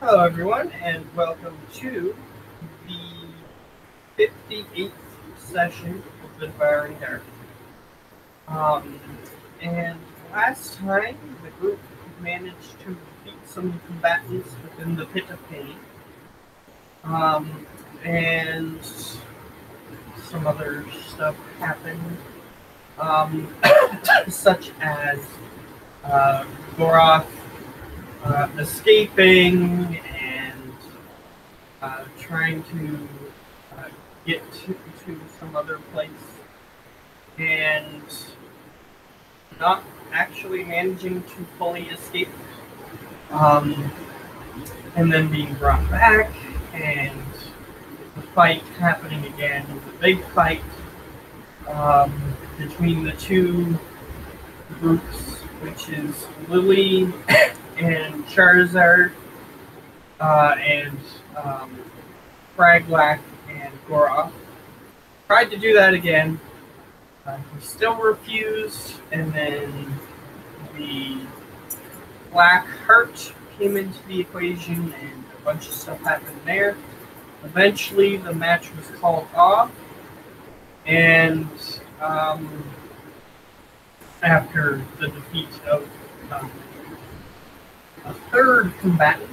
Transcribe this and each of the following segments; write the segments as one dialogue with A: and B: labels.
A: Hello, everyone, and welcome to the 58th session of the Devouring. Um, and last time, the group managed to defeat some combatants within the Pit of Pain, and some other stuff happened, such as Goroth escaping and trying to get to some other place and not actually managing to fully escape, and then being brought back and the fight happening again, the big fight between the two groups, which is Lily and Charizard, and Fraglack and Goroth. Tried to do that again. He still refused, and then the Black Heart came into the equation, and a bunch of stuff happened there. Eventually, the match was called off, and after the defeat of a third combatant,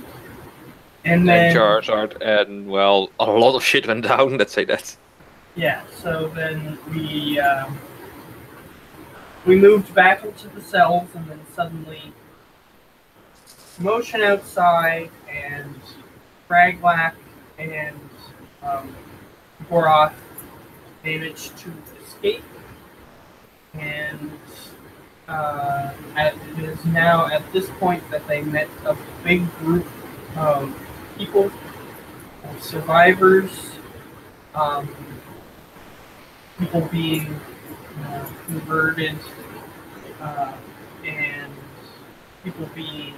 A: and then
B: Charizard, and well, a lot of shit went down. Let's say that.
A: Yeah. So then we moved back into the cells, and then suddenly, motion outside, and Fraglack and Goroth managed to escape, and it is now at this point that they met a big group of people, of survivors, people being converted, and people being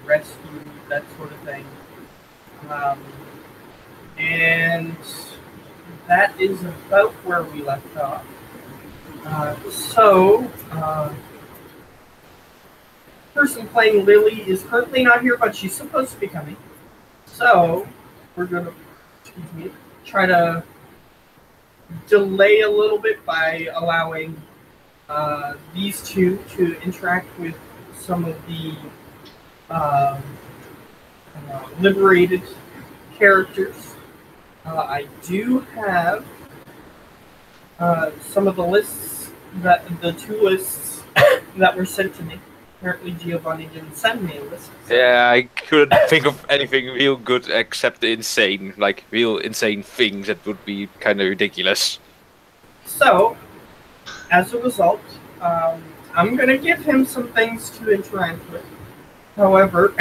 A: rescued, that sort of thing. And that is about where we left off. Person playing Lily is currently not here, but she's supposed to be coming. So, we're going to, try to delay a little bit by allowing these two to interact with some of the liberated characters. I do have some of the lists, the two lists that were sent to me. Apparently Giovanni didn't send me a list.
B: Yeah, I couldn't think of anything real good except insane, like real insane things that would be kind of ridiculous.
A: So, as a result, I'm going to give him some things to interact with. However,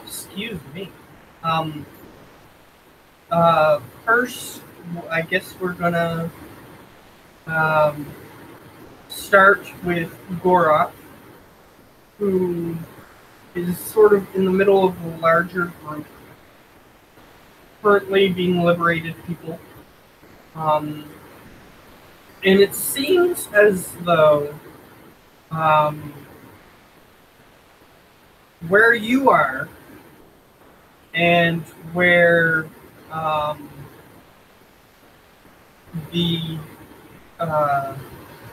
A: excuse me. First, I guess we're going to start with Goroth, who is sort of in the middle of a larger group, currently being liberated people. And it seems as though where you are and where the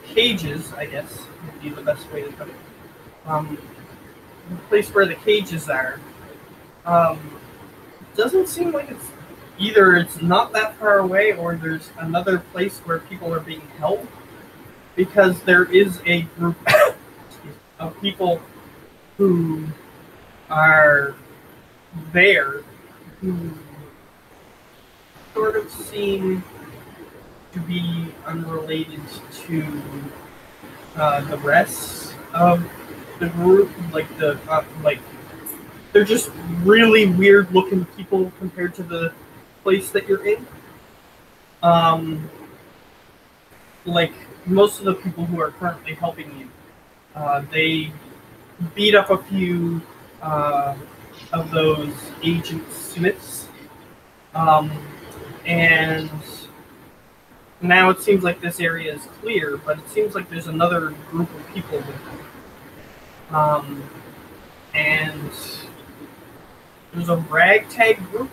A: cages, I guess, would be the best way to put it. The place where the cages are, doesn't seem like it's not that far away, or there's another place where people are being held, because there is a group of people who are there who sort of seem to be unrelated to the rest of the group, like they're just really weird looking people compared to the place that you're in. Like most of the people who are currently helping you, they beat up a few of those Agent Smiths, and now it seems like this area is clear, but it seems like there's another group of people with them. And There's a ragtag group.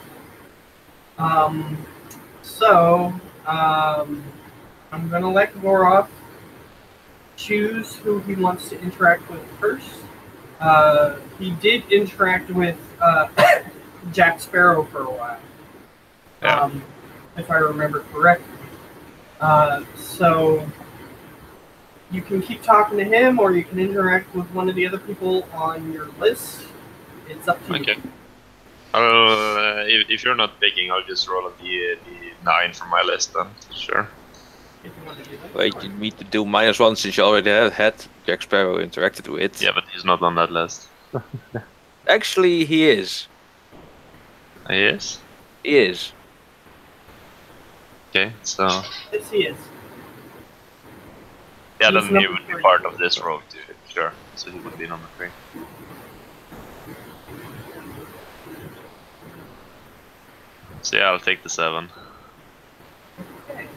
A: So I'm gonna let Gorov choose who he wants to interact with first. He did interact with Jack Sparrow for a while,
C: Yeah.
A: if I remember correctly. So you can keep talking to him, or you can interact with one of the other people on your list. It's up to
C: Okay.
A: you.
C: If you're not picking, I'll just roll a D9 from my list then. Sure.
A: If you want to do that.
B: Wait, you need to do -1 since you already had Jack Sparrow interacted with.
C: Yeah, but he's not on that list.
B: Actually, he is.
C: He is?
B: He is.
C: Okay, so...
A: Yes, he is.
C: Yeah,
A: He's
C: then he
A: number
C: would be
A: 3.
C: part of this row too. Sure. So he would be number 3. So yeah, I'll take the 7.
A: Okay.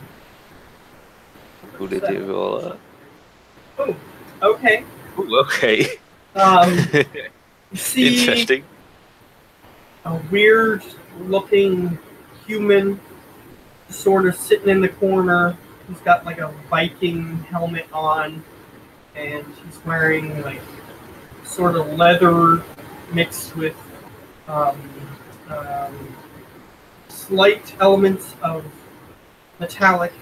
B: Who did he roll?
A: Oh, okay.
B: Ooh, okay.
A: You see
B: Interesting.
A: a weird-looking human sort of sitting in the corner. He's got like a Viking helmet on, and he's wearing like sort of leather mixed with um, slight elements of metallic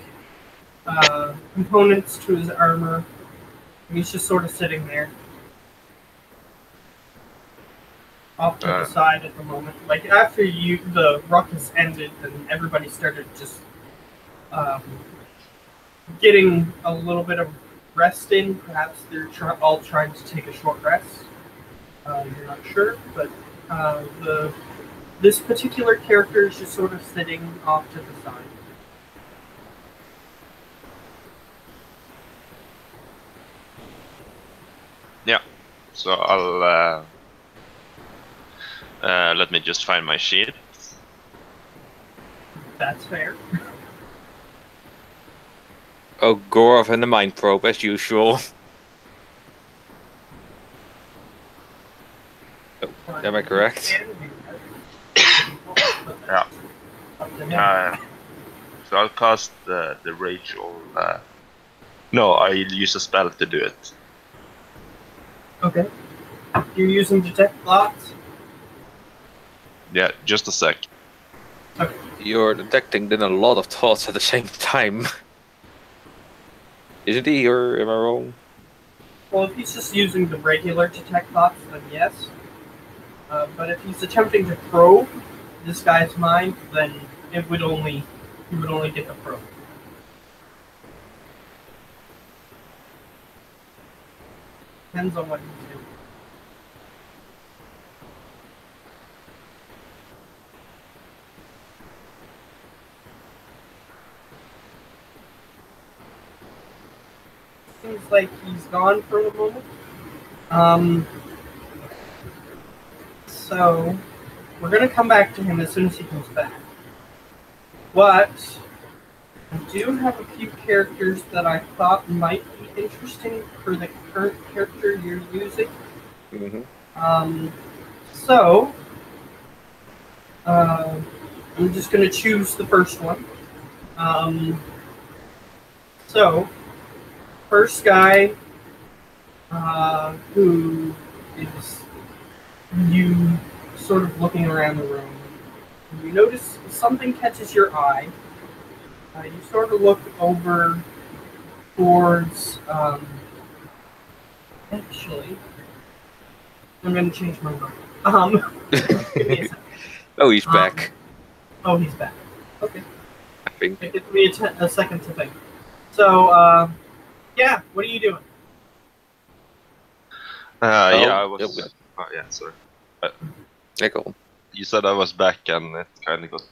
A: components to his armor. And he's just sort of sitting there off to the side at the moment. Like after the ruckus ended and everybody started just getting a little bit of rest in. Perhaps they're all trying to take a short rest. You're not sure, but this particular character is just sort of sitting off to the side.
C: Yeah. So I'll... let me just find my sheet.
A: That's fair.
B: Oh, Gorov and the Mind Probe, as usual. Oh, am I correct?
C: Yeah. So I'll cast the Rachel. No, I'll use a spell to do it.
A: Okay. You're using detect thoughts?
C: Yeah, just a sec.
A: Okay.
B: You're detecting then a lot of thoughts at the same time. Isn't he, or am I wrong?
A: Well, if he's just using the regular detect thoughts, then yes. But if he's attempting to probe this guy's mind, then he would only get the probe. Depends on what he's doing. Seems like he's gone for the moment. So we're gonna come back to him as soon as he comes back. But I do have a few characters that I thought might be interesting for the current character you're using.
B: Mm-hmm.
A: So I'm just gonna choose the first one. So first guy who is you sort of looking around the room. You notice something catches your eye. You sort of look over towards. Actually, I'm going to change my mind. Give me a second.
B: Oh, he's back.
A: Oh, he's back. Okay.
B: I think.
A: It gives me a second to think. So, yeah, what are you doing?
C: Yeah, I was...
B: Yep.
C: Oh, yeah, sorry.
B: Yeah, go on.
C: You said I was back and it kind of got...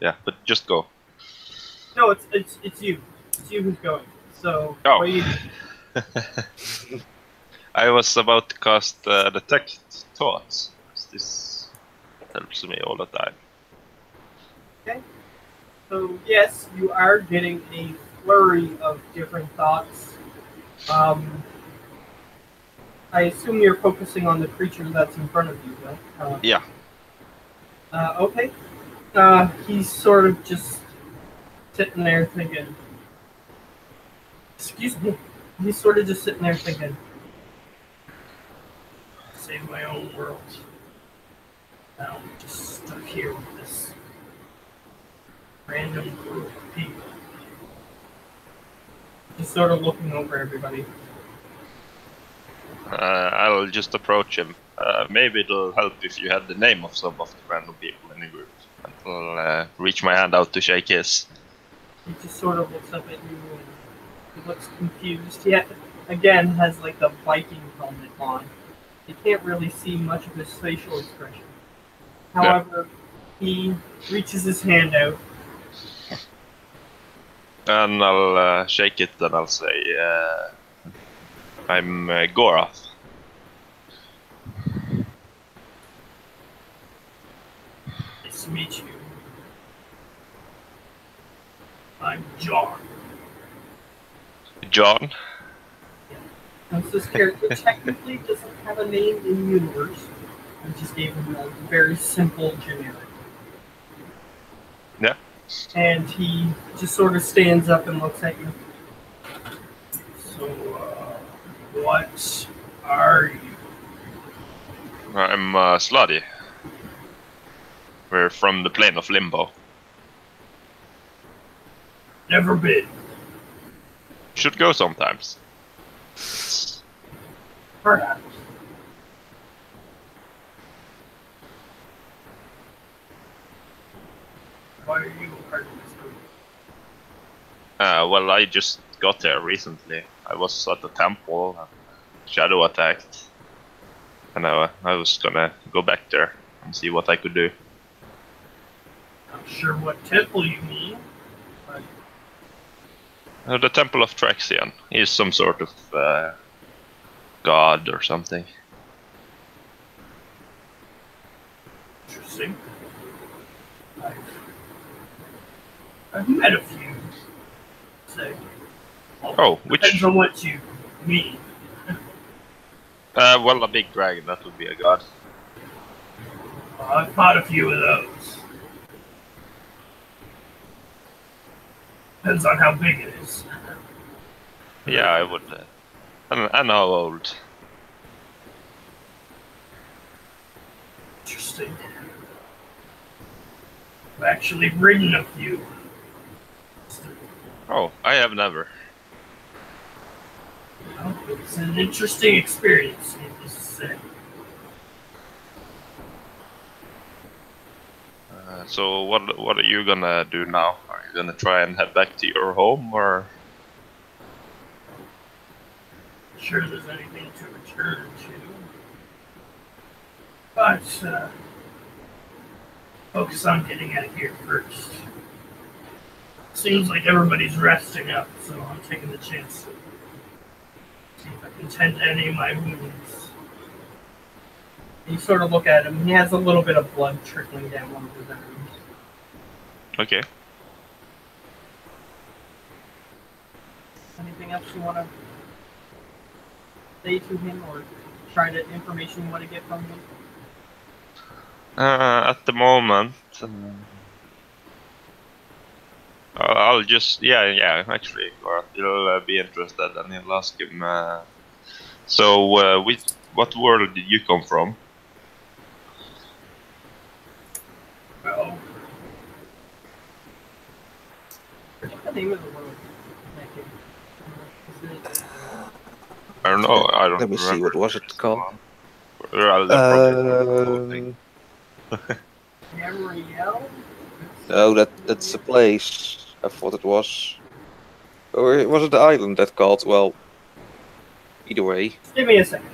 C: Yeah, but just go.
A: No, it's you. It's you who's going. So,
C: Oh.
A: what are you doing?
C: I was about to cast Detect Thoughts. This helps me all the time.
A: Okay. So, yes, you are getting a flurry of different thoughts. I assume you're focusing on the creature that's in front of you, though.
C: Yeah.
A: Okay. He's sort of just sitting there thinking. Excuse me. He's sort of just sitting there thinking. Save my own world. Now I'm just stuck here with this random group of people. Just sort of looking over everybody.
C: I'll just approach him. Maybe it'll help if you had the name of some of the random people in the group. I'll reach my hand out to shake his.
A: He just sort of looks up at you and he looks confused. He again has like a Viking helmet on. You can't really see much of his facial expression. However, he reaches his hand out.
C: And I'll shake it and I'll say, I'm Gorath.
A: Nice to meet you. I'm John.
C: John?
A: Since this character technically doesn't have a name in universe, I just gave him a very simple generic.
C: Yeah.
A: And he just sort of stands up and looks at you. So, what are you?
C: I'm Sluddy. We're from the plane of Limbo.
A: Never been.
C: Should go sometimes.
A: Perhaps. Why are you a part of this group?
C: Well, I just got there recently. I was at the temple and shadow attacked. And I was gonna go back there and see what I could do.
A: Not sure what temple you mean, but
C: The Temple of Traxian. He's some sort of god or something.
A: interesting. I've met a few. So,
C: Oh, which?
A: depends on what you mean.
C: Well, a big dragon, that would be a god.
A: I've fought a few of those. Depends on how big it is.
C: Yeah, I would. And how old?
A: Interesting. I've actually ridden a few.
C: Oh, I have never.
A: Well, it's an interesting experience, needless to say.
C: So what are you gonna do now? Are you gonna try and head back to your home, or?
A: Not sure there's anything to return to. But, focus on getting out of here first. Seems like everybody's resting up, so I'm taking the chance to see if I can tend to any of my wounds. You sort of look at him, he has a little bit of blood trickling down one of his arms.
C: Okay.
A: Anything else you want to say to him or try to information you want to get from him?
C: At the moment, I'll just actually, you'll be interested, and you'll ask him. So, what world did you come from?
A: Well, I forget the name of the world.
C: I don't know. I don't.
B: Let me see. What was it called?
A: Gabrielle?
B: No, that's a place. I thought it was. Or was it the island that called? Well, either way.
A: Just give me a second.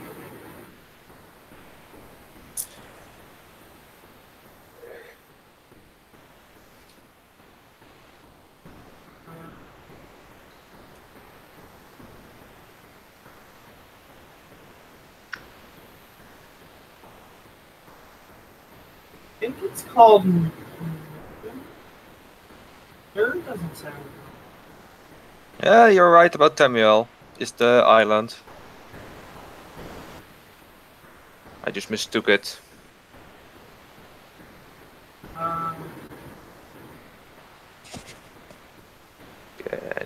A: I think it's called. Third doesn't sound.
B: Yeah, you're right about Tamuel. It's the island. I just mistook it.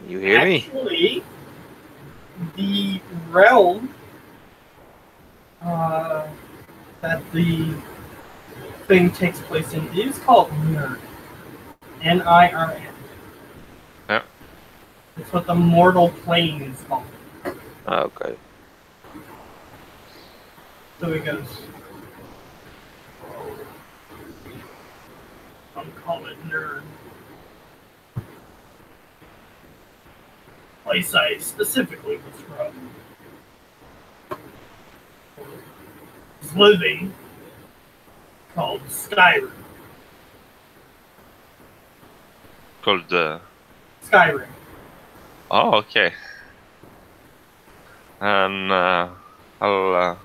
B: You hear me?
A: Actually, the realm that the thing takes place in is called Nirn. Nirn.
C: Yeah.
A: It's what the mortal plane is called.
B: Okay.
A: So he goes, I'll call it Nirn. Place I specifically was from. Is living called Skyrim.
C: Called
A: Skyrim.
C: Oh, okay. And I'll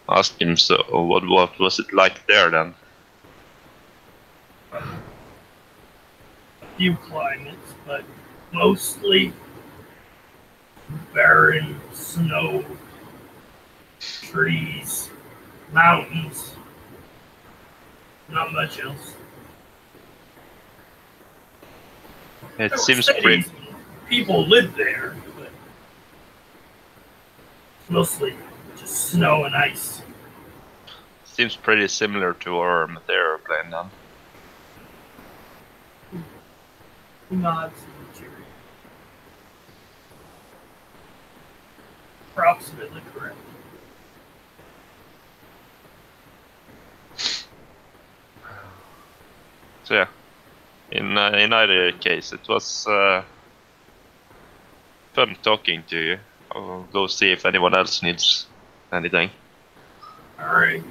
C: ask him. So, what was it like there then?
A: A few climates, but mostly barren snow, trees, mountains, not much else.
C: It
A: There were
C: seems
A: cities,
C: pretty.
A: people live there, but it's mostly just snow and ice.
C: Seems pretty similar to our Madeira plane then.
A: Nods to Jerry. Approximately correct.
C: So yeah, in either case, it was fun talking to you. I'll go see if anyone else needs anything.
A: Alright.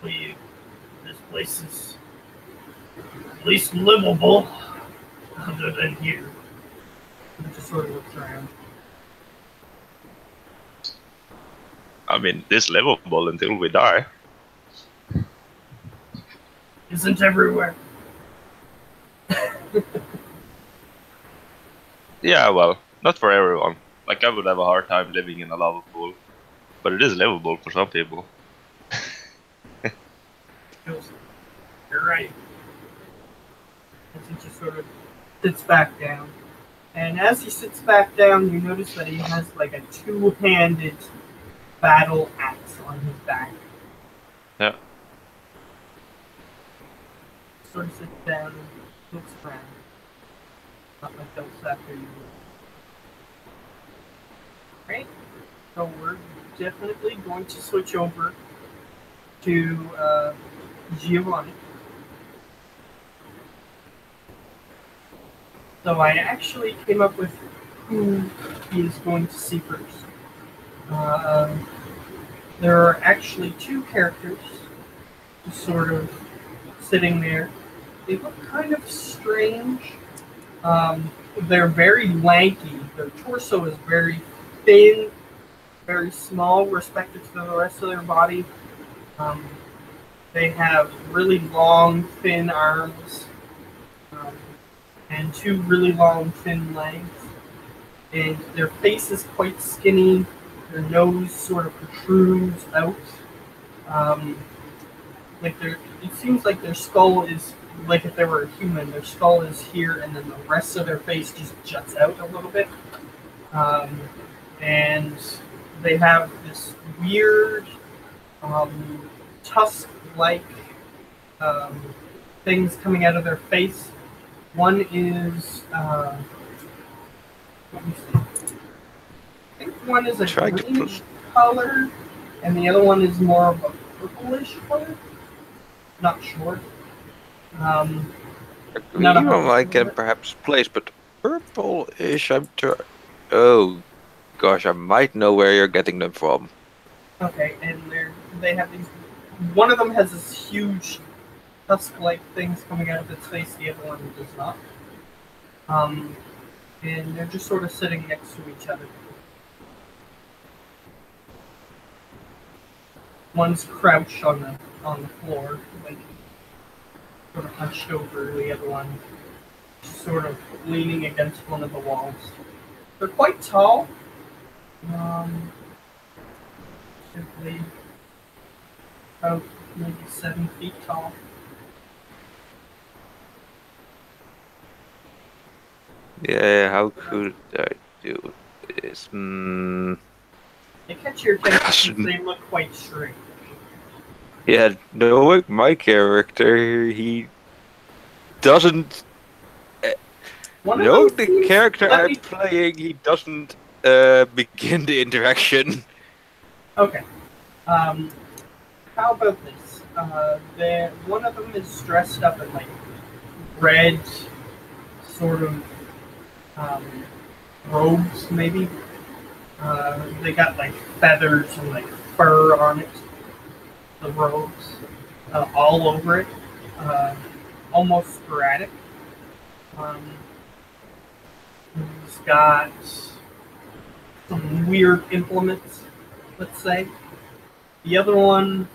A: Leave. This place is at least livable, other than here. It just sort of looks around.
C: I mean, this livable until we die.
A: Isn't everywhere.
C: Yeah, well, not for everyone. Like, I would have a hard time living in a lava pool, but it is livable for some people.
A: You're right. As he just sort of sits back down. And as he sits back down, you notice that he has like a two-handed battle axe on his back.
C: Yeah.
A: Sort of sits down and looks around. Not like else after you. Right? So we're definitely going to switch over to Giovanni. So I actually came up with who he is going to see first. There are actually two characters just sort of sitting there. They look kind of strange. They're very lanky. Their torso is very thin, very small, respective to the rest of their body. They have really long, thin arms. And two really long, thin legs. And their face is quite skinny. Their nose sort of protrudes out. It seems like their skull is like if they were a human. Their skull is here, and then the rest of their face just juts out a little bit. And they have this weird tusk-like things coming out of their face. One is, let me see. I think one is a greenish color, and the other one is more of a purplish color. Not sure.
B: You might get perhaps place, but purple-ish. Oh gosh, I might know where you're getting them from.
A: Okay, and they have these. One of them has this huge tusk-like things coming out of its face. The other one does not. And they're just sort of sitting next to each other. One's crouched on the floor, like sort of hunched over. The other one, sort of leaning against one of the walls. They're quite tall. Simply about maybe 7 feet tall.
B: Yeah, how could I do this?
A: They catch your attention because
B: Shouldn't-
A: they look quite strange.
B: Yeah, no, my character, he doesn't.
A: One of
B: No,
A: them
B: the
A: seems.
B: character
A: Let
B: I'm
A: me.
B: playing, he doesn't begin the interaction.
A: Okay. Um, how about this? One of them is dressed up in like red, sort of um, robes, maybe. They got like feathers and like fur on it. The robes, all over it, uh, almost sporadic. Um, he's got some weird implements, let's say. The other one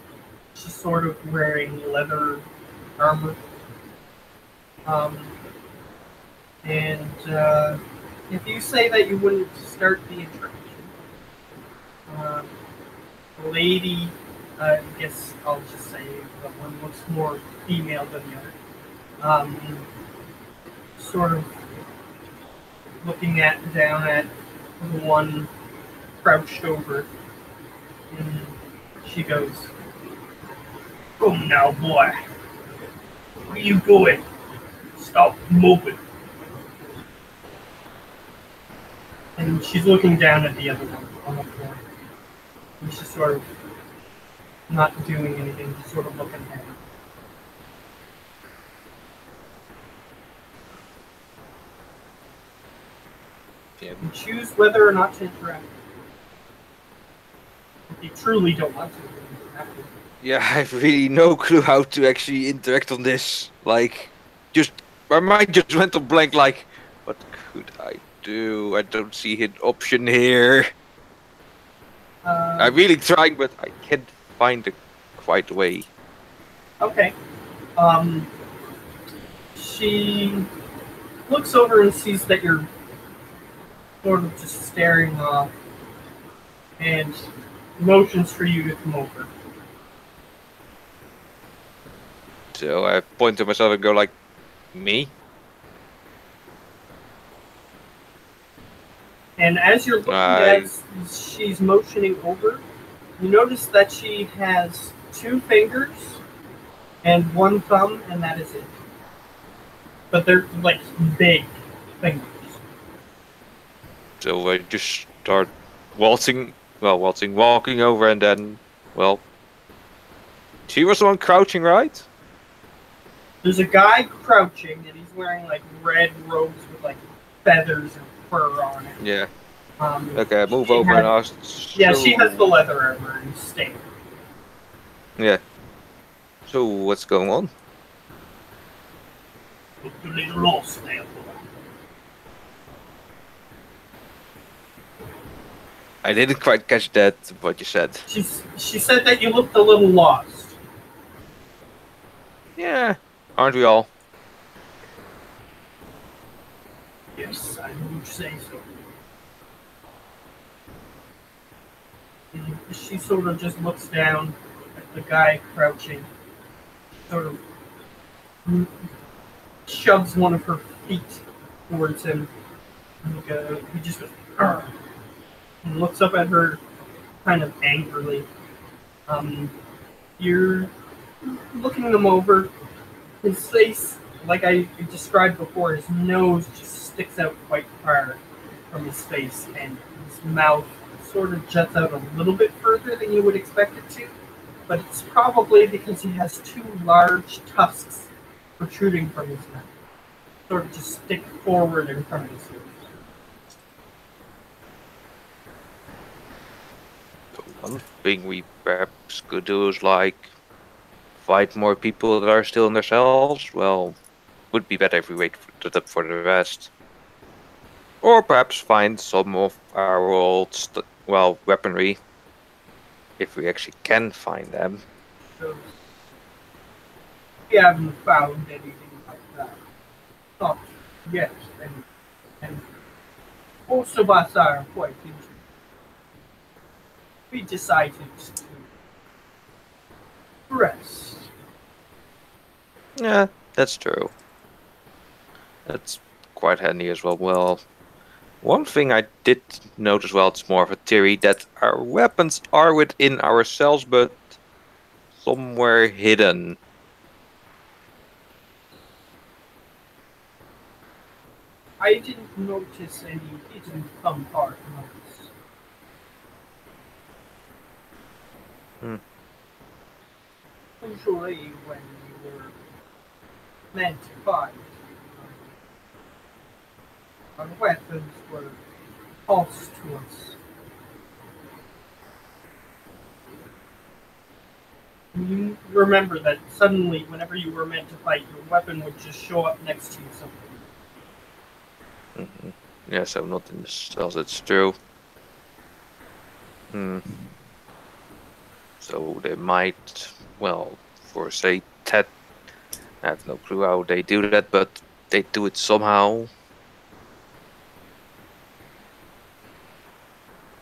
A: is just sort of wearing leather armor. Um, and if you say that you wouldn't start the interaction, um, the lady, I guess I'll just say the one looks more female than the other. Sort of looking down at the one crouched over, and she goes, "Come now, boy. Where you going? Stop moping." And she's looking down at the other one on the floor. And she's sort of not doing anything, just sort of looking at him.
B: Yeah.
A: You choose whether or not to interact. If you truly don't want to, then you have to.
B: Yeah, I have really no clue how to actually interact on this. Like, just my mind just went on blank. Like, what could I do? I don't see an option here. I'm really trying, but I can't find a quite way.
A: Okay. Um, she looks over and sees that you're sort of just staring off and motions for you to come over.
B: So I point to myself and go like, me?
A: And as you're looking as she's motioning over, you notice that she has 2 fingers and 1 thumb, and that is it. But they're like big fingers.
B: So I just start walking over, and then, well, she was the one crouching, right?
A: There's a guy crouching, and he's wearing like red robes with like feathers and fur on it.
B: Yeah. Okay, I move
A: she
B: over
A: had-
B: and ask.
A: Yeah, she has the leather armor and staying.
B: Yeah. So what's going on?
A: Look a little lost there, boy.
B: I didn't quite catch that, what you said.
A: She said that you looked a little lost.
B: Yeah, aren't we all?
A: Yes, I would say so. And she sort of just looks down at the guy crouching, sort of shoves one of her feet towards him. And he just goes, "Arr," and looks up at her kind of angrily. You're looking them over. His face, like I described before, his nose just sticks out quite far from his face, and his mouth sort of juts out a little bit further than you would expect it to. But it's probably because he has 2 large tusks protruding from his mouth. Sort of just stick forward in front of his face.
B: One thing we perhaps could do is like fight more people that are still in their cells. Well, would be better if we wait for the rest. Or perhaps find some of our old, weaponry. If we actually can find them.
A: So, we haven't found anything like that. Not yet, and most of us are quite interested. We decided to rest.
B: Yeah, that's true. That's quite handy as well. Well, one thing I did notice, well, it's more of a theory, that our weapons are within ourselves, but somewhere hidden.
A: I didn't notice any hidden compartments.
B: Hmm.
A: Usually when you were meant to fight, our weapons were tossed to us. You remember that suddenly, whenever you were meant to fight, your weapon would just show up next to you somewhere.
B: Yeah, so not in the cells, it's true. So they might, well, for say Ted, I have no clue how they do that, but they do it somehow.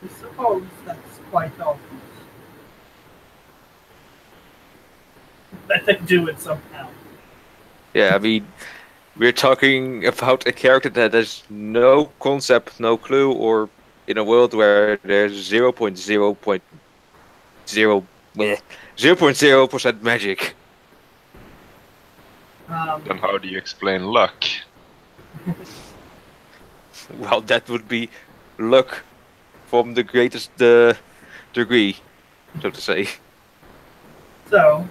A: I suppose that's quite obvious. That they do it somehow.
B: Yeah, I mean, we're talking about a character that has no concept, no clue, or in a world where there's 0.0% magic.
C: Then how do you explain luck?
B: Well, that would be luck from the greatest degree, so to say.
A: So,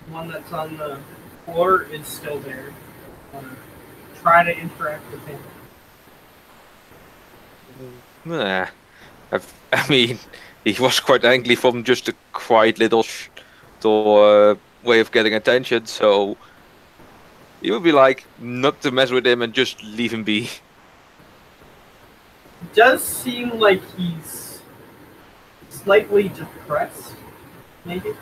A: one that's on the floor is still there. Try to interact with him.
B: Nah, I mean, he was quite angry from just a quiet little way of getting attention, so you would be like, not to mess with him and just leave him be.
A: It does seem like he's slightly depressed, maybe.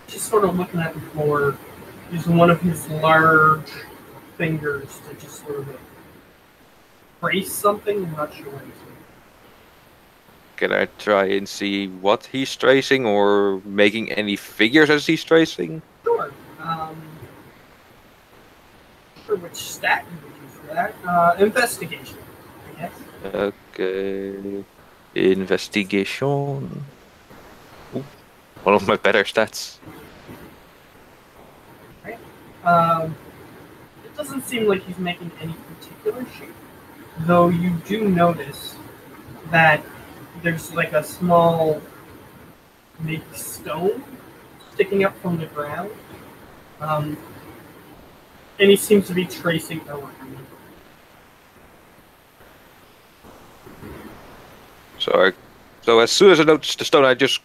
A: Just sort of looking at the floor, using one of his large fingers to just sort of trace something. I'm not sure what he's doing.
B: Can I try and see what he's tracing or making any figures as he's tracing?
A: Sure. Sure which stat you would use for that. Investigation, I guess.
B: Okay. Investigation. Ooh, one of my better stats.
A: Right. It doesn't seem like he's making any particular shape, though you do notice that there's like a small, maybe stone sticking up from the ground, and he seems to be tracing around.
B: So as soon as I notice the stone, I just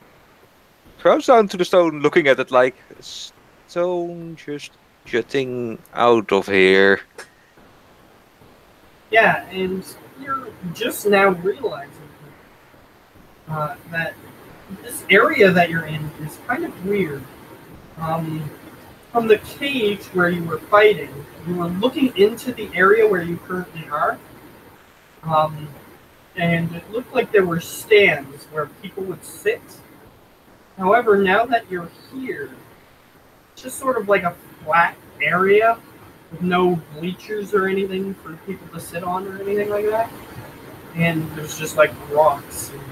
B: crouch down to the stone, looking at it like a stone just jutting out of here.
A: Yeah, and you're just now realizing that this area that you're in is kind of weird. From the cage where you were fighting, you were looking into the area where you currently are, and it looked like there were stands where people would sit. However, now that you're here, it's just sort of like a flat area with no bleachers or anything for people to sit on or anything like that. And there's just like rocks and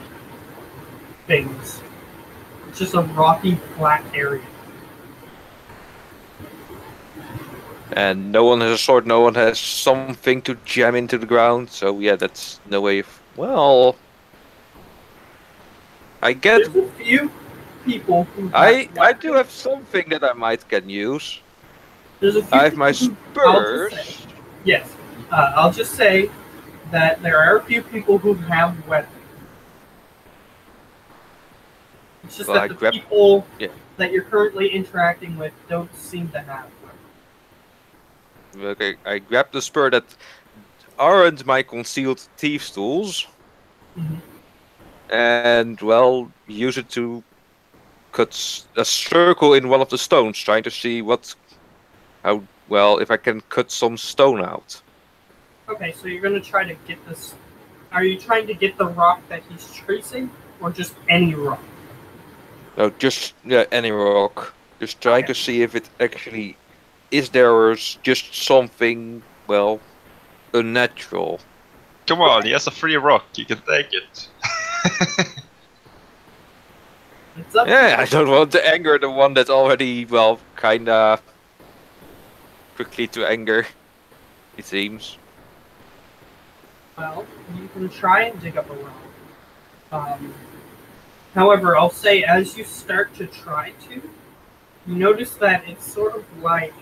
A: things. It's just a rocky, flat area.
B: And no one has a sword, no one has something to jam into the ground, so yeah, that's no way of... Well... I get...
A: There's a few people who
B: I do have something that I might can use.
A: There's a few
B: I have my
A: people
B: spurs.
A: Yes. I'll just say that there are a few people who have weapons. It's just
B: Well,
A: that the people that you're currently interacting with don't seem to have weapons.
B: Okay, I grab the spur that aren't my concealed thieves' tools, and well, use it to cut a circle in one of the stones, trying to see if I can cut some stone out.
A: Okay, so you're going to try to get this. Are you trying to get the rock that he's tracing, or just any rock?
B: No, just any rock. Just trying to see if it actually is there just something, well, unnatural?
C: Come on, he has a free rock. You can take it.
A: It's up to
B: Yeah,
A: you.
B: I don't want to anger the one that's already, well, kinda quickly to anger, it seems.
A: Well, you can try and dig up a rock. However, I'll say as you start to try to, you notice that it's sort of like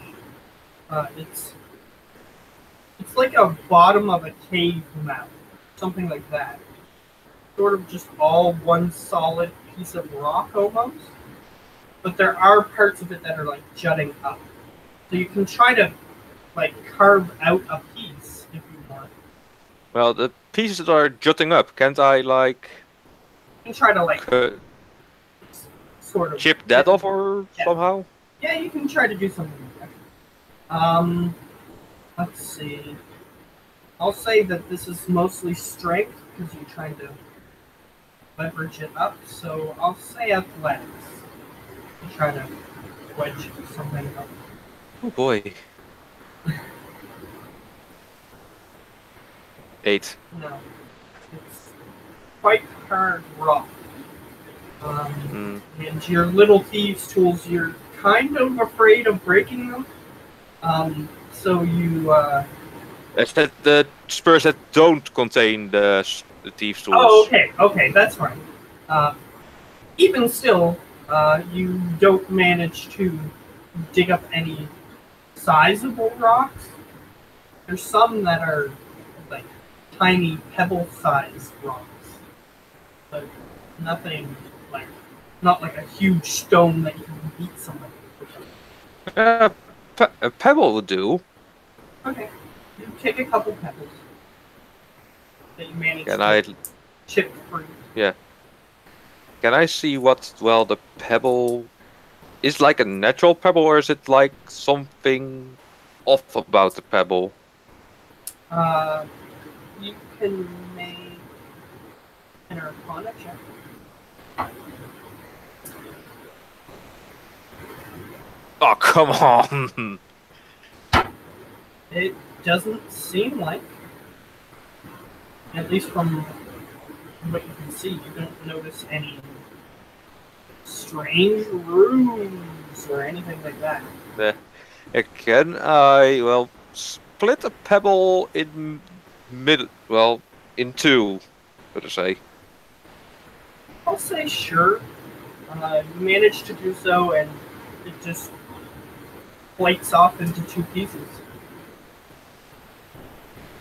A: it's like a bottom of a cave mouth, something like that. Sort of just all one solid piece of rock almost. But there are parts of it that are like jutting up. So you can try to like carve out a piece if you want.
B: Well, the pieces that are jutting up, can't I, like,
A: You can try to like sort of
B: chip that off or
A: Yeah.
B: somehow?
A: Yeah, you can try to do something like that. Let's see. I'll say that this is mostly strength because you're trying to leverage it up. So I'll say athletics. To try to wedge something up.
B: Oh boy. 8.
A: No, it's quite hard rock. And your little thieves' tools, you're kind of afraid of breaking them. So you.
B: Is that the spurs that don't contain the thieves' tools?
A: Oh, okay, that's right. Even still, you don't manage to dig up any sizable rocks. There's some that are like tiny pebble-sized rocks, but nothing like not like a huge stone that you can beat somebody with.
B: A pebble would do.
A: Okay, you take a couple pebbles that you manage
B: Can
A: to
B: I?
A: chip free.
B: Yeah. Can I see what, well, the pebble is like a natural pebble, or is it like something off about the pebble?
A: You can make an Arcana check.
B: Oh, come on!
A: It doesn't seem like, at least from what you can see, you don't notice any strange rooms or anything like that.
B: Can I, well, split a pebble in in two, so to say?
A: I'll say sure. You manage to do so, and it just flakes off into two pieces.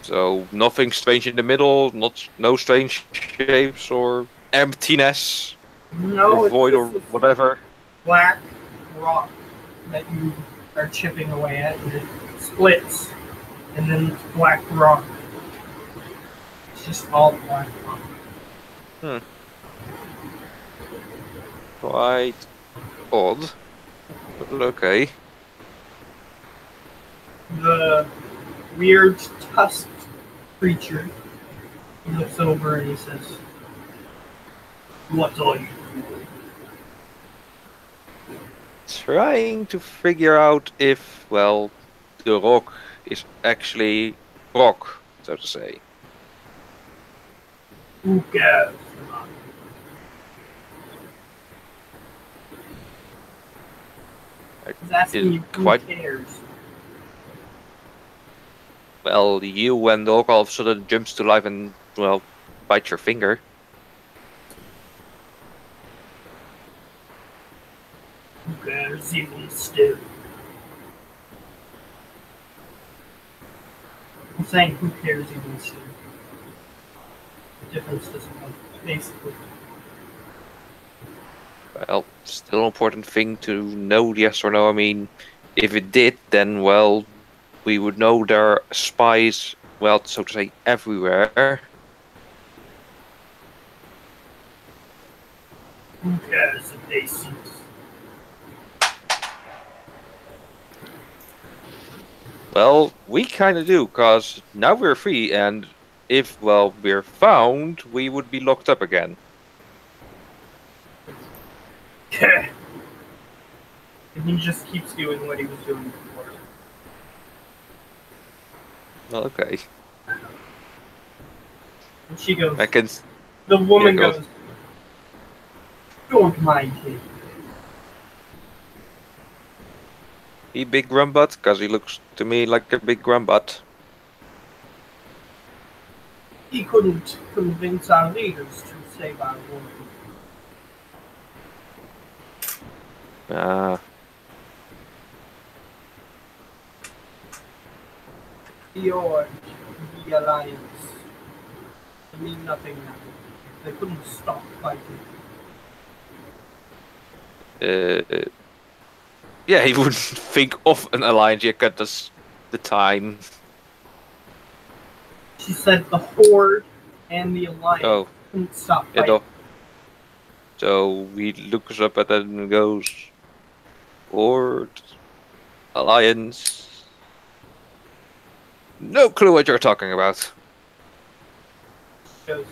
B: So nothing strange in the middle, no strange shapes or emptiness
A: No,
B: or void
A: it's
B: or
A: just a
B: whatever.
A: black rock that you are chipping away at, and it splits, and then it's black rock. It's just all black rock.
B: Quite odd, but okay.
A: The weird tusked creature looks over and he says, "What are you doing?"
B: Trying to figure out if, well, the rock is actually rock, so to say.
A: Who cares? He's asking you who cares.
B: Well, you and the rock all of a sudden jumps to life and, well, bites your finger.
A: Who cares even still? I'm saying who cares even still. The difference doesn't come, basically.
B: Well, still an important thing to know, yes or no. I mean, if it did, then, well, we would know there are spies, well, so to say, everywhere.
A: Who cares if they see us?
B: Well, we kind of do, because now we're free, and if, well, we're found, we would be locked up again.
A: And he just keeps doing what he was doing before.
B: Okay.
A: And she goes,
B: I can.
A: the woman
B: Yeah, go.
A: goes, don't mind him.
B: He big grumbat? Because he looks to me like a big grumbat.
A: He couldn't convince our leaders to save our world.
B: Ah,
A: The Org, the Alliance, they mean nothing now. They couldn't stop fighting.
B: yeah, he wouldn't think of an alliance yet at the time.
A: She said the Horde and the Alliance
B: Oh,
A: couldn't stop
B: yeah,
A: fighting.
B: no. So he looks up at it and goes, Horde, Alliance. No clue what you're talking about.
A: She goes,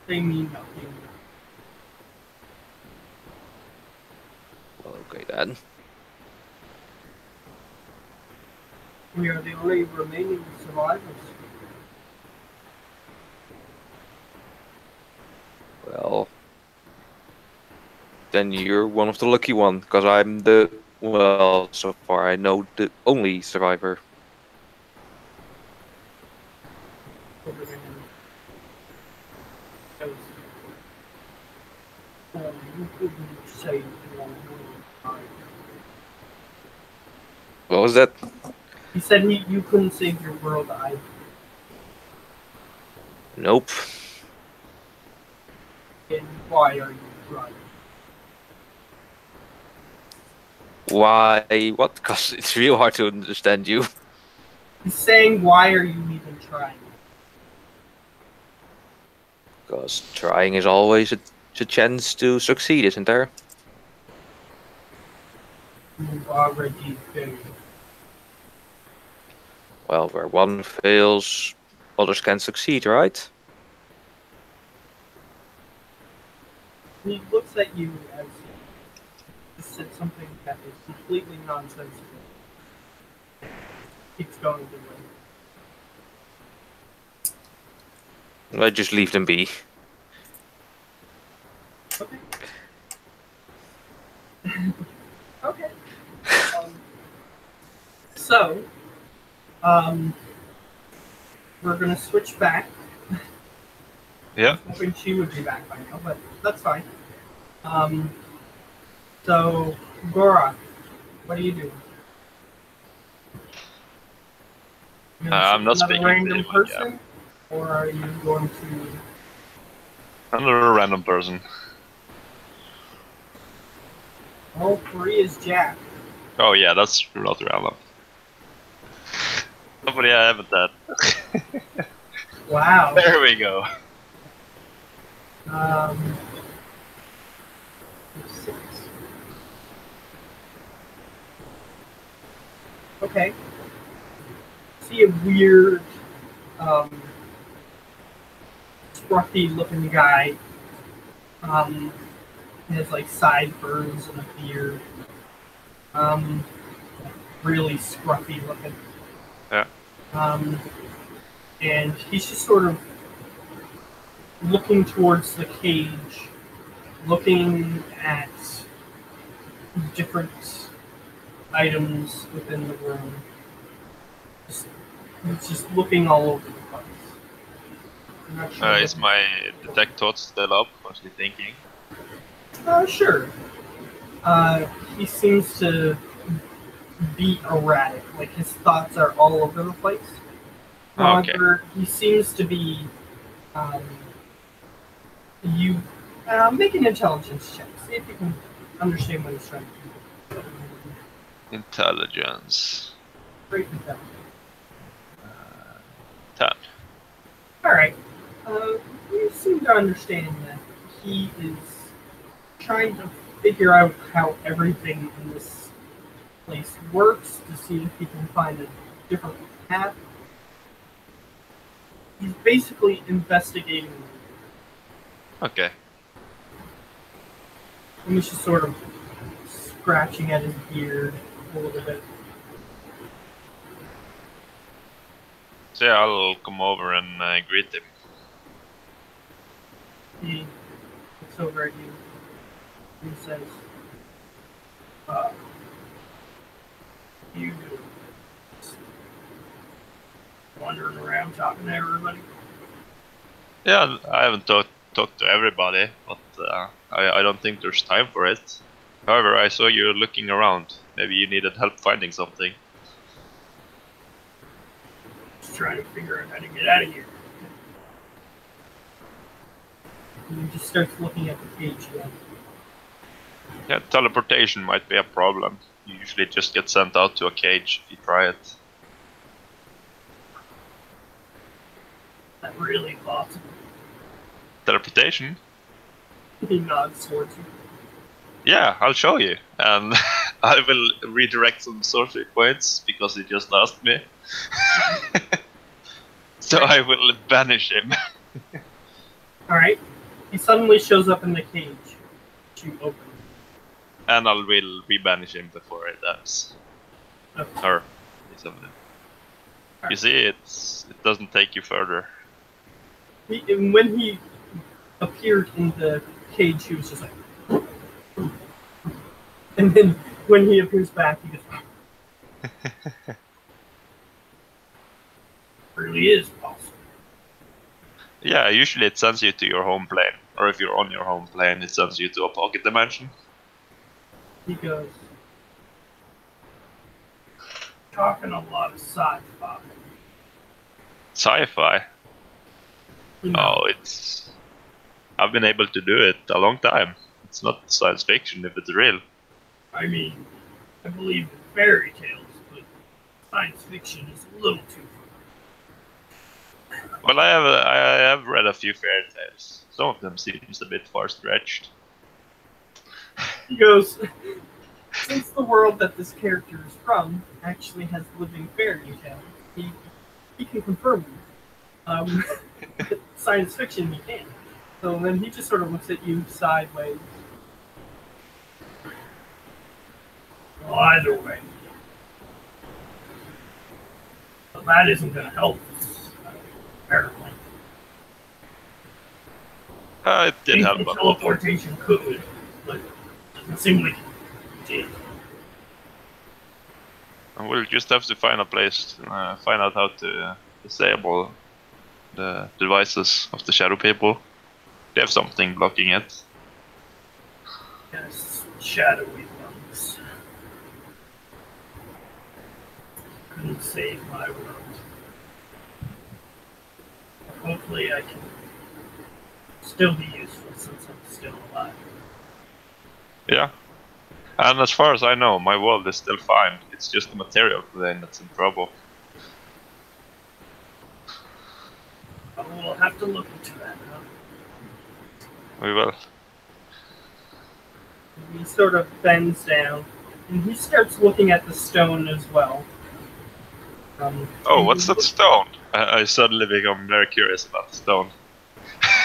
A: they mean nothing.
B: Well, okay then.
A: We are the only remaining survivors.
B: Well, then you're one of the lucky one, because I'm well, so far I know the only survivor.
A: Over there. She goes, oh, you couldn't save your world.
B: What was that?
A: He said you couldn't save your world either.
B: Nope.
A: And why are you trying?
B: Why? What? Because it's real hard to understand you.
A: He's saying, why are you even trying?
B: Because trying is always a chance to succeed, isn't there?
A: You've already failed.
B: Well, where one fails, others can succeed, right?
A: He looks at you as he said something that is completely nonsensical. Keeps going the way.
B: I just leave them be.
A: Okay. Okay. So, we're gonna switch back.
C: Yeah.
A: Hoping she would be back by now, but that's fine. So, Gora, what do you do? You gonna
C: I'm
A: see
C: not
A: another
C: speaking to
A: random
C: anyone,
A: person, or are you going to?
C: Another random person.
A: All three is Jack.
C: Oh yeah, that's not random. Somebody I haven't had.
A: Wow.
C: There we go.
A: Um, 6. Okay. See a weird, scruffy-looking guy. He has like sideburns and a beard. Really scruffy looking.
C: Yeah.
A: And he's just sort of looking towards the cage, looking at different items within the room. He's just looking all over the place. I'm not sure.
C: Is my detect thoughts still up? Was he thinking?
A: Sure. He seems to be erratic. Like his thoughts are all over the place. However, he seems to be. You make an intelligence check. See if you can understand what he's trying to do.
C: Intelligence.
A: Great intelligence.
C: 10.
A: All right. You seem to understand that he is trying to figure out how everything in this place works to see if he can find a different path. He's basically investigating.
C: Okay.
A: And he's just sort of scratching at his beard a little bit.
C: So yeah, I'll come over and greet him.
A: He looks over at you and says, you wandering around talking to everybody?
C: Yeah, I haven't talked to everybody, but I don't think there's time for it. However, I saw you looking around. Maybe you needed help finding something.
A: Just trying to figure out how to get out of here. And he just starts looking at the cage again.
C: Yeah, teleportation might be a problem. You usually just get sent out to a cage if you try it.
A: Is that really possible?
C: Teleportation?
A: He nods towards you.
C: Yeah, I'll show you. And I will redirect some sorcery points because he just asked me. So I will banish him.
A: Alright. He suddenly shows up in the cage. You open.
C: And I will rebanish him before it dies.
A: Okay.
C: Or something. You see, it doesn't take you further.
A: And when he appeared in the cage, he was just like... And then when he appears back, he goes... really is possible.
C: Yeah, usually it sends you to your home plane. Or if you're on your home plane, it sends you to a pocket dimension.
A: He goes... talking a lot of sci-fi.
C: Sci-fi?
A: You know,
C: Oh, it's... I've been able to do it a long time. It's not science fiction if it's real.
A: I mean, I believe in fairy tales, but science fiction is a little too far.
C: Well, I have read a few fairy tales. Some of them seems a bit far-stretched.
A: He goes, since the world that this character is from actually has living fairy tales, he can confirm it. Science fiction, he can't. So then he just sort of looks at you sideways. Well, either way. But that isn't going to help us, apparently.
C: It did help a lot.
A: Teleportation could, but it doesn't seem like it did.
C: And we'll just have to find a place to find out how to disable the devices of the shadow people. They have something blocking it.
A: Yes, shadowy ones. Couldn't save my world. Hopefully I can still be useful since I'm still alive.
C: Yeah. And as far as I know, my world is still fine. It's just the material plane that's in trouble.
A: But we'll have to look into that, huh?
C: We will.
A: He sort of bends down, and he starts looking at the stone as well.
C: Oh, what's that stone? I suddenly become very curious about the stone.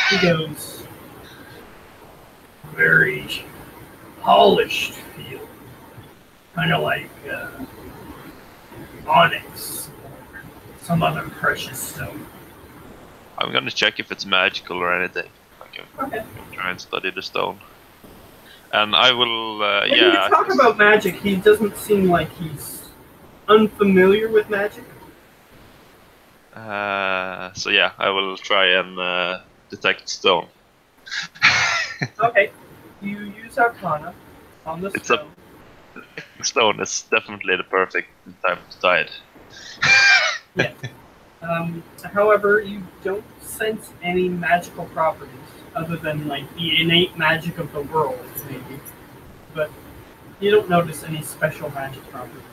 A: He goes, very polished feel. Kind of like onyx or some other precious stone.
C: I'm gonna check if it's magical or anything.
A: Okay.
C: Try and study the stone. And I will,
A: When
C: yeah.
A: you talk about magic, he doesn't seem like he's unfamiliar with magic.
C: So yeah, I will try and detect stone.
A: Okay. You use Arcana on the
C: It's
A: stone.
C: Stone is definitely the perfect time to die it.
A: Yes. However, you don't sense any magical properties other than like the innate magic of the world, maybe. But you don't notice any special magic properties.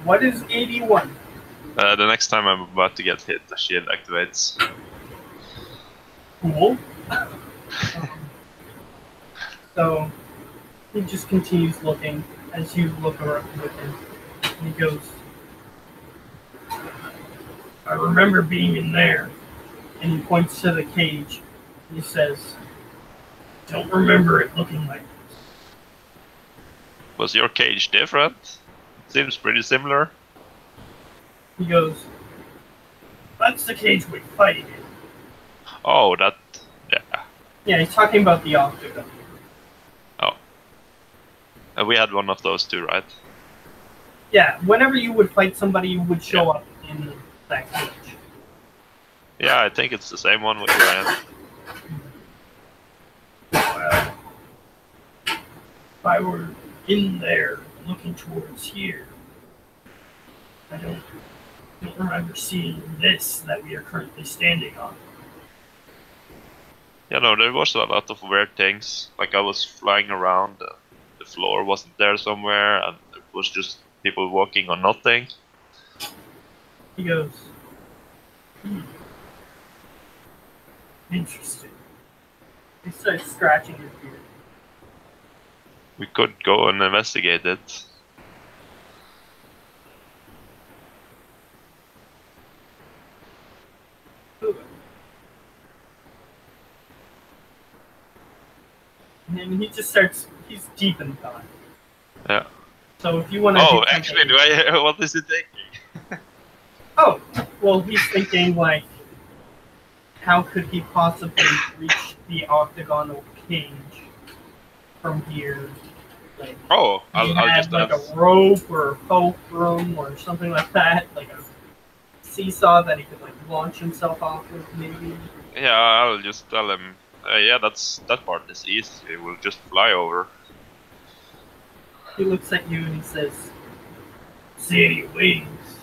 A: What is 81?
C: The next time I'm about to get hit, the shield activates.
A: Cool. So he just continues looking as you look around with him. And he goes, I remember being in there. And he points to the cage. And he says, don't remember it looking like this.
C: Was your cage different? It seems pretty similar.
A: He goes, That's the cage we fight in.
C: Oh, that. Yeah.
A: Yeah, he's talking about the octagon.
C: Oh. We had one of those too, right?
A: Yeah, whenever you would fight somebody, you would show up in that cage.
C: Yeah, I think it's the same one we were in.
A: Well, if I were in there looking towards here, I don't remember seeing this that we are currently standing on.
C: Yeah, no, there was a lot of weird things. Like I was flying around, the floor wasn't there somewhere, and it was just people walking on nothing.
A: He goes, interesting. He starts scratching his beard.
C: We could go and investigate it.
A: And he just starts, he's deep in thought.
C: Yeah.
A: So if you want to...
C: Oh, actually, what is he thinking?
A: Oh, well, he's thinking, like, how could he possibly reach the octagonal cage from here? Like,
C: Oh,
A: I'll
C: just
A: like
C: have...
A: a rope or a fulcrum or something like that, like a seesaw that he could like launch himself off with, maybe.
C: Yeah, I'll just tell him. Yeah, that part is easy. We'll just fly over.
A: He looks at you and he says, "See any wings?"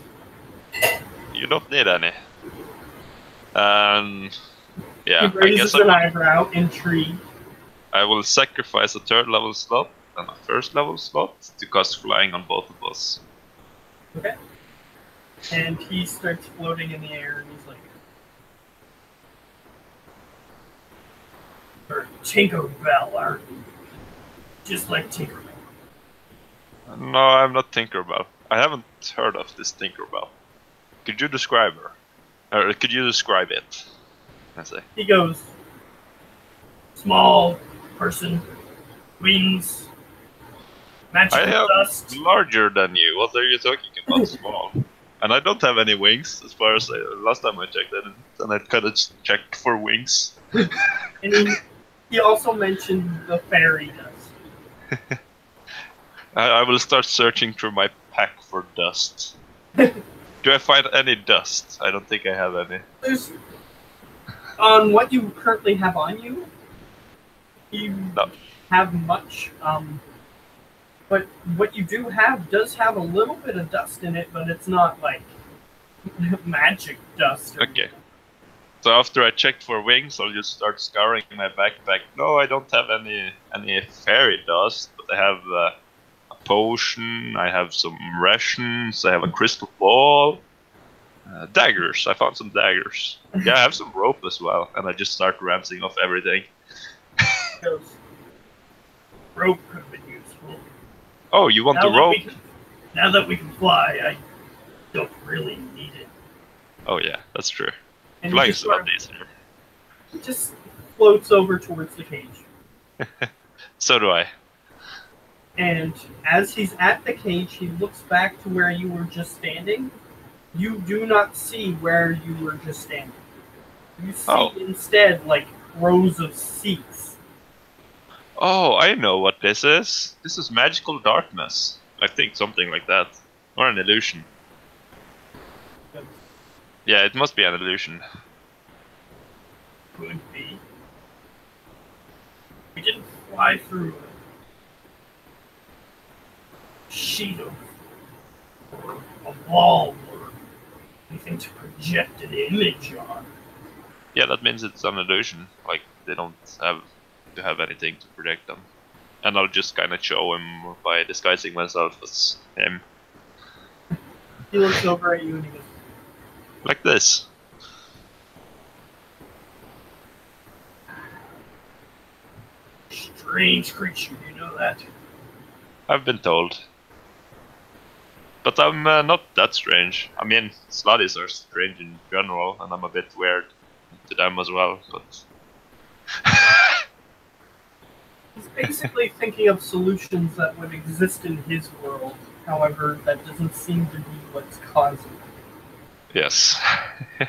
C: You don't need any. Yeah,
A: He
C: I
A: raises
C: guess
A: an eyebrow, intrigued.
C: I will sacrifice a 3rd level slot and a 1st level slot to cast flying on both of us.
A: Okay. And he starts floating in the air, and he's like, "You're Tinkerbell, aren't you? Just like Tinkerbell."
C: No, I'm not Tinkerbell. I haven't heard of this Tinkerbell. Could you describe her? Or could you describe it? I say.
A: He goes, "Small person, wings, magical
C: I am
A: dust."
C: larger than you. What are you talking about, small? And I don't have any wings, as far as last time I checked it, and I kind of checked for wings.
A: And he also mentioned the fairy dust.
C: I will start searching through my pack for dust. Do I find any dust? I don't think I have any.
A: There's, on what you currently have on you, you have much, but what you do have does have a little bit of dust in it, but it's not like magic dust.
C: Okay. So after I checked for wings, I'll just start scouring my backpack. No, I don't have any fairy dust, but I have a potion, I have some rations, I have a crystal ball, daggers. I found some daggers. Yeah, I have some rope as well, and I just start ramping off everything.
A: Rope could have been useful.
C: Oh, you want the rope?
A: Now that we can fly, I don't really need it.
C: Oh yeah, that's true.
A: And
C: Flying is a lot easier.
A: He just floats over towards the cage.
C: So do I.
A: And as he's at the cage, he looks back to where you were just standing. You do not see where you were just standing. You see instead like rows of seats.
C: Oh, I know what this is. This is magical darkness. I think something like that. Or an illusion. Yeah, it must be an illusion.
A: Could be. We didn't fly through a sheet of or a wall or anything to project an image on.
C: Yeah, that means it's an illusion. Like, they don't have to have anything to project them. And I'll just kind of show him by disguising myself as him.
A: He looks over at you and he goes,
C: like this.
A: Strange creature, you know that?
C: I've been told. But I'm not that strange. I mean, slutties are strange in general, and I'm a bit weird to them as well, but...
A: He's basically thinking of solutions that would exist in his world, however, that doesn't seem to be what's causing it.
C: Yes.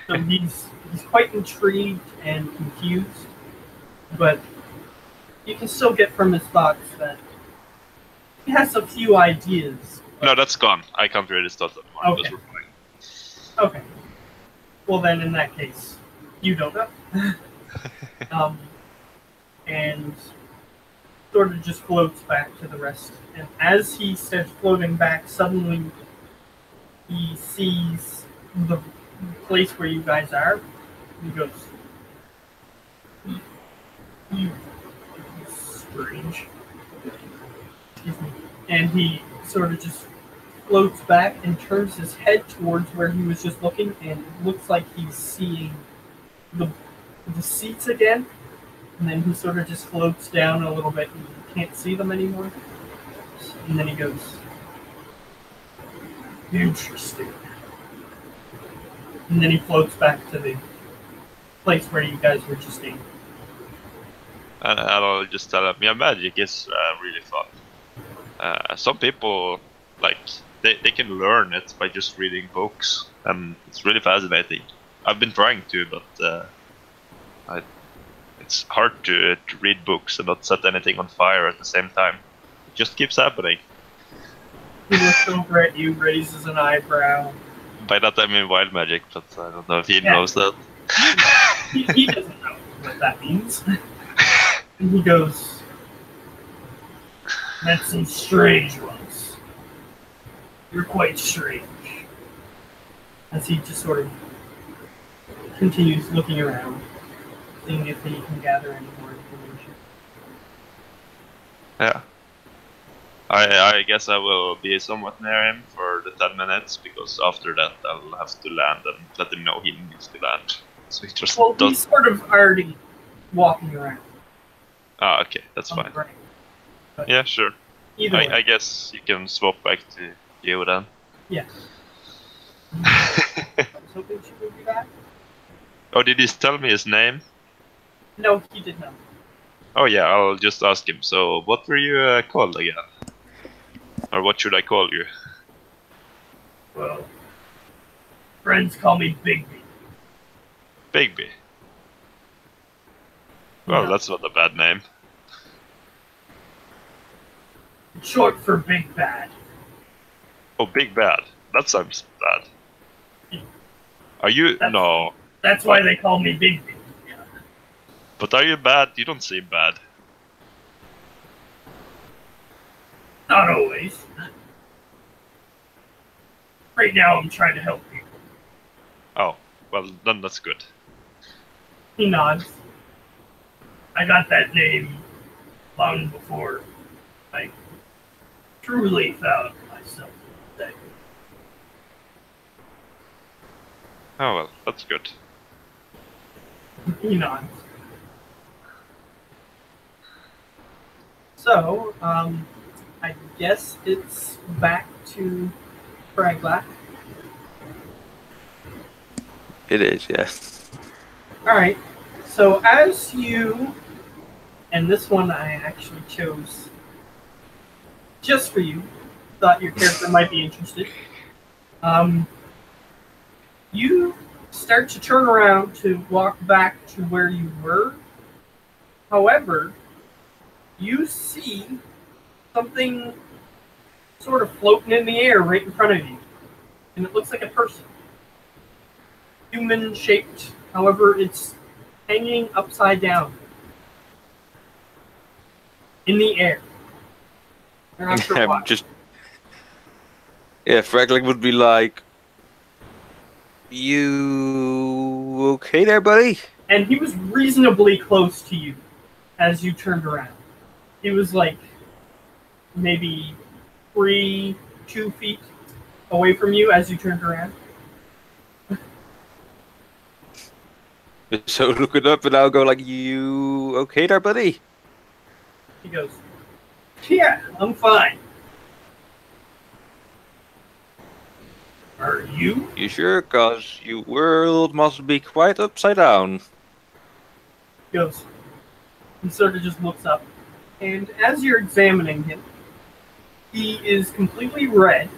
A: So he's quite intrigued and confused, but you can still get from his thoughts that he has a few ideas.
C: No, that's gone. I can't read his thoughts anymore.
A: Okay.
C: Those were fine.
A: Okay. Well, then, in that case, you don't know. And sort of just floats back to the rest. And as he starts floating back, suddenly he sees the place where you guys are. He goes, strange. Excuse me. And he sort of just floats back and turns his head towards where he was just looking, and looks like he's seeing the seats again. And then he sort of just floats down a little bit, and you can't see them anymore. And then he goes, interesting. And then he floats back to the place where you guys were just in.
C: And I'll just tell him, yeah, magic is really fun. Some people, like, they can learn it by just reading books, and it's really fascinating. I've been trying to, but it's hard to read books and not set anything on fire at the same time. It just keeps happening.
A: He looks over at you, raises an eyebrow.
C: By that I mean wild magic, but I don't know if he knows that.
A: He doesn't know what that means. And he goes, met some strange ones. You're quite strange. As he just sort of continues looking around, seeing if he can gather any more information.
C: Yeah. I guess I will be somewhat near him for the 10 minutes, because after that I'll have to land and let him know he needs to land. So he just
A: he's sort of already walking around.
C: Ah, okay, that's fine.
A: But
C: yeah, sure.
A: Either way.
C: I guess you can swap back to you then.
A: Yeah. I was hoping she would be back.
C: Oh, did he tell me his name?
A: No, he did not.
C: Oh yeah, I'll just ask him. So, what were you called again? Or what should I call you?
A: Well, friends call me Bigby.
C: Bigby. Well,
A: Yeah.
C: that's not a bad name.
A: Short for Big Bad.
C: Oh, Big Bad. That sounds bad. Are you? No.
A: That's why they call me Bigby. Yeah.
C: But are you bad? You don't seem bad.
A: Not always. Right now I'm trying to help people.
C: Oh, well, then that's good.
A: He nods. I got that name long before I truly found myself.
C: Oh well, that's good.
A: He nods. So, I guess it's back to Fraglack.
B: It is, yes.
A: Alright, so as you, and this one I actually chose just for you, thought your character might be interested. You start to turn around to walk back to where you were. However, you see something sort of floating in the air right in front of you. And it looks like a person. Human-shaped, however, it's hanging upside down. In the air. You're not sure why.
B: Yeah, Franklin would be like, "You okay there, buddy?"
A: And he was reasonably close to you as you turned around. He was like maybe 2 feet away from you as you turned around.
B: So looking up, and I'll go like, "You okay there, buddy?"
A: He goes, "Yeah, I'm fine. Are you?"
B: You sure? 'Cause your world must be quite upside down.
A: He goes, and sort of just looks up. And as you're examining him, he is completely red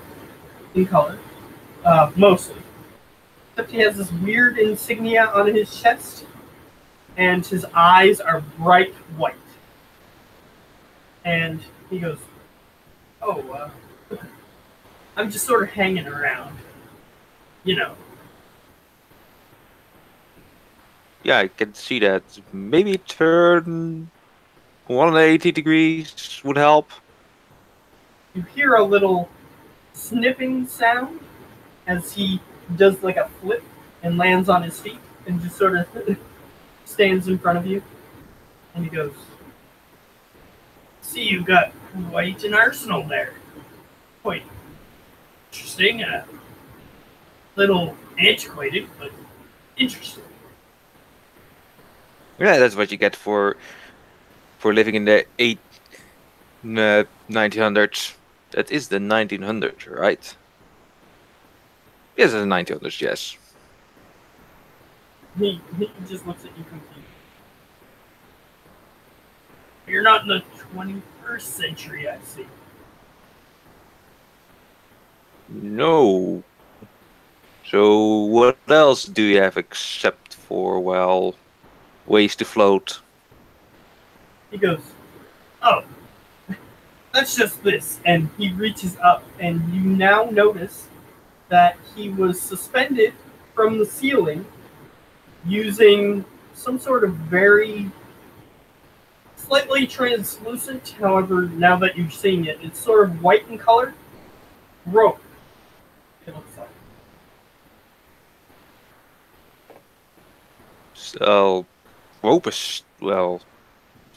A: in color, mostly. Except he has this weird insignia on his chest, and his eyes are bright white. And he goes, "Oh, I'm just sort of hanging around, you know."
B: Yeah, I can see that. Maybe turn 180 degrees would help.
A: You hear a little snipping sound as he does like a flip and lands on his feet and just sort of stands in front of you. And he goes, "See, you got quite an arsenal there. Quite interesting. A little antiquated, but interesting."
B: Yeah, that's what you get for living in the 1900s. That is the 1900s, right? Yes, the 1900s. Yes.
A: He just looks at you confused. "You're not in the 21st century, I see."
B: No. So what else do you have except for, well, ways to float?
A: He goes, "Oh, that's just this." And he reaches up, and you now notice that he was suspended from the ceiling using some sort of very slightly translucent, however, now that you've seen it, it's sort of white in color, rope, it looks like.
B: So rope is, well,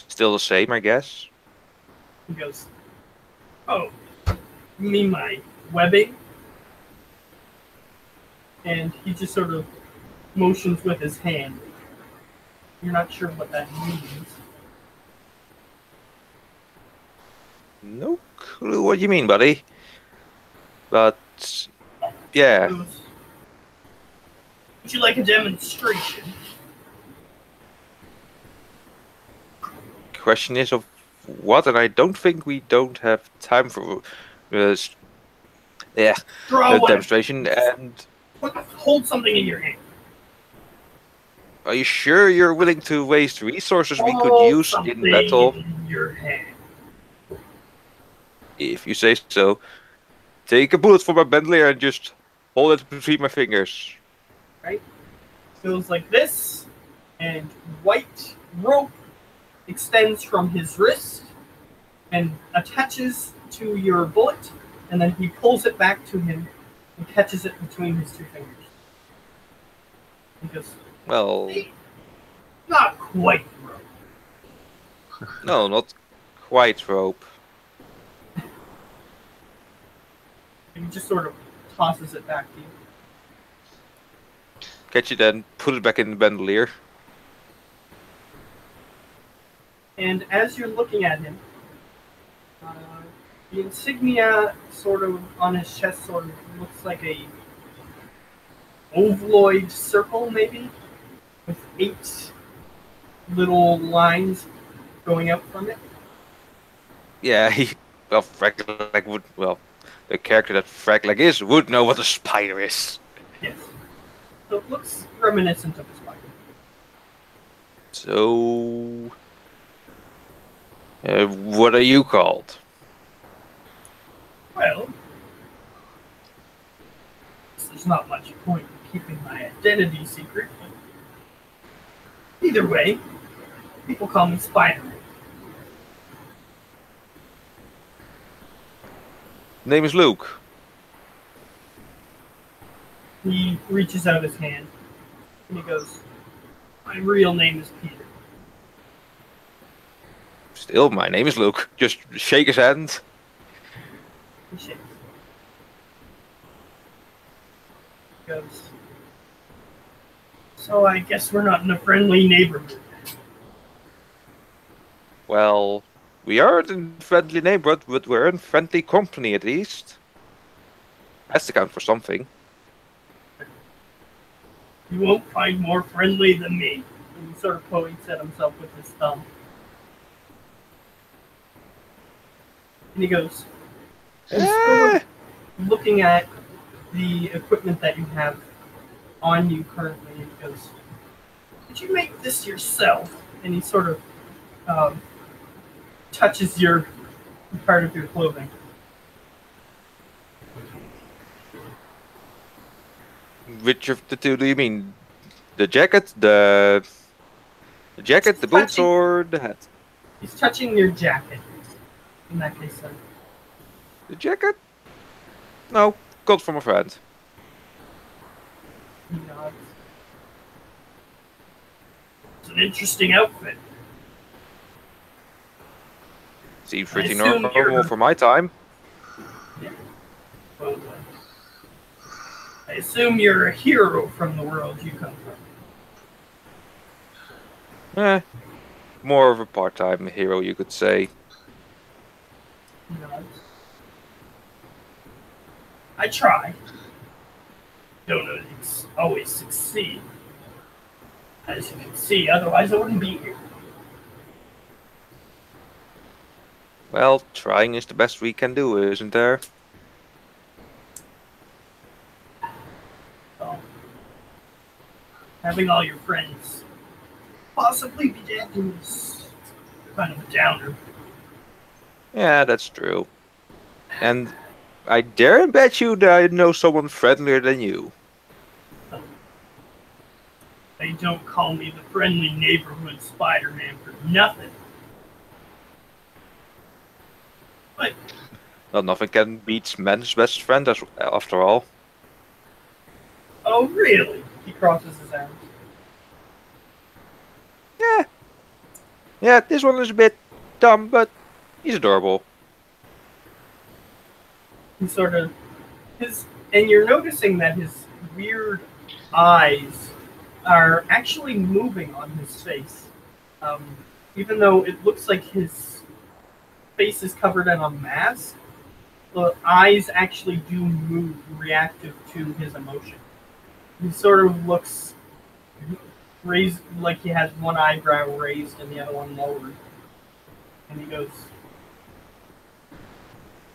B: still the same, I guess.
A: He goes, "Oh, you mean my webbing?" And he just sort of motions with his hand. You're not sure what that means.
B: No clue what you mean, buddy. But yeah,
A: He goes, "Would you like a demonstration?"
B: question is of what, and I don't think we don't have time for yeah,
A: Draw
B: a
A: one.
B: demonstration. And
A: Hold something in your hand.
B: are you sure you're willing to waste resources we could
A: Hold
B: use
A: something
B: in battle?
A: in your hand.
B: If you say so. Take a bullet from my bandolier and just hold it between my fingers.
A: Right? Goes like this, and white rope extends from his wrist and attaches to your bullet, and then he pulls it back to him and catches it between his two fingers. He goes,
B: Well,
A: "Hey, not quite rope."
B: no, not quite rope.
A: And he just sort of tosses it back to you.
B: Catch it and put it back in the bandolier.
A: And as you're looking at him, the insignia sort of on his chest sort of looks like a ovaloid circle, maybe, with 8 little lines going out from it.
B: Yeah, well, Fragleg would, well, the character that Fragleg is would know what a spider is.
A: Yes. So it looks reminiscent of a spider.
B: So, what are you called?
A: Well, there's not much point in keeping my identity secret, but either way, people call me Spider-Man.
B: Name is Luke.
A: He reaches out his hand, and he goes, "My real name is Peter."
B: Still, my name is Luke. Just shake his hand.
A: He shakes. He goes, "So I guess we're not in a friendly neighborhood."
B: Well, we aren't in friendly neighborhood, but we're in friendly company at least. Has to count for something.
A: "You won't find more friendly than me." And he sort of points at himself with his thumb. And he goes, and sort of looking at the equipment that you have, on you currently. And he goes, "Did you make this yourself?" And he sort of um, touches your part of your clothing.
B: Which of the two do you mean? The jacket, the boots,
A: Touching-
B: or the hat?
A: He's touching your jacket. In that case, then.
B: The jacket? No, got from a friend.
A: He nods. It's an interesting outfit.
B: Seems
A: I
B: pretty
A: assume
B: normal
A: you're-
B: for my time.
A: Well, I assume you're a hero from the world you come from.
B: More of a part-time hero, you could say.
A: He nods. I try. Don't always succeed. As you can see, otherwise I wouldn't be here.
B: Well, trying is the best we can do, isn't there?
A: So, having all your friends possibly be dead is kind of a downer.
B: Yeah, that's true. And I dare bet you that I know someone friendlier than you.
A: They don't call me the friendly neighborhood Spider-Man for nothing. But
B: Well, nothing can beat man's best friend, after all.
A: oh, really? He crosses his arms.
B: Yeah, this one is a bit dumb, but he's adorable.
A: He sort of and you're noticing that his weird eyes are actually moving on his face, even though it looks like his face is covered in a mask. The eyes actually do move, reactive to his emotion. He sort of looks raised, like he has one eyebrow raised and the other one lowered, and he goes,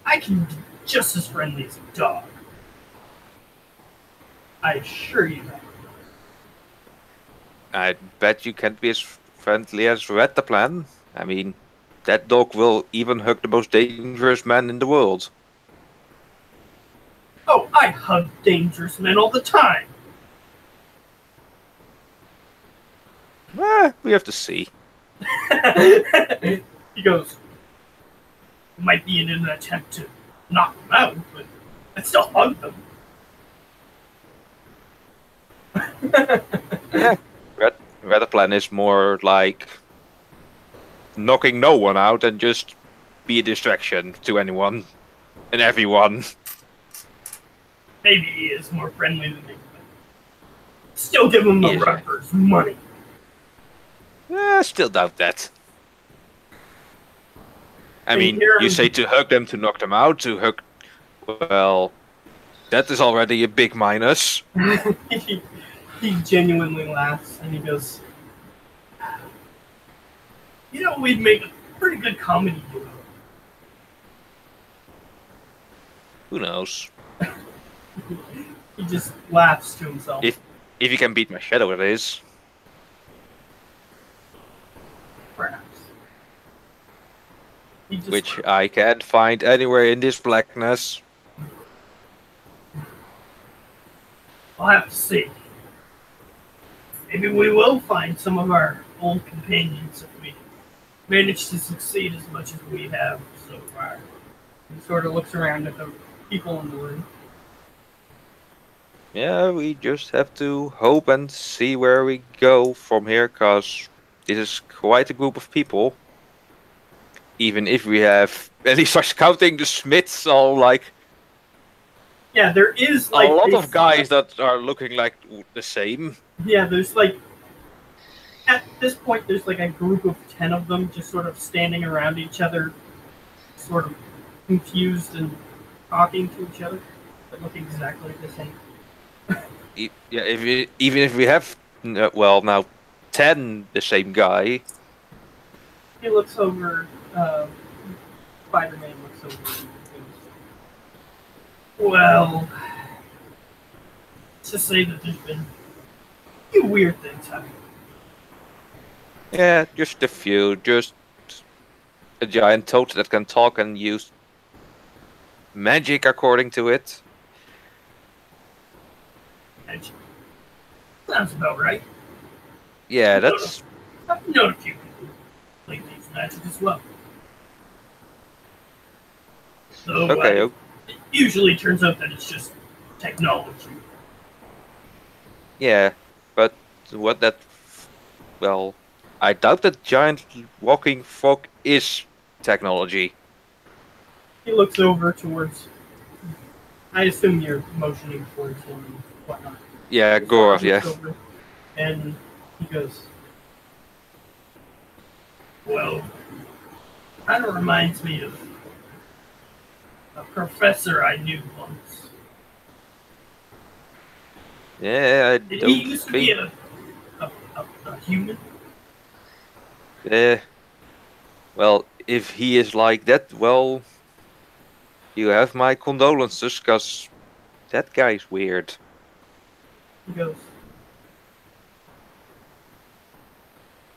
A: "I can be just as friendly as a dog. I assure you that."
B: I bet you can't be as friendly as Red the Plan. I mean, that dog will even hug the most dangerous man in the world.
A: Oh, I hug dangerous men all the time.
B: We have to see.
A: He goes, "It might be in an attempt to knock them out, but I still hug them."
B: Red the Plan is more like knocking no one out and just be a distraction to anyone and everyone.
A: Maybe he is more friendly than me, but still give him the
B: Yes.
A: rappers money.
B: Still doubt that. I
A: Hey,
B: mean,
A: here-
B: you say to hug them to knock them out, to hug... Well, that is already a big minus.
A: He genuinely laughs and he goes, "You know, we'd make a pretty good comedy duo."
B: Who knows?
A: He just laughs to himself.
B: If you can beat my shadow, it is.
A: Perhaps. He just
B: Which I can't find anywhere in this blackness.
A: I'll have to see. Maybe we will find some of our old companions if we manage to succeed as much as we have so far. He sort of looks around at the people in the room.
B: Yeah, we just have to hope and see where we go from here, cause this is quite a group of people. Even if we have, at least starts counting the Smiths, all like
A: Yeah, there is like
B: a lot
A: a-
B: of guys that are looking like the same.
A: Yeah, there's like at this point there's like a group of 10 of them just sort of standing around each other, sort of confused and talking to each other, but look exactly the same.
B: Yeah, even if we have, well, now 10 the same guy.
A: He looks over. Spider-Man looks over. And goes, "Well, Let's just say that there's been a few weird things happening.
B: Yeah, just a few. Just a giant toad that can talk and use magic according to it.
A: Magic. Sounds about right.
B: Yeah, that's...
A: I've known a few people like these magic as well. So,
B: Okay.
A: it usually turns out that it's just technology.
B: Yeah, but what that... Well, I doubt that giant walking frog is technology.
A: He looks over towards. I assume you're motioning towards him and whatnot.
B: Yeah,
A: He
B: Gorov,
A: looks
B: yeah.
A: over and he goes, well, kind of reminds me of a professor I knew once.
B: Yeah, I
A: He
B: don't
A: used to be
B: think...
A: a human.
B: Well, if he is like that, well, you have my condolences, because that guy's weird.
A: He goes,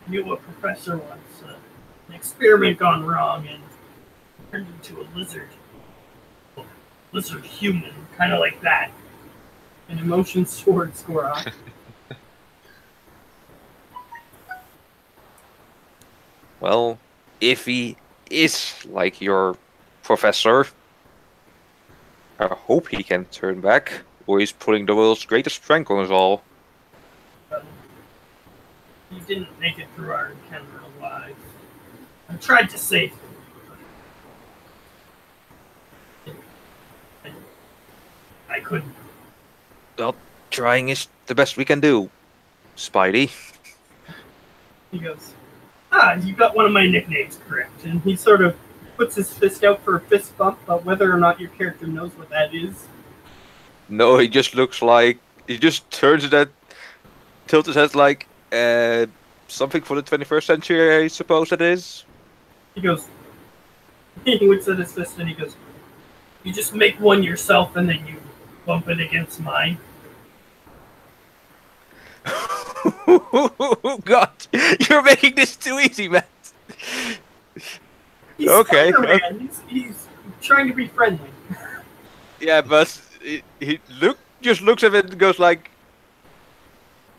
A: knew a professor once. An experiment gone wrong and turned into a lizard. Lizard human, kind of like that. And emotions towards Gorak.
B: Well, if he is like your professor, I hope he can turn back, or he's putting the world's greatest prank on us all.
A: He didn't make it through our encounter alive. I tried to save him. I couldn't.
B: Well, trying is the best we can do, Spidey.
A: He goes, you got one of my nicknames correct. And he sort of puts his fist out for a fist bump, but whether or not your character knows what that is.
B: No, he just looks like... He just turns it at... Tilts his head like, something for the 21st century, I suppose it is.
A: He goes, he looks at his fist and he goes, you just make one yourself and then you bump it against mine.
B: God, you're making this too easy, man.
A: He's
B: Okay.
A: Spider-Man. He's trying to be friendly.
B: Yeah, but he just looks at it and goes like,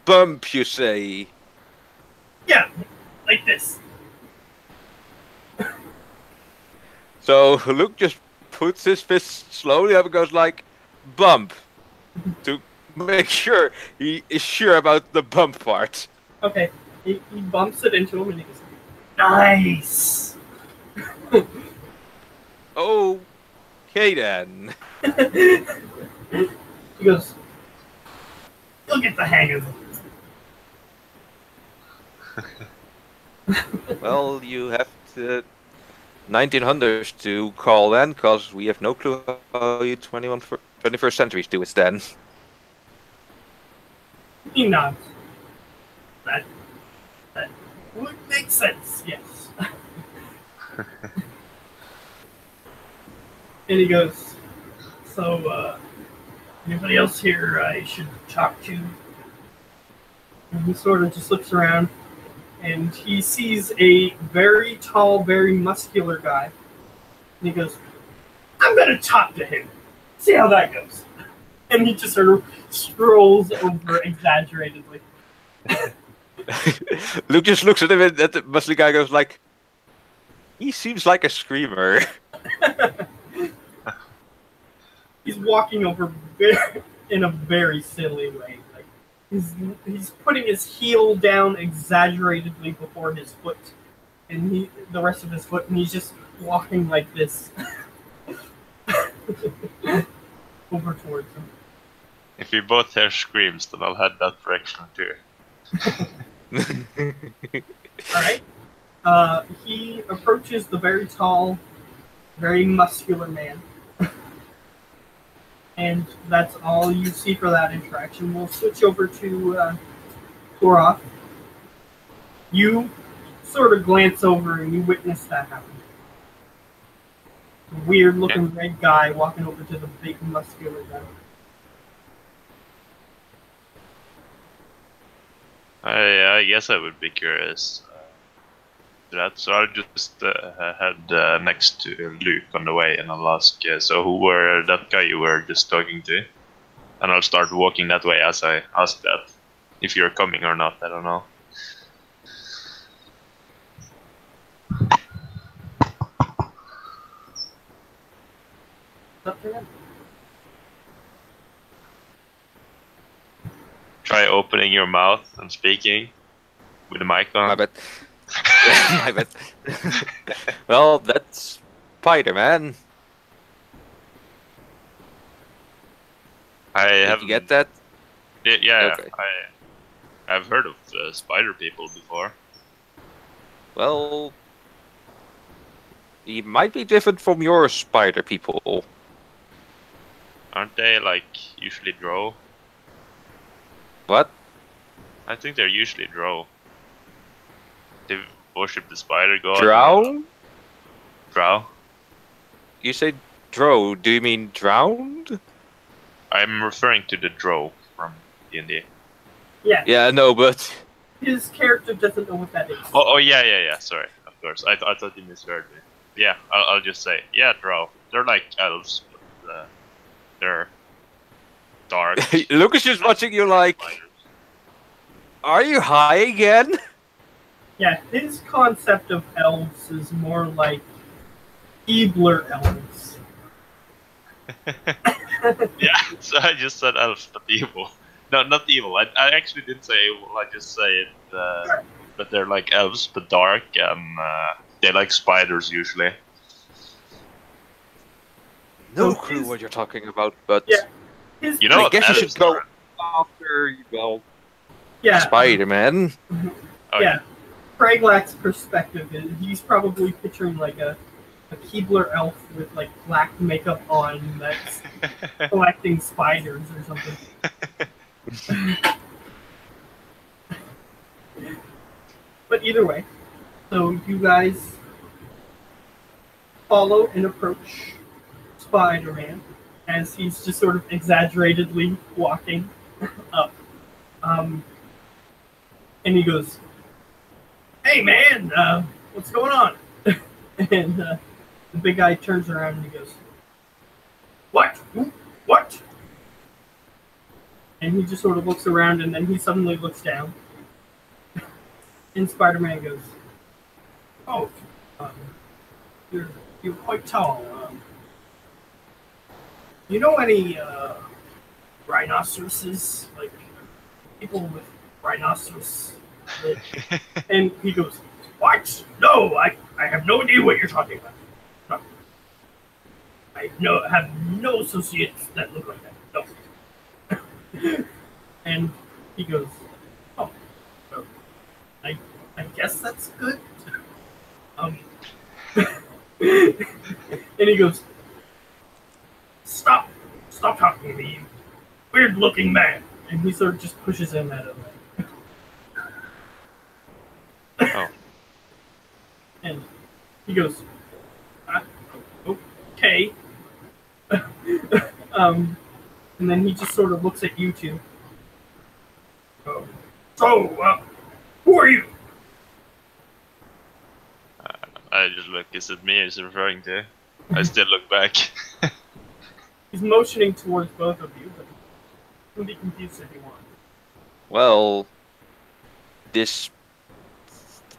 B: bump, you say?
A: Yeah, like this.
B: So Luke just puts his fist slowly up and goes like, bump, to make sure he is sure about the bump part.
A: Okay, he bumps it into him and he goes, nice!
B: Okay then.
A: He goes, you'll get the hang of it.
B: Well, you have to 1900s to call then, because we have no clue how you 21st centuries do it then.
A: He nods. That would make sense, yes. And he goes, so, anybody else here I should talk to? And he sort of just looks around, and he sees a very tall, very muscular guy. And he goes, I'm going to talk to him. See how that goes. And he just sort of strolls over exaggeratedly.
B: Luke just looks at him and the muscly guy goes like, he seems like a screamer.
A: He's walking over in a very silly way. Like he's putting his heel down exaggeratedly before his foot, and the rest of his foot, and he's just walking like this over towards him.
C: If we both hear screams, then I'll head that direction too.
A: Alright. He approaches the very tall, very muscular man. And that's all you see for that interaction. We'll switch over to Goroth. You sort of glance over and you witness that happen. A weird looking red guy walking over to the big muscular guy.
C: I guess I would be curious. That, so I'll just head next to Luke on the way, and I'll ask. So who were that guy you were just talking to? And I'll start walking that way as I ask that. If you're coming or not, I don't know.
A: Up to him.
C: Try opening your mouth and speaking with the mic on.
B: My bad. My bad. Well, that's Spider-Man. Did you get that?
C: Yeah,
B: Okay.
C: I've heard of spider people before.
B: Well, he might be different from your spider people.
C: Aren't they like usually drow?
B: What?
C: I think they're usually drow. They worship the spider god.
B: Drow?
C: Drow?
B: You say drow, do you mean drowned?
C: I'm referring to the drow from D&D.
A: Yeah,
B: Yeah, no, but...
A: his character doesn't know what that is.
C: Oh yeah. Sorry, of course. I thought you misheard me. Yeah, I'll just say, yeah, drow. They're like elves, but they're dark.
B: Lucas just watching you like,
C: spiders.
B: are you high again?
A: Yeah, his concept of elves is more like Eebler elves.
C: Yeah, so I just said elf, but evil. No, not evil. I actually didn't say evil. I just say it that they're like elves, but dark, and they like spiders usually.
B: No
A: So
B: clue
A: his-
B: what you're talking about, but
A: Yeah. His,
C: You know
B: I
C: what
B: guess you
C: elves
B: should go
C: are?
B: after, well,
A: yeah,
B: Spider-Man.
C: Oh,
A: yeah. Craiglac's perspective is he's probably picturing like a Keebler elf with like black makeup on that's collecting spiders or something. But either way, so you guys follow and approach Spider-Man as he's just sort of exaggeratedly walking up. And he goes, "Hey man, what's going on?" And the big guy turns around and he goes, "What? Who? What?" And he just sort of looks around and then he suddenly looks down. And Spider-Man goes, "Oh, you're quite tall. You know any rhinoceroses, like people with rhinoceros?" And he goes, "What? No, I have no idea what you're talking about. No. I have no associates that look like that. No." And he goes, "Oh, so I guess that's good." And he goes, Stop talking to me, you weird-looking man." And he sort of just pushes him out of the way.
C: Oh.
A: And he goes, "Okay." And then he just sort of looks at you two. So, who are you?"
C: I just look. Is it me he's referring to? I still look back.
A: He's motioning towards both of you, but you can be confused if you want.
B: Well, this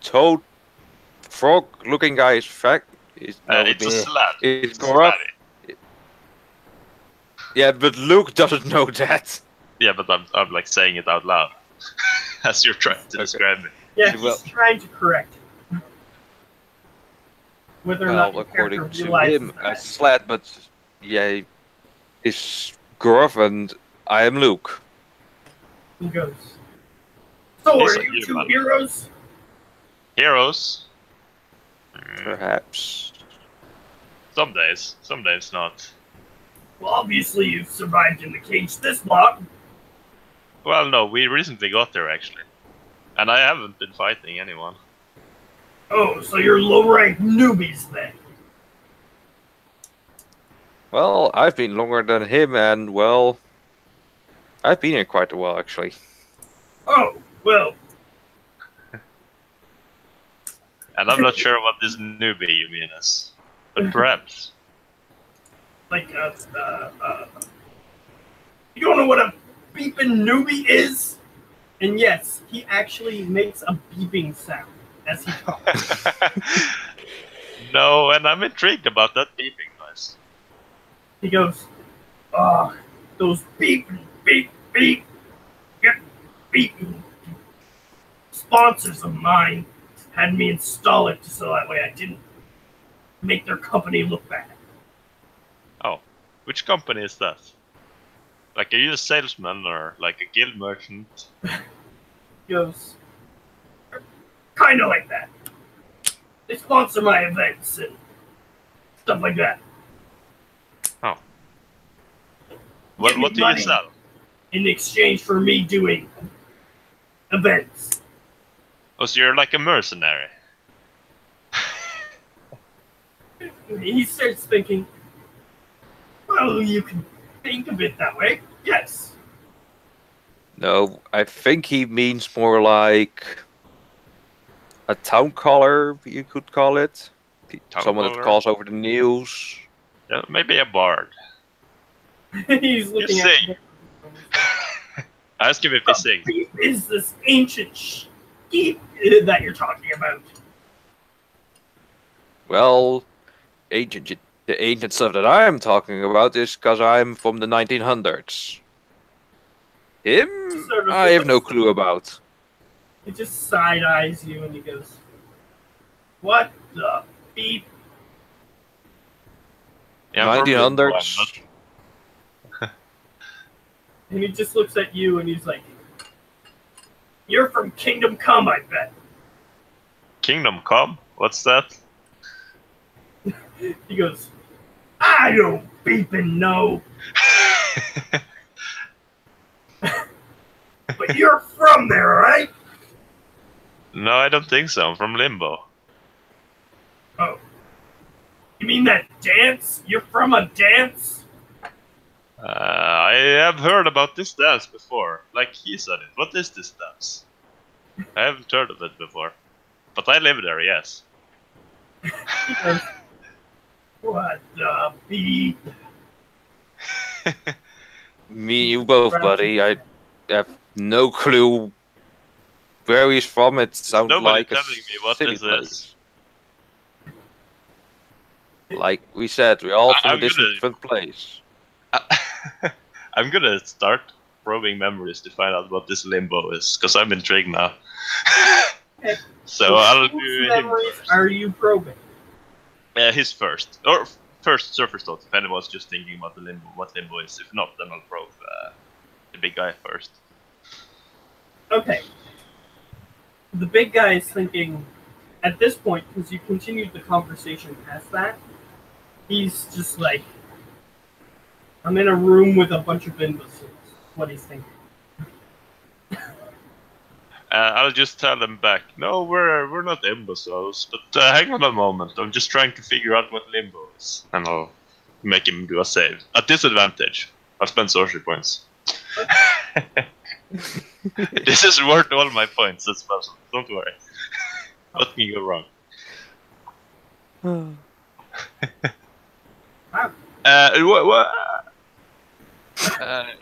B: toad frog-looking guy is
C: It's a slat.
B: It's
C: It's a
B: Goroth.
C: slatty.
B: Yeah, but Luke doesn't know that.
C: Yeah, but I'm like saying it out loud as you're trying to describe me.
A: Yeah, he's
B: Well-
A: trying to correct whether or not
B: Well,
A: your
B: according
A: character
B: to
A: realizes
B: him, a
A: that.
B: slat, but yeah, he's Goroth and I am Luke.
A: He goes, "So
C: He's
A: are
C: a
A: you two
C: human.
A: heroes?"
C: Heroes?
B: Perhaps.
C: Some days not.
A: "Well, obviously you've survived in the cage this long."
C: Well, no, we recently got there actually, and I haven't been fighting anyone.
A: "Oh, so you're low-ranked newbies then?"
B: Well, I've been longer than him, and well, I've been here quite a while actually.
A: "Oh, well,
C: And I'm not sure what this newbie you mean is, but perhaps.
A: Like, you don't know what a beeping newbie is? And yes, he actually makes a beeping sound as he talks.
C: No, and I'm intrigued about that beeping noise.
A: He goes, those beep, beep, beep, get beeping. Sponsors of mine had me install it so that way I didn't make their company look bad.
C: Oh, which company is that? Like, are you a salesman or like a guild merchant?
A: He goes, kind of like that. They sponsor my events and stuff like that.
C: Oh. What do you sell?
A: In exchange for me doing events.
C: Oh, so you're like a mercenary.
A: He starts thinking, well, you can think of it that way, yes.
B: No, I think he means more like a town caller, you could call it. Someone that calls over the news.
C: Yeah, maybe a bard.
A: He's looking at
C: sing. Ask him if he sings.
A: What is this ancient sheep that you're talking about?
B: Well, the ancient stuff that I'm talking about is because I'm from the 1900s. Him?
A: Sort of
B: I have no clue about.
A: He just side eyes you and he goes, what the beep?
C: Yeah,
B: 1900s.
A: And he just looks at you and he's like, you're from Kingdom Come, I bet.
C: Kingdom Come? What's that?
A: He goes, I don't beepin' know. But you're from there, right?
C: No, I don't think so. I'm from Limbo.
A: Oh. You mean that dance? You're from a dance?
C: I have heard about this dance before. Like he said it. What is this dance? I haven't heard of it before. But I live there, yes.
A: What the beep?
B: Me, you both, buddy. I have no clue where he's from. It sounds like
C: telling me what
B: silly
C: this
B: place.
C: is.
B: Like we said, we're all from
C: I'm
B: a different place.
C: I'm gonna start probing memories to find out what this Limbo is, because I'm intrigued now. So I'll do him
A: memories
C: first.
A: are you probing?
C: His first. Or first surface thought, if anyone's just thinking about what Limbo is. If not, then I'll probe the big guy first.
A: Okay. The big guy is thinking, at this point, because you continued the conversation past that, he's just like, I'm in a room with a bunch of imbeciles. What he's thinking.
C: I'll just tell them back, no, we're not imbeciles, but hang on a moment, I'm just trying to figure out what Limbo is. And I'll make him do a save. At disadvantage, I'll spend sorcery points. This is worth all my points, that's special, don't worry. What can go wrong?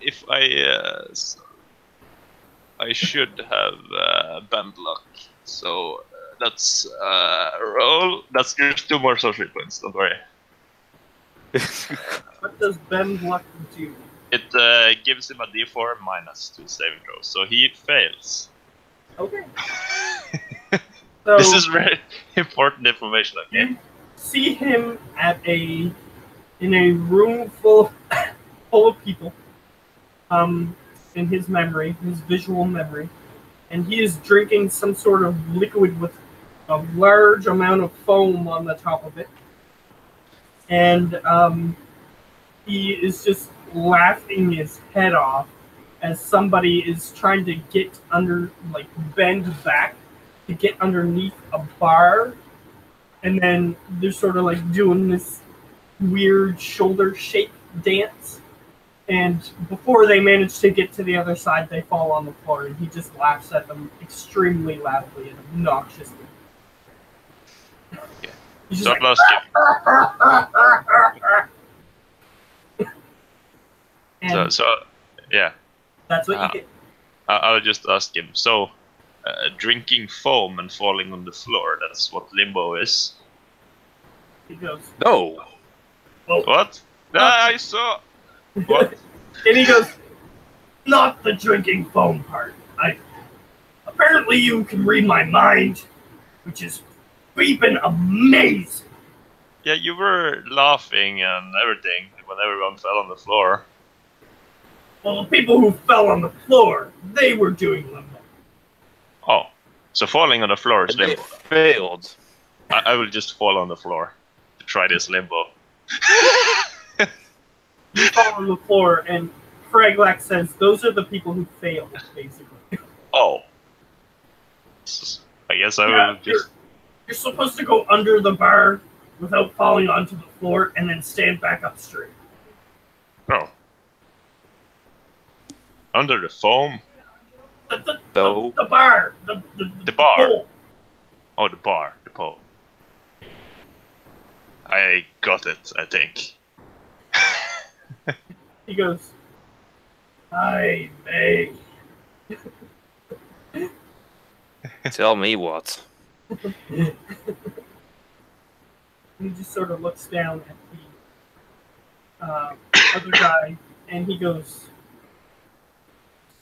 C: If I should have band luck, so that's roll. That's just 2 more social points. Don't worry.
A: What does bend luck do?
C: It gives him a D4 minus to saving throw, so he fails.
A: Okay. So
C: this is very important information. Okay.
A: You see him in a room full of people. In his memory, his visual memory, and he is drinking some sort of liquid with a large amount of foam on the top of it, and he is just laughing his head off as somebody is trying to get bend back to get underneath a bar, and then they're sort of like doing this weird shoulder shake dance. And before they manage to get to the other side, they fall on the floor, and he just laughs at them extremely loudly and obnoxiously. He's just
C: Don't
A: like,
C: ask him.
A: and
C: So yeah,
A: that's what you get.
C: I'll just ask him. So, drinking foam and falling on the floor—that's what limbo is.
A: He goes,
B: No.
A: well,
C: What? I saw. What?
A: and he goes, not the drinking foam part. Apparently you can read my mind, which is creeping amazing.
C: Yeah, you were laughing and everything when everyone fell on the floor.
A: Well, the people who fell on the floor, they were doing limbo.
C: Oh, so falling on the floor is
B: They
C: limbo.
B: failed.
C: I will just fall on the floor to try this limbo.
A: You fall on the floor, and Fraglax says those are the people who failed, basically.
C: Oh. I guess I will just...
A: You're supposed to go under the bar without falling onto the floor, and then stand back up straight.
C: Oh. Under the foam?
A: The
B: No.
A: bar.
C: The bar.
A: Pole.
C: Oh, the bar. The pole. I got it, I think.
A: He goes, I may.
B: Tell me what.
A: He just sort of looks down at the other guy, and he goes,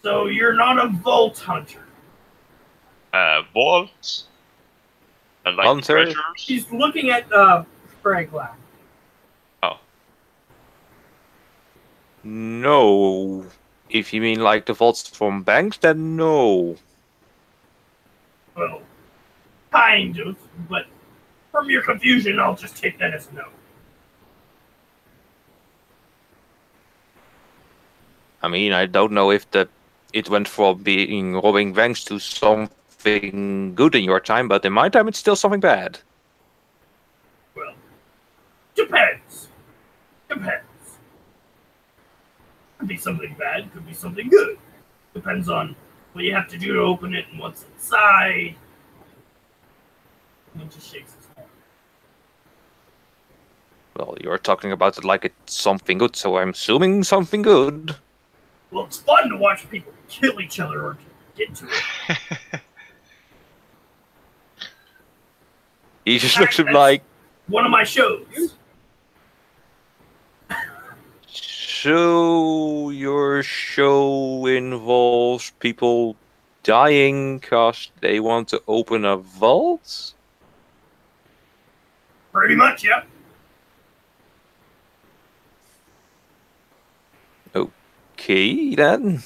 A: so you're not a vault hunter?
C: Vault? And like
B: Hunter?
C: treasures?
A: He's looking at Fraglax.
C: Oh.
B: No. If you mean like the vaults from banks, then no.
A: Well, kind of, but from your confusion, I'll just take that as a no.
B: I mean, I don't know if it went from being robbing banks to something good in your time, but in my time it's still something bad.
A: Well, depends. Depends. Could be something bad, could be something good. Depends on what you have to do to open it and what's inside. And he just shakes his head.
B: Well, you're talking about it like it's something good, so I'm assuming something good.
A: Well, it's fun to watch people kill each other or get to it.
B: He just looks at him like,
A: one of my shows.
B: so your show involves people dying because they want to open a vault?
A: Pretty much, yep.
B: Okay, then.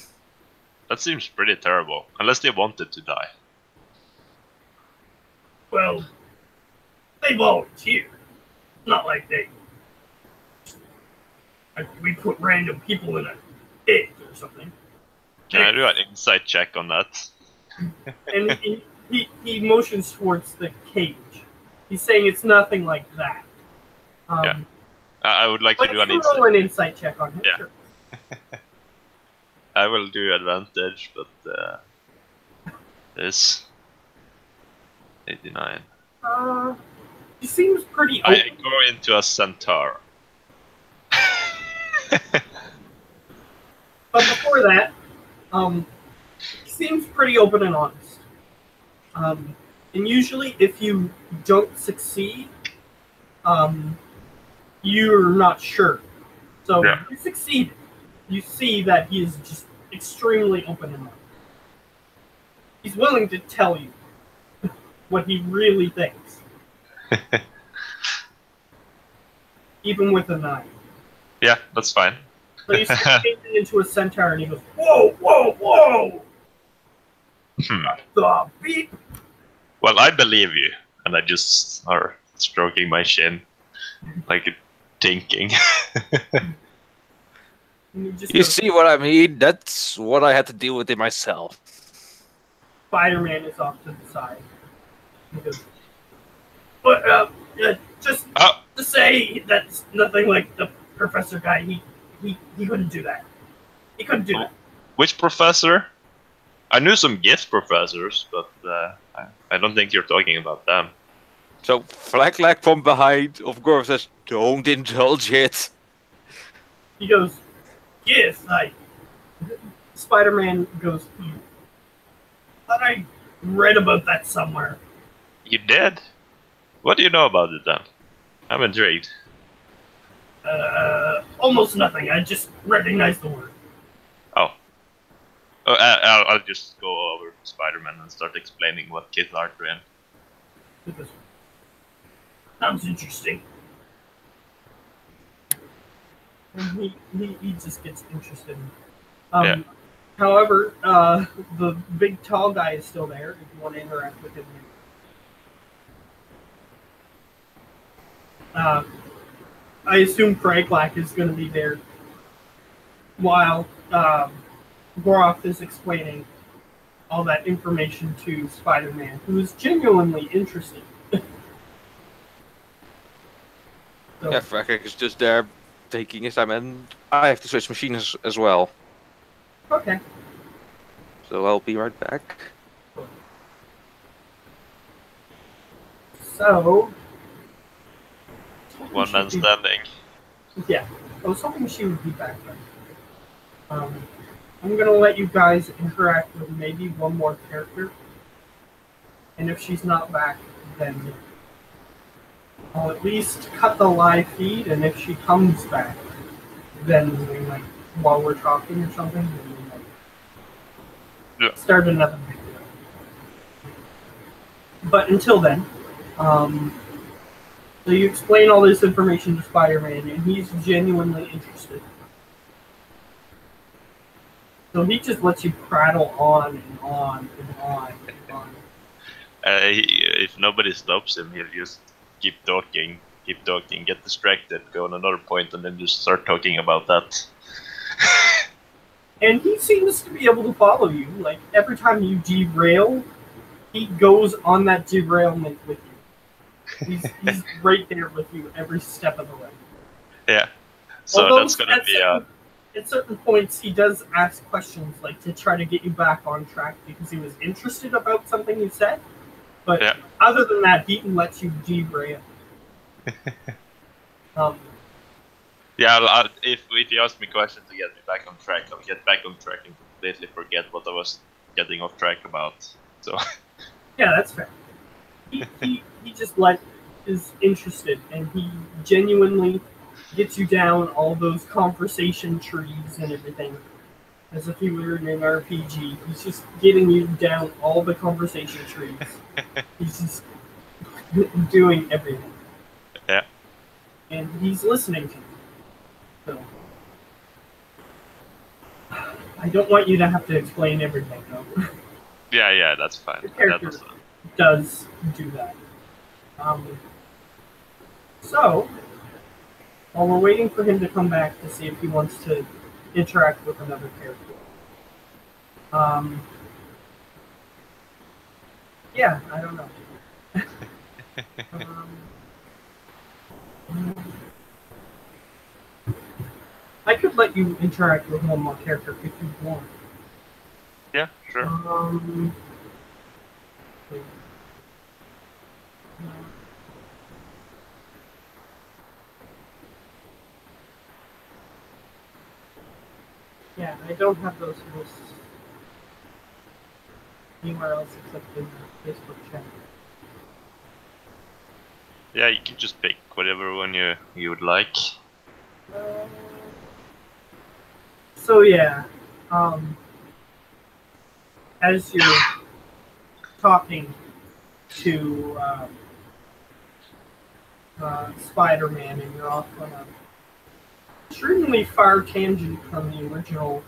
C: That seems pretty terrible. Unless they wanted to die.
A: Well, they volunteer. Not like we put random people in a pit or something.
C: Can I do an insight check on that?
A: And he motions towards the cage. He's saying it's nothing like that.
C: Yeah. I would like to do an
A: roll an insight check on him.
C: Yeah.
A: Sure.
C: I will do advantage, but this 89.
A: He seems pretty
C: I
A: open.
C: go into a centaur.
A: But before that, he seems pretty open and honest. And usually, if you don't succeed, you're not sure. So
C: Yeah.
A: you succeeded. You see that he is just extremely open and honest. He's willing to tell you what he really thinks, even with a 9.
C: Yeah, that's fine.
A: So you start changing into a centaur, and he goes, "Whoa, whoa, whoa! The beep!"
C: Well, I believe you, and I just are stroking my chin, like thinking.
A: And he just
B: You
A: goes,
B: see what I mean? That's what I had to deal with it myself.
A: Spider-Man is off to the side. He goes, but just to say that's nothing like the professor guy. He couldn't do that. He couldn't do that.
C: Which professor? I knew some gift professors, but I don't think you're talking about them.
B: So Flag from behind, of course, says, "Don't indulge it."
A: He goes, yes, Spider-Man goes, thought I read about that somewhere.
C: You did? What do you know about it then? I'm intrigued.
A: Almost nothing. I just recognize the word.
C: Oh. I'll just go over to Spider-Man and start explaining what kids are doing.
A: He goes, sounds interesting. And he just gets interested.
C: Yeah.
A: However, the big tall guy is still there. If you want to interact with him. I assume Craiglak is going to be there while Groff is explaining all that information to Spider-Man, who is genuinely interested. So,
B: Yeah, Flag is just there taking his time, and I have to switch machines as well.
A: okay.
B: So I'll be right back.
A: So,
C: One man standing.
A: yeah, I was hoping she would be back then. I'm gonna let you guys interact with maybe one more character, and if she's not back, then I'll at least cut the live feed. And if she comes back, then we might, while we're talking or something, then we might start another video. But until then, so you explain all this information to Spider-Man, and he's genuinely interested. So he just lets you prattle on and on and on and on.
C: If nobody stops him, he'll just keep talking, get distracted, go on another point, and then just start talking about that.
A: And he seems to be able to follow you. Like, every time you derail, he goes on that derailment with you. He's right there with you every step of the way.
C: Yeah. So
A: Although
C: that's gonna be
A: at certain points, he does ask questions, like, to try to get you back on track because he was interested about something you said. But
C: yeah.
A: other than that, he lets you derail.
C: Yeah, if you ask me questions to get me back on track, I'll get back on track and completely forget what I was getting off track about. So
A: yeah, that's fair. He just is interested, and he genuinely gets you down all those conversation trees and everything, as if he were in an RPG. He's just getting you down all the conversation trees. He's just doing everything.
C: Yeah.
A: And he's listening to you. So I don't want you to have to explain everything, though.
C: Yeah, that's fine.
A: The character does do that. So, while we're waiting for him to come back to see if he wants to interact with another character, yeah, I don't know. I could let you interact with one more character if you want.
C: Yeah, sure.
A: Yeah, I don't have those lists anywhere else except in the Facebook chat.
C: Yeah, you can just pick whatever one you would like.
A: So yeah, as you're talking to Spider-Man, and you're off on a extremely far tangent from the original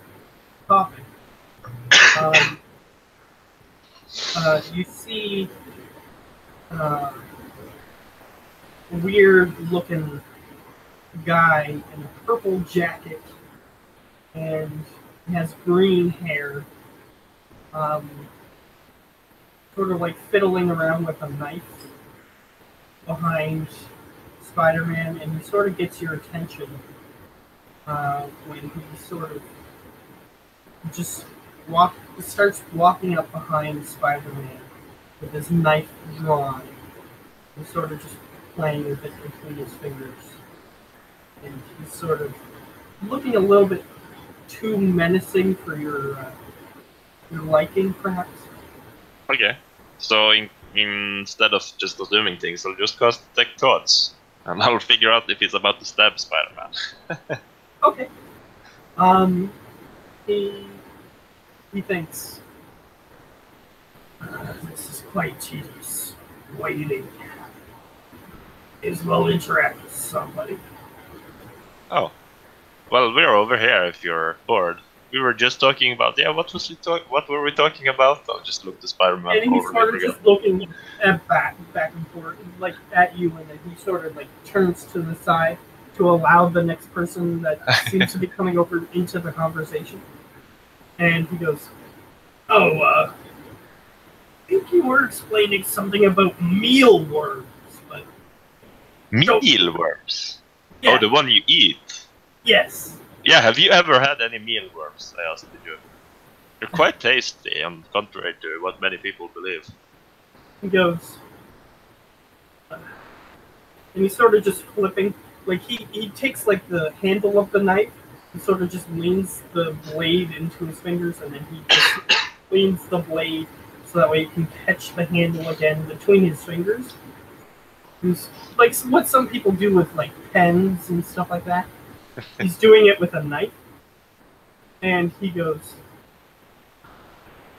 A: topic, you see a weird-looking guy in a purple jacket, and he has green hair, sort of like fiddling around with a knife behind Spider-Man, and he sort of gets your attention when he sort of just starts walking up behind Spider-Man with his knife drawn. He's sort of just playing with it between his fingers. And he's sort of looking a little bit too menacing for your liking, perhaps.
C: Okay. So instead of just assuming things, I'll just cast Detect Thoughts. And I'll figure out if he's about to stab Spider-Man.
A: Okay. He thinks, this is quite tedious. Waiting. Is well interact with somebody.
C: Oh. Well, we're over here if you're bored. We were just talking about, what were we talking about? I'll just look to Spider-Man.
A: And he's sort of just looking at back and forth, like at you, and then he sort of like turns to the side to allow the next person that seems to be coming over into the conversation. And he goes, "Oh, I think you were explaining something about mealworms, but
C: mealworms?
A: Yeah.
C: Oh, the one you eat?
A: Yes.
C: Yeah, have you ever had any mealworms? I asked you. They're quite tasty, contrary to what many people believe."
A: He goes, and he's sort of just flipping, like he takes like the handle of the knife, and sort of just leans the blade into his fingers, and then he just leans the blade so that way he can catch the handle again between his fingers. He's like what some people do with like pens and stuff like that. He's doing it with a knife, and he goes,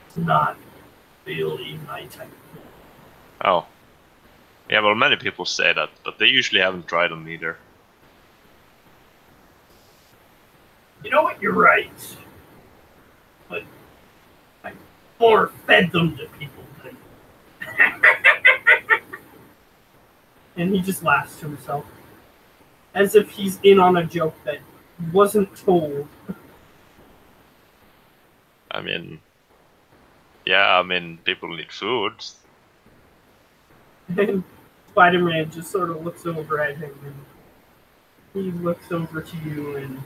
A: "It's not really my type."
C: Oh. Yeah, well, many people say that, but they usually haven't tried them either.
A: You know what? You're right. But I more fed them to people than. And he just laughs to himself, as if he's in on a joke that wasn't told.
C: I mean, yeah, people need food.
A: And Spider-Man just sort of looks over at him, and he looks over to you and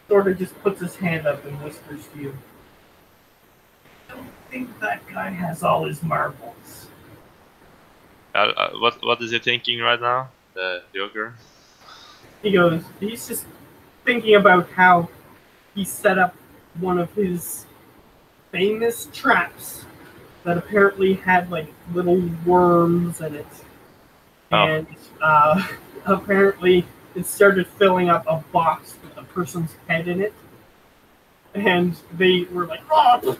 A: sort of just puts his hand up and whispers to you, "I don't think that guy has all his marbles."
C: What is he thinking right now, the Joker?
A: He goes, he's just thinking about how he set up one of his famous traps that apparently had like little worms in it. And apparently it started filling up a box with a person's head in it. And they were like, "Oh!"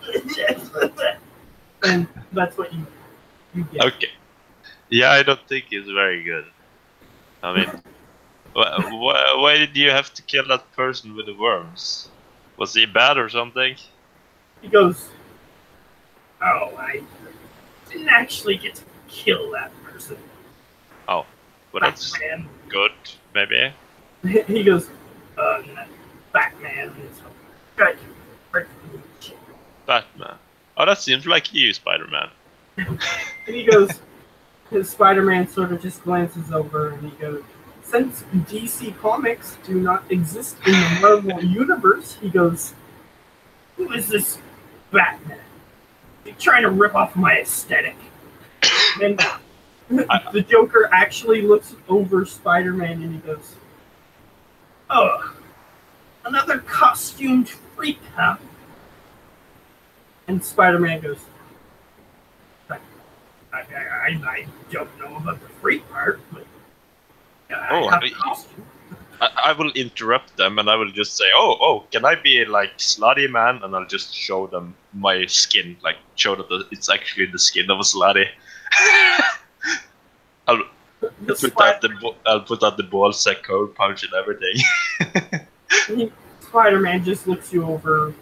A: And that's what you get.
C: Okay. Yeah, I don't think he's very good. I mean, why did you have to kill that person with the worms? Was he bad or something?
A: He goes, "Oh, I didn't actually get to kill that person."
C: Oh, well, that's
A: Batman.
C: good, maybe.
A: He goes, "Batman is good.
C: Batman. Oh, that seems like you, Spider-Man.
A: And he goes, his Spider-Man sort of just glances over and he goes, "Since DC Comics do not exist in the Marvel Universe," he goes, "who is this Batman? You're trying to rip off my aesthetic." And the Joker actually looks over Spider-Man and he goes, "Oh, another costumed freak, huh?" And Spider-Man goes, I don't know about the freak part, but
C: I will interrupt them and I will just say, oh, can I be like Slutty Man? And I'll just show them my skin, like show that it's actually the skin of a Slutty. I'll put out the ball sack coat punch and everything.
A: Spider-Man just looks you over,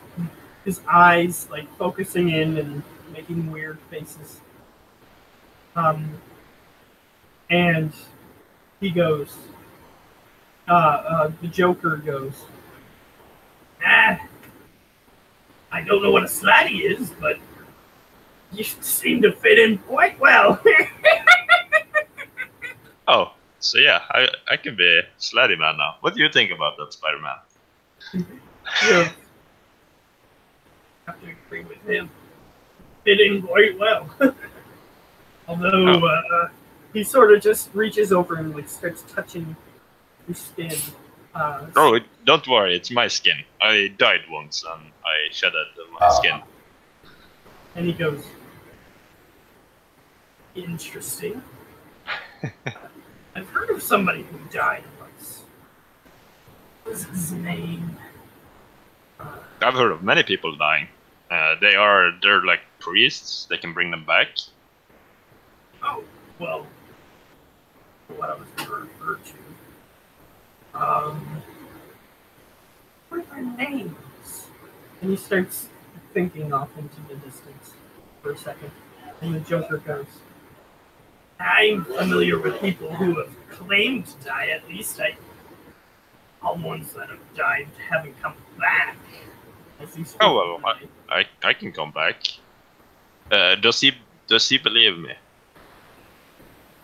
A: his eyes like focusing in and making weird faces. And he goes, the Joker goes, I don't know what a slutty is, but you seem to fit in quite well.
C: Oh, so yeah, I can be Slutty Man now. What do you think about that, Spider-Man?
A: Yeah. I have to agree with him. Fit in quite well. Although, He sort of just reaches over and like starts touching your skin.
C: No, don't worry, it's my skin. I died once and I shedded my skin.
A: And he goes, interesting. I've heard of somebody who died once. What's his name?
C: I've heard of many people dying. They're like priests. They can bring them back.
A: Oh, well, what I was going to refer to. What are their names? And he starts thinking off into the distance for a second. And the Joker goes, I'm familiar with people who have claimed to die, at least. All ones that have died haven't come back.
C: Oh well, I can come back. Does he believe me?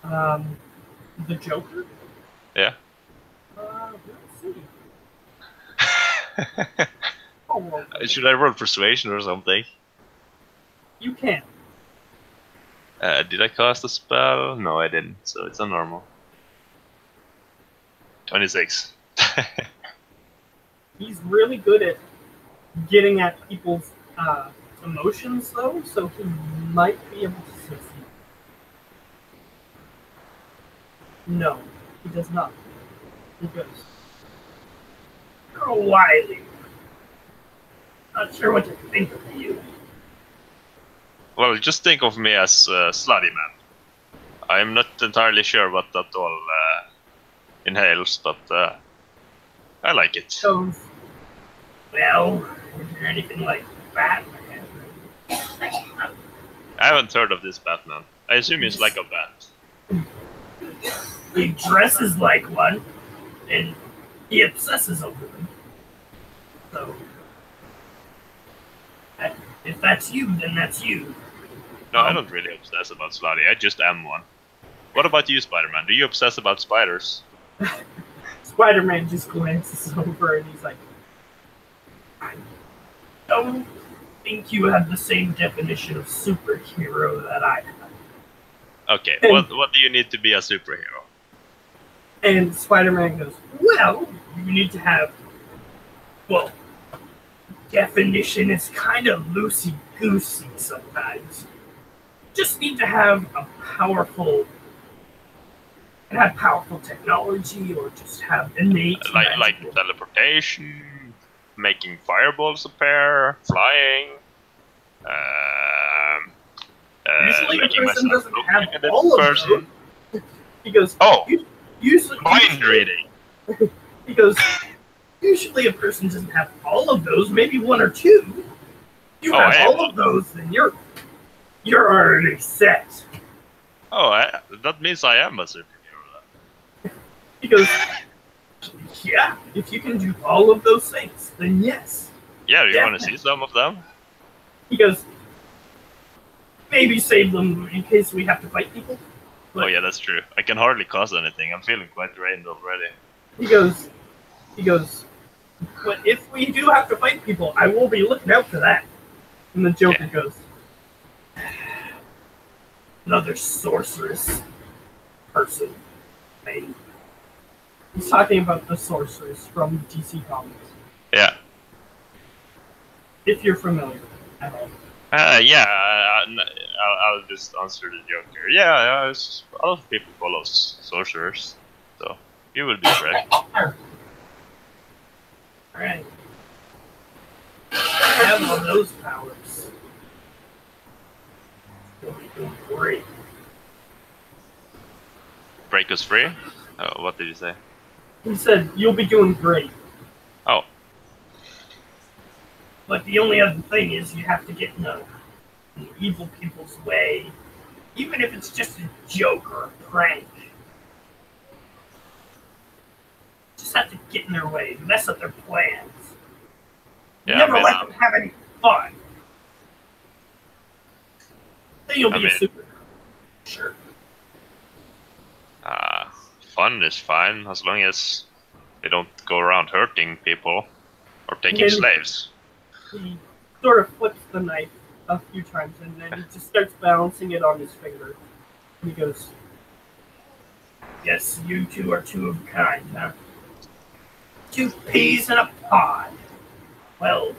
A: The Joker?
C: Yeah.
A: Let's see. Oh, well,
C: Should I roll persuasion or something?
A: you can.
C: Did I cast a spell? No, I didn't. So it's a normal. 26.
A: He's really good at getting at people's emotions, though, so he might be able to succeed. No, he does not. He goes, you're wily. Not sure what to think of you.
C: Well, just think of me as Slutty Man. I'm not entirely sure what that all inhales, but I like it.
A: So, well, is there anything like Batman?
C: I haven't heard of this Batman. I assume he's like a bat.
A: He dresses like one, and he obsesses over them. So, if that's you, then that's you.
C: No, I don't really obsess about Slutty. I just am one. What about you, Spider-Man? Do you obsess about spiders?
A: Spider-Man just glances over and he's like, I don't think you have the same definition of superhero that I have.
C: Okay,
A: And-
C: what do you need to be a superhero?
A: And Spider-Man goes, well, you need to have, well, definition is kind of loosey-goosey sometimes. Just need to have a powerful technology, or just have innate
C: Like
A: magical-
C: teleportation, making fireballs appear, flying.
A: Usually a
C: making
A: person
C: myself
A: doesn't
C: look
A: have
C: like a dead
A: all of
C: person.
A: those. He goes,
C: Oh,
A: usually
C: mind reading.
A: He goes, usually a person doesn't have all of those, maybe one or two. You
C: Oh,
A: have
C: I
A: all
C: have
A: of those, then you're already set.
C: Oh, that means I am a superhero.
A: He goes, yeah, if you can do all of those things, then yes.
C: Yeah, you want to
A: Definitely.
C: see some of them?
A: He goes, maybe save them in case we have to fight people. But
C: Oh yeah, that's true. I can hardly cause anything. I'm feeling quite drained already.
A: He goes, but if we do have to fight people, I will be looking out for that. And the Joker goes, another sorceress person. He's talking about the sorceress from DC Comics.
C: Yeah.
A: If you're familiar at all.
C: Yeah, I'll just answer the Joker. Yeah, a lot of people follow sorcerers, so you will be correct.
A: Alright. I have all those powers. You'll be doing great.
C: Break us free? Oh, what did you say?
A: He said, you'll be doing great.
C: Oh,
A: But the only other thing is you have to get in the evil people's way. Even if it's just a joke or a prank. Just have to get in their way, mess up their plans.
C: yeah.
A: Never
C: I mean,
A: let them have any fun. Then you'll be
C: I
A: a
C: mean-
A: super. Sure.
C: fun is fine as long as they don't go around hurting people or taking
A: Maybe-
C: slaves.
A: He sort of flips the knife a few times and then he just starts balancing it on his finger. And he goes, Guess you two are two of a kind, huh? Two peas in a pod. Well,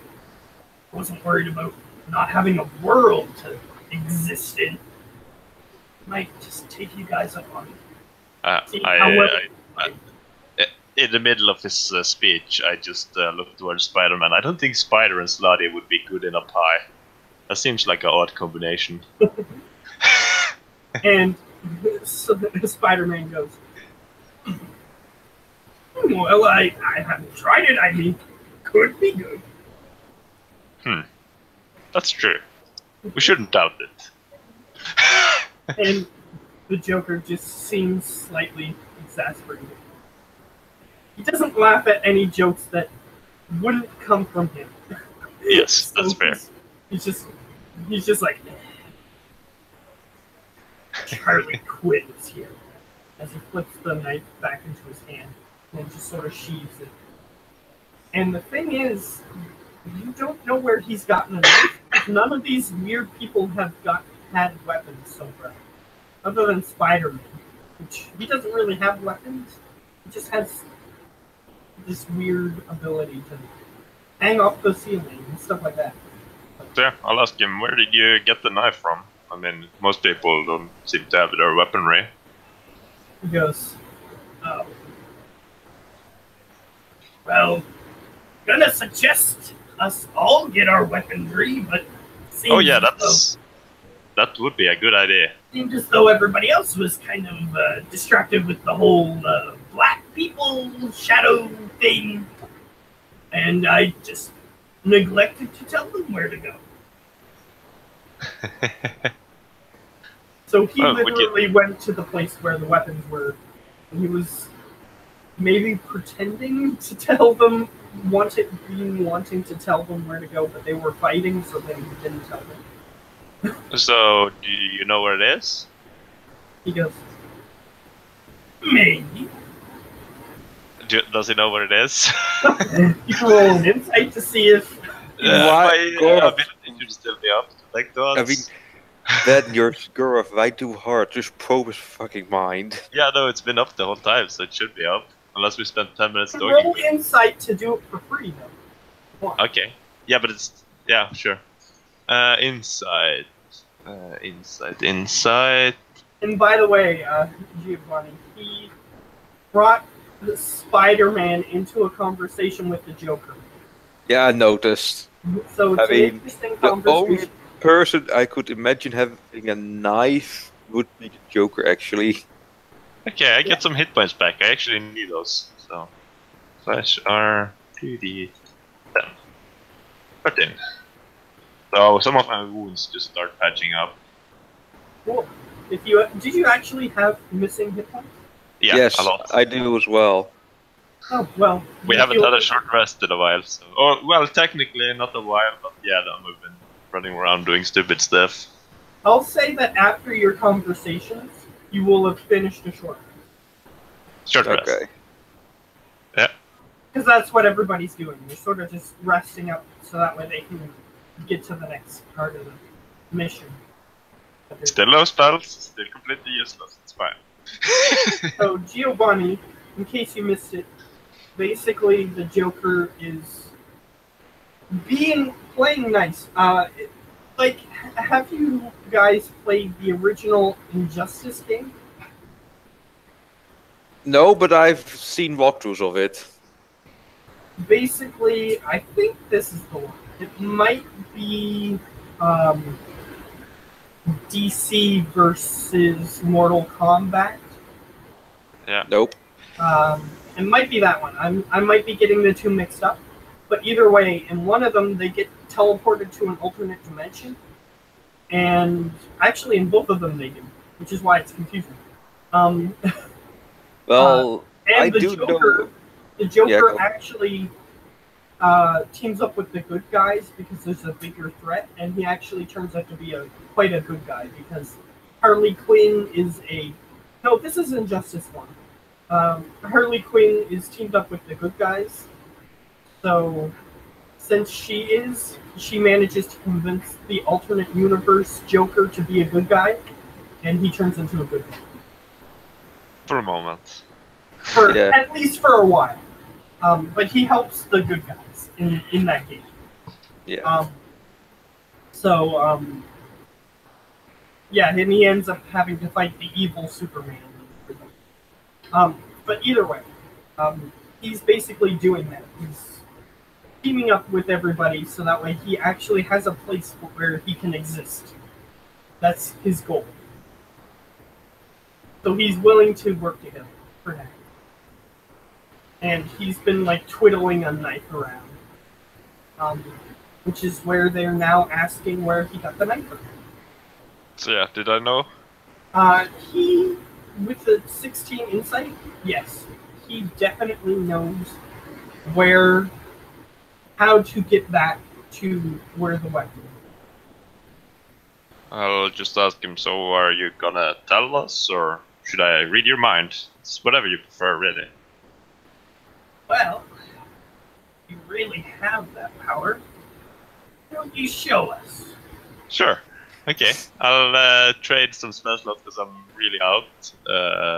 A: I wasn't worried about not having a world to exist in. Might just take you guys up on it.
C: In the middle of his speech, I just looked towards Spider-Man. I don't think Spider and Slotty would be good in a pie. That seems like an odd combination.
A: And so Spider-Man goes, well, I haven't tried it. I mean, could be good.
C: That's true. We shouldn't doubt it.
A: And the Joker just seems slightly exasperated. He doesn't laugh at any jokes that wouldn't come from him.
C: Yes,
A: So
C: that's fair.
A: He's just like, Charlie Quinn is here. As he flips the knife back into his hand and just sort of sheathes it. And the thing is, you don't know where he's gotten a knife. None of these weird people have had weapons so far. Other than Spider-Man, which he doesn't really have weapons. He just has this weird ability to hang off the ceiling and stuff like that.
C: So yeah, I'll ask him, where did you get the knife from? I mean, most people don't seem to have their weaponry.
A: He goes, oh. Well, gonna suggest us all get our weaponry, but seems
C: Oh yeah, that would be a good idea.
A: seemed as though everybody else was kind of distracted with the whole black people shadow thing, and I just neglected to tell them where to go. So he literally went to the place where the weapons were. He was maybe pretending to tell them, wanting to tell them where to go, but they were fighting, so then he didn't tell them.
C: So, do you know where it is?
A: He goes, maybe.
C: Does he know where it is?
A: You can roll an insight to see if...
C: My ability should still be up. Like those.
B: I mean, then your score of right too hard. Just probe his fucking mind.
C: Yeah, no, it's been up the whole time, so it should be up. Unless we spent 10 minutes
A: you
C: talking.
A: roll insight to do it for free, though. One.
C: Okay. Yeah, but it's... Yeah, sure. Insight. Insight.
A: And by the way, Giovanni, he brought the Spider-Man into a conversation with the Joker.
B: Yeah, I noticed.
A: So it's
B: I
A: an
B: mean,
A: interesting
B: the only
A: conversation.
B: person I could imagine having a knife would be the Joker, actually.
C: Okay, I get some hit points back. I actually need those. So, slash R 2D 10. 13. So some of my wounds just start patching up.
A: Cool. Did you actually have missing hit points?
C: Yeah,
B: Yes,
C: a lot.
B: I do as well.
A: Oh well.
C: We haven't had a short rest in a while, so... Oh, well, technically not a while, but yeah, no, we've been running around doing stupid stuff.
A: I'll say that after your conversations, you will have finished a short rest.
C: Short rest.
B: Okay.
C: Yeah.
A: Because that's what everybody's doing. They're sort of just resting up so that way they can get to the next part of the mission.
C: Still no spells, still completely useless, it's fine.
A: So Giovanni, in case you missed it, basically the Joker is playing nice. Like, have you guys played the original Injustice game?
B: No, but I've seen walkthroughs of it.
A: Basically, I think this is the one. It might be DC versus Mortal Kombat.
C: Yeah.
B: Nope.
A: It might be that one. I might be getting the two mixed up. But either way, in one of them, they get teleported to an alternate dimension. And actually, in both of them, they do. Which is why it's confusing.
B: Well,
A: and
B: I
A: the
B: do
A: Joker,
B: know...
A: The Joker
B: Yeah,
A: actually teams up with the good guys because there's a bigger threat. And he actually turns out to be quite a good guy because Harley Quinn is a... No, this is Injustice 1. Harley Quinn is teamed up with the good guys. So, since she manages to convince the alternate universe Joker to be a good guy, and he turns into a good guy.
C: For a moment.
A: For
B: Yeah.
A: at least for a while. But he helps the good guys in that game.
B: Yeah.
A: Yeah, and he ends up having to fight the evil Superman. But either way, he's basically doing that. He's teaming up with everybody so that way he actually has a place where he can exist. That's his goal. So he's willing to work together for now. And he's been like twiddling a knife around. Which is where they're now asking where he got the knife from.
C: So yeah, did I know?
A: He, with the 16 insight, yes, he definitely knows how to get back to where the weapon is.
C: I'll just ask him, so are you gonna tell us, or should I read your mind? It's whatever you prefer, really.
A: Well, you really have that power. Why don't you show us?
C: Sure. Okay, I'll trade some spell slots because I'm really out.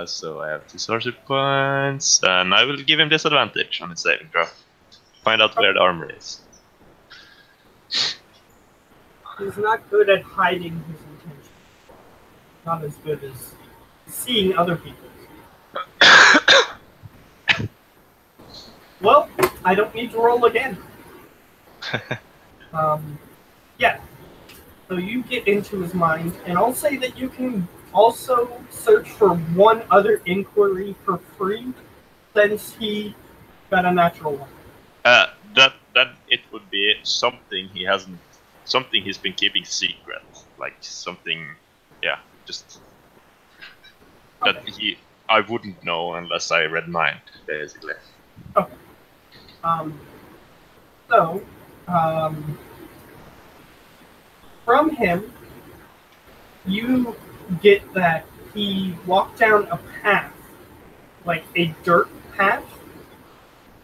C: So I have 2 sorcery points, and I will give him disadvantage on his saving throw. Find out where the armor is.
A: He's not good at hiding his intentions. Not as good as seeing other people's. Well, I don't need to roll again. Yeah. So you get into his mind, and I'll say that you can also search for one other inquiry for free, since he got a natural one.
C: That it would be something he's been keeping secret, like something, yeah, just
A: Okay.
C: that I wouldn't know unless I read mind, basically.
A: Okay. So, from him, you get that he walked down a path, like a dirt path.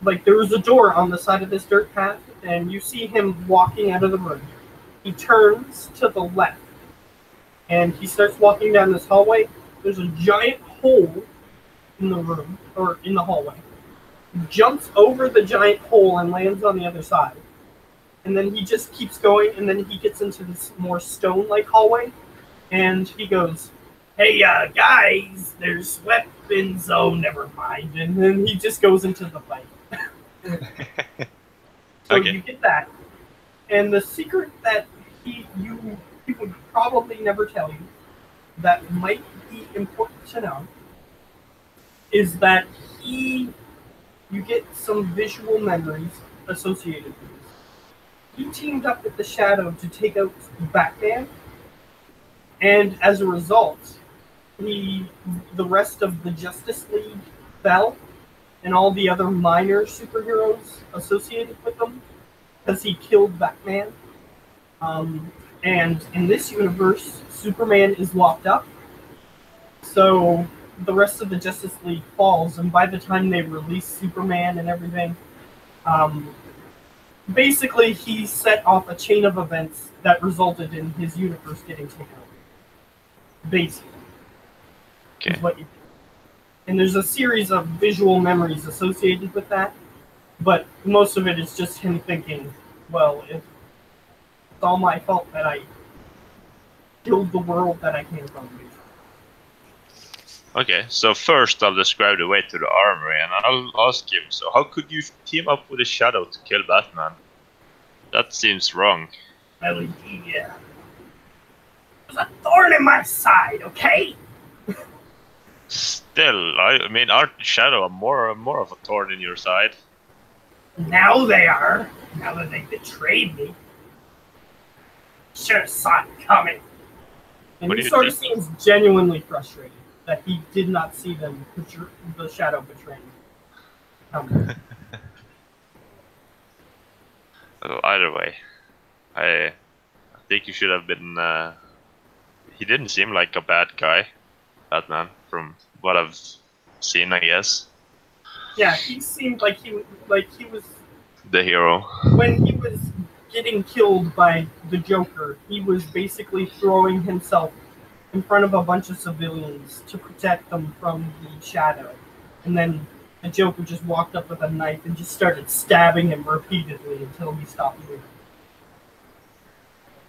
A: Like there was a door on the side of this dirt path, and you see him walking out of the room. He turns to the left, and he starts walking down this hallway. There's a giant hole in the room, or in the hallway. He jumps over the giant hole and lands on the other side. And then he just keeps going, and then he gets into this more stone-like hallway, and he goes, "Hey, guys, there's weapons. Oh, never mind." And then he just goes into the fight. So
C: Okay.
A: you get that. And the secret that he would probably never tell you, that might be important to know, is that you get some visual memories associated with this. He teamed up with the Shadow to take out Batman, and as a result, the rest of the Justice League fell, and all the other minor superheroes associated with them, because he killed Batman. And in this universe, Superman is locked up, so the rest of the Justice League falls, and by the time they release Superman and everything, basically he set off a chain of events that resulted in his universe getting taken over. Basically.
C: Okay.
A: Is what you do. And there's a series of visual memories associated with that, but most of it is just him thinking, well, it's all my fault that I killed the world that I came from.
C: Okay, so first I'll describe the way to the armory, and I'll ask him, so how could you team up with a Shadow to kill Batman? That seems wrong.
A: Well, yeah. There's a thorn in my side, okay?
C: Still, I mean, aren't Shadow more of a thorn in your side?
A: Now they are. Now that they betrayed me. Should have saw it coming. And
C: What do
A: he
C: you
A: sort of
C: think?
A: seems genuinely frustrated that he did not see them, the Shadow betraying him.
C: Well, either way, I think you should have been. He didn't seem like a bad guy, Batman, from what I've seen, I guess.
A: Yeah, he seemed like he was
C: The hero.
A: when he was getting killed by the Joker. He was basically throwing himself in front of a bunch of civilians to protect them from the shadow. And then the Joker just walked up with a knife and just started stabbing him repeatedly until he stopped moving.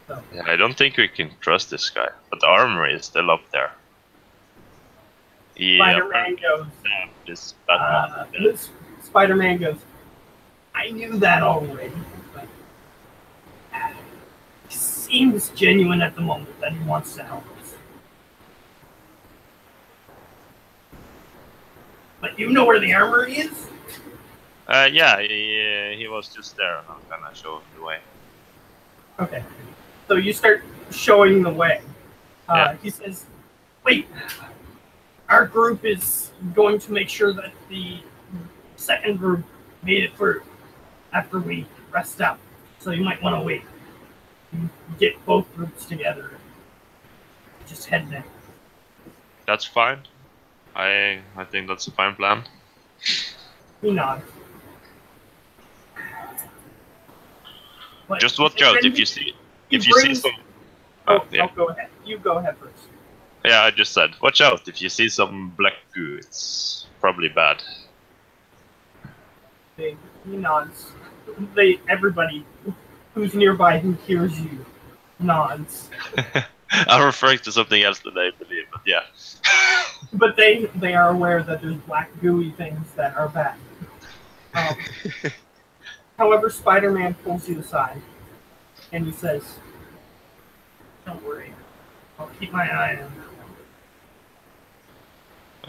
A: So,
C: Yeah, I don't think we can trust this guy, but the armory is still up there.
A: Spider-Man goes.
C: This Batman.
A: Spider-Man goes. I knew that already. But he seems genuine at the moment that he wants to help us. But you know where the armory is?
C: Yeah, he was just there, and I'm gonna show him the way.
A: Okay. So you start showing the way.
C: Yeah.
A: He says, wait, our group is going to make sure that the second group made it through after we rest up. So you might want to wait. Get both groups together. Just head there.
C: That's fine. I think that's a fine plan.
A: He nods. But
C: Just watch out if you see some.
A: Oh,
C: yeah.
A: I'll go ahead. You go ahead first.
C: Yeah, I just said, watch out if you see some black goo. It's probably bad.
A: He nods. Everybody who's nearby who hears you nods.
C: I'm referring to something else that I believe, but yeah.
A: But they are aware that there's black gooey things that are bad. However, Spider-Man pulls you aside, and he says, "Don't worry, I'll keep my eye on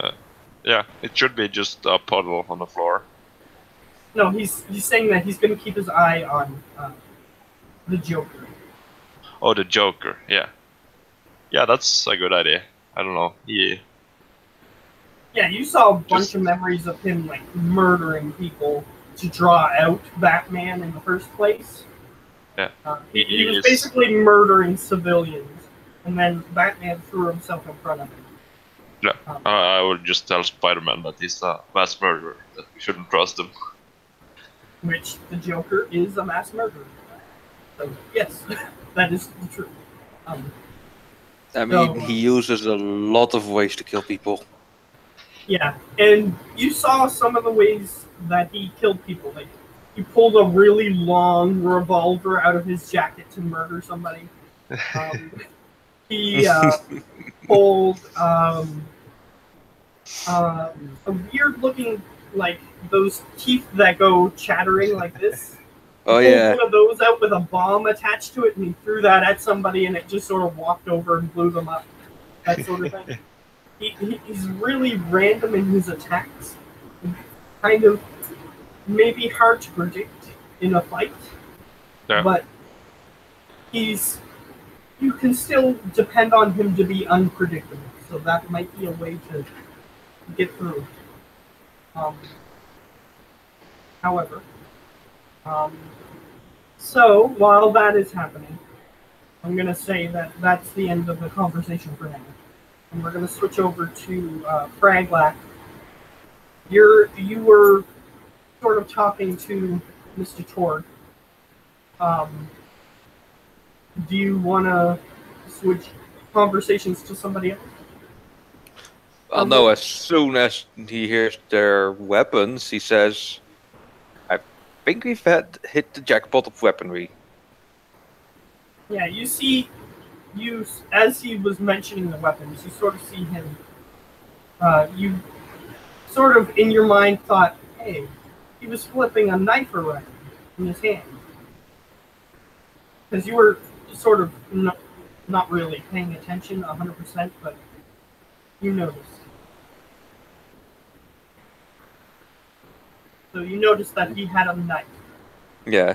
A: that one."
C: Yeah, it should be just a puddle on the floor.
A: No, he's saying that he's going to keep his eye on the Joker.
C: Oh, the Joker, yeah. Yeah, that's a good idea. I don't know.
A: Yeah, you saw a bunch of memories of him like murdering people to draw out Batman in the first place.
C: Yeah.
A: He was basically murdering civilians, and then Batman threw himself in front of him.
C: Yeah, I would just tell Spider-Man that he's a mass murderer, that we shouldn't trust him.
A: Which the Joker is a mass murderer. So yes, that is the truth.
B: I mean, he uses a lot of ways to kill people.
A: Yeah, and you saw some of the ways that he killed people. Like, he pulled a really long revolver out of his jacket to murder somebody. He pulled a weird-looking, like, those teeth that go chattering like this.
B: Oh,
A: He pulled
B: yeah.
A: one of those out with a bomb attached to it, and he threw that at somebody, and it just sort of walked over and blew them up. That sort of thing. He's really random in his attacks. Kind of maybe hard to predict in a fight.
C: Yeah.
A: But you can still depend on him to be unpredictable. So that might be a way to get through. However, so while that is happening, I'm going to say that that's the end of the conversation for now. And we're going to switch over to Fraglak. You were sort of talking to Mr. Torg. Do you want to switch conversations to somebody else?
B: Well, no, as soon as he hears their weapons, he says, I think we've hit the jackpot of weaponry.
A: Yeah, you see, as he was mentioning the weapons, you sort of see him, you sort of in your mind thought, hey, he was flipping a knife around in his hand. Because you were sort of not really paying attention 100%, but you noticed. So you noticed that he had a knife.
B: Yeah.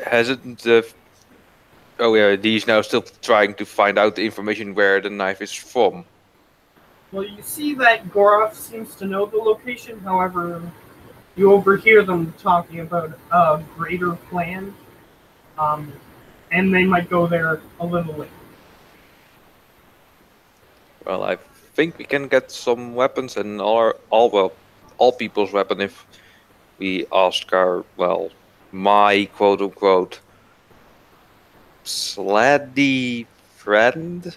B: Hasn't oh yeah, he's now still trying to find out the information where the knife is from.
A: Well, you see that Goroth seems to know the location, however, you overhear them talking about a greater plan, and they might go there a little later.
B: Well, I think we can get some weapons and all people's weapon if we ask our, my quote-unquote sladdy friend.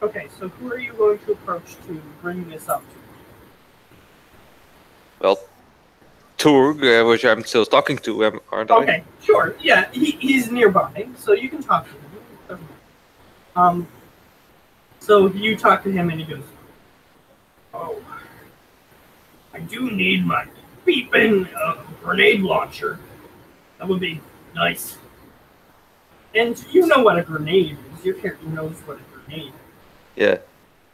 A: Okay, so who are you going to approach to bring this up to?
B: Well, Turg, which I'm still talking to, aren't I?
A: Okay, sure. Yeah, he's nearby, so you can talk to him. Doesn't matter. So you talk to him, and he goes, "Oh, I do need my beeping grenade launcher. That would be nice." And you know what a grenade is. Your character knows what a grenade is.
B: Yeah.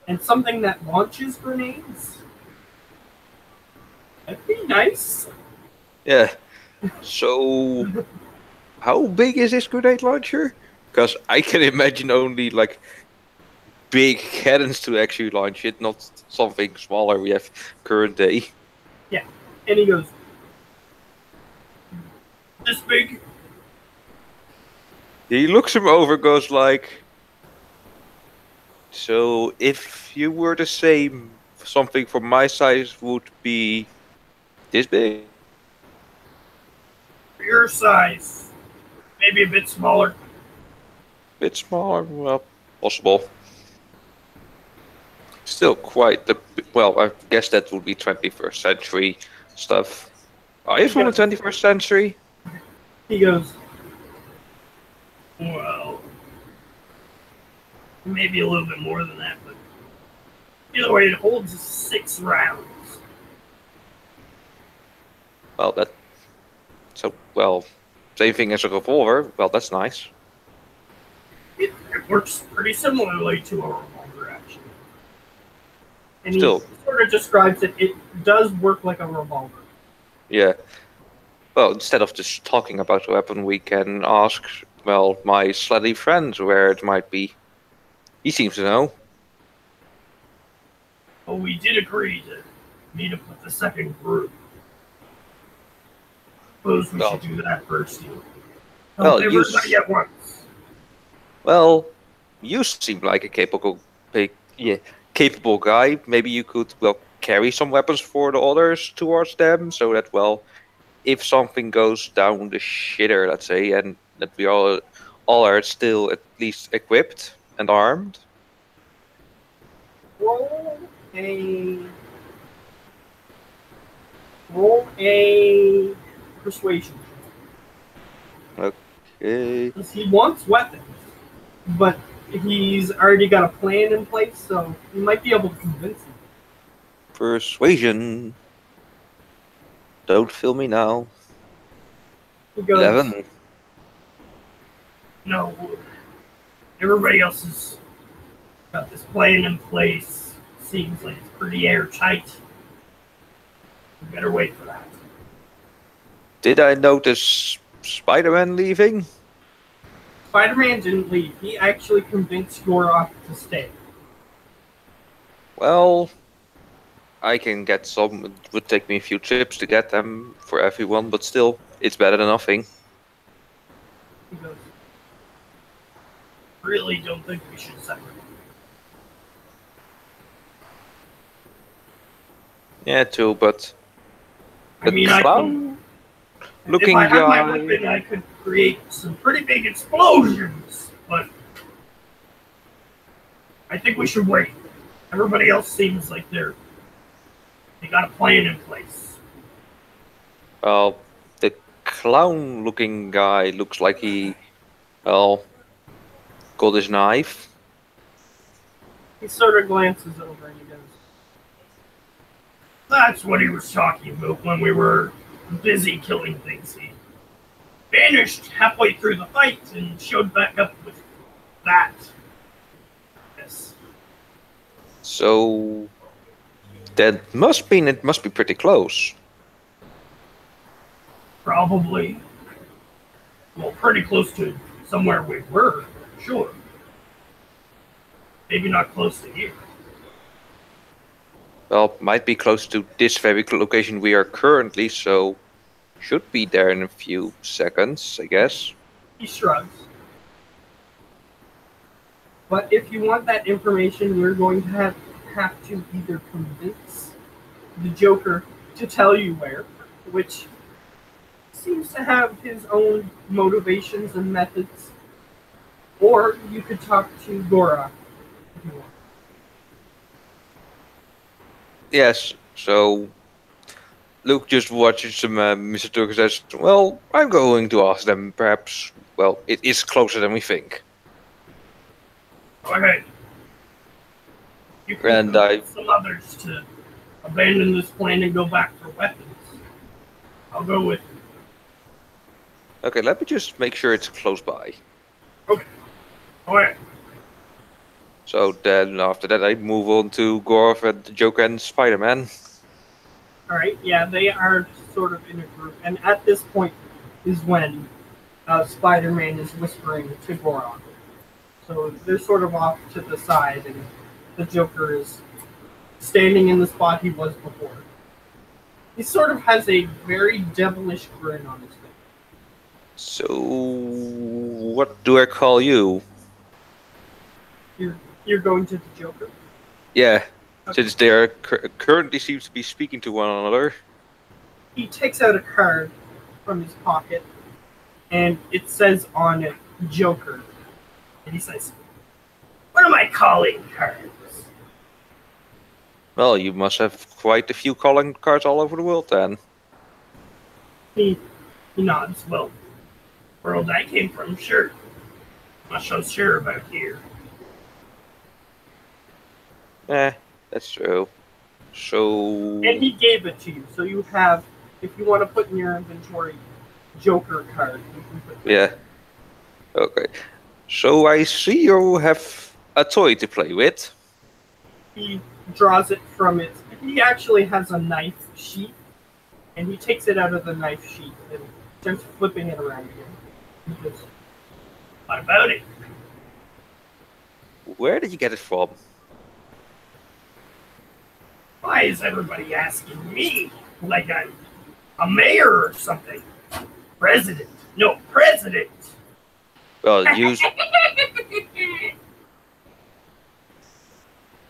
A: And something that launches grenades? That'd be nice.
B: Yeah. So, how big is this grenade launcher? Because I can imagine only like big cannons to actually launch it, not something smaller we have current day.
A: Yeah. And he goes, "This big?"
B: He looks him over, goes like, so if you were to say something from my size would be this big?
A: For your size. Maybe a bit smaller.
B: Bit smaller? Well, possible. Still quite the... Well, I guess that would be 21st century stuff. Are you from the 21st century?
A: He goes, "Well, maybe a little bit more than that, but either way, it holds 6 rounds."
B: Well, that... So, well, same thing as a revolver. Well, that's nice.
A: It works pretty similarly to a revolver, actually. And
B: Still.
A: he sort of describes it. It does work like a revolver.
B: Yeah. Well, instead of just talking about the weapon, we can ask, well, my slutty friend where it might be. He seems to know.
A: But we did agree to meet up with the second group. Suppose we should do that first.
B: Well,
A: Everybody at once.
B: Well, you seem like a capable guy. Maybe you could, well, carry some weapons for the others towards them, so that, well, if something goes down the shitter, let's say, and that we all are still at least equipped and armed.
A: Roll a persuasion.
B: Okay.
A: Because he wants weapons, but he's already got a plan in place, so you might be able to convince him.
B: Persuasion. Don't fill me now.
A: He goes,
B: 11.
A: "No, everybody else has got this plan in place. Seems like it's pretty airtight. We better wait for that."
B: Did I notice Spider-Man leaving?
A: Spider-Man didn't leave. He actually convinced Yoroth to stay.
B: Well, I can get some. It would take me a few trips to get them for everyone, but still, it's better than nothing.
A: He goes, "Really don't think we should separate."
B: Yeah, too, but
A: I mean,
B: clown looking
A: if I had my
B: guy.
A: weapon, I could create some pretty big explosions, but I think we should wait. Everybody else seems like they got a plan in place.
B: Well, the clown looking guy looks like he, well, got his knife.
A: He sort of glances over and he goes, "That's what he was talking about when we were busy killing things. He vanished halfway through the fight and showed back up with that." Yes.
B: So that must mean it must be pretty close.
A: Probably. Well, pretty close to somewhere we were, sure. Maybe not close to here.
B: Well, might be close to this very location we are currently, so should be there in a few seconds, I guess.
A: He shrugs. But if you want that information, you're going to have to either convince the Joker to tell you where, which seems to have his own motivations and methods, Or you could talk to Gora if you want.
B: Yes, so Luke just watches some Mr. Turk says, well, I'm going to ask them. Perhaps, well, it is closer than we think.
A: Okay. You can
B: And I,
A: convince some others to abandon this plan and go back for weapons. I'll go with you.
B: okay, let me just make sure it's close by.
A: Okay. Alright.
B: So then after that, I move on to Gorf and the Joker and Spider-Man.
A: Alright, yeah, they are sort of in a group. And at this point is when Spider-Man is whispering to Goron. So they're sort of off to the side, and the Joker is standing in the spot he was before. He sort of has a very devilish grin on his face.
B: So, what do I call you?
A: You're going to the Joker?
B: Yeah,
A: Okay.
B: since they are currently seems to be speaking to one another.
A: He takes out a card from his pocket, and it says on it, Joker. And he says, "What am I calling cards?"
B: Well, you must have quite a few calling cards all over the world then.
A: He nods. Well, world I came from, sure. Not so sure about here.
B: That's true. So...
A: And he gave it to you, so you have, if you want to put in your inventory, Joker card. You can put that.
B: Yeah. Okay. So I see you have a toy to play with.
A: He draws it from it. He actually has a knife sheath, and he takes it out of the knife sheath and starts flipping it around again. He goes, "What about it?"
B: Where did you get it from?
A: Why is everybody asking me? Like I'm a mayor or something? President. No, president.
B: Well, you...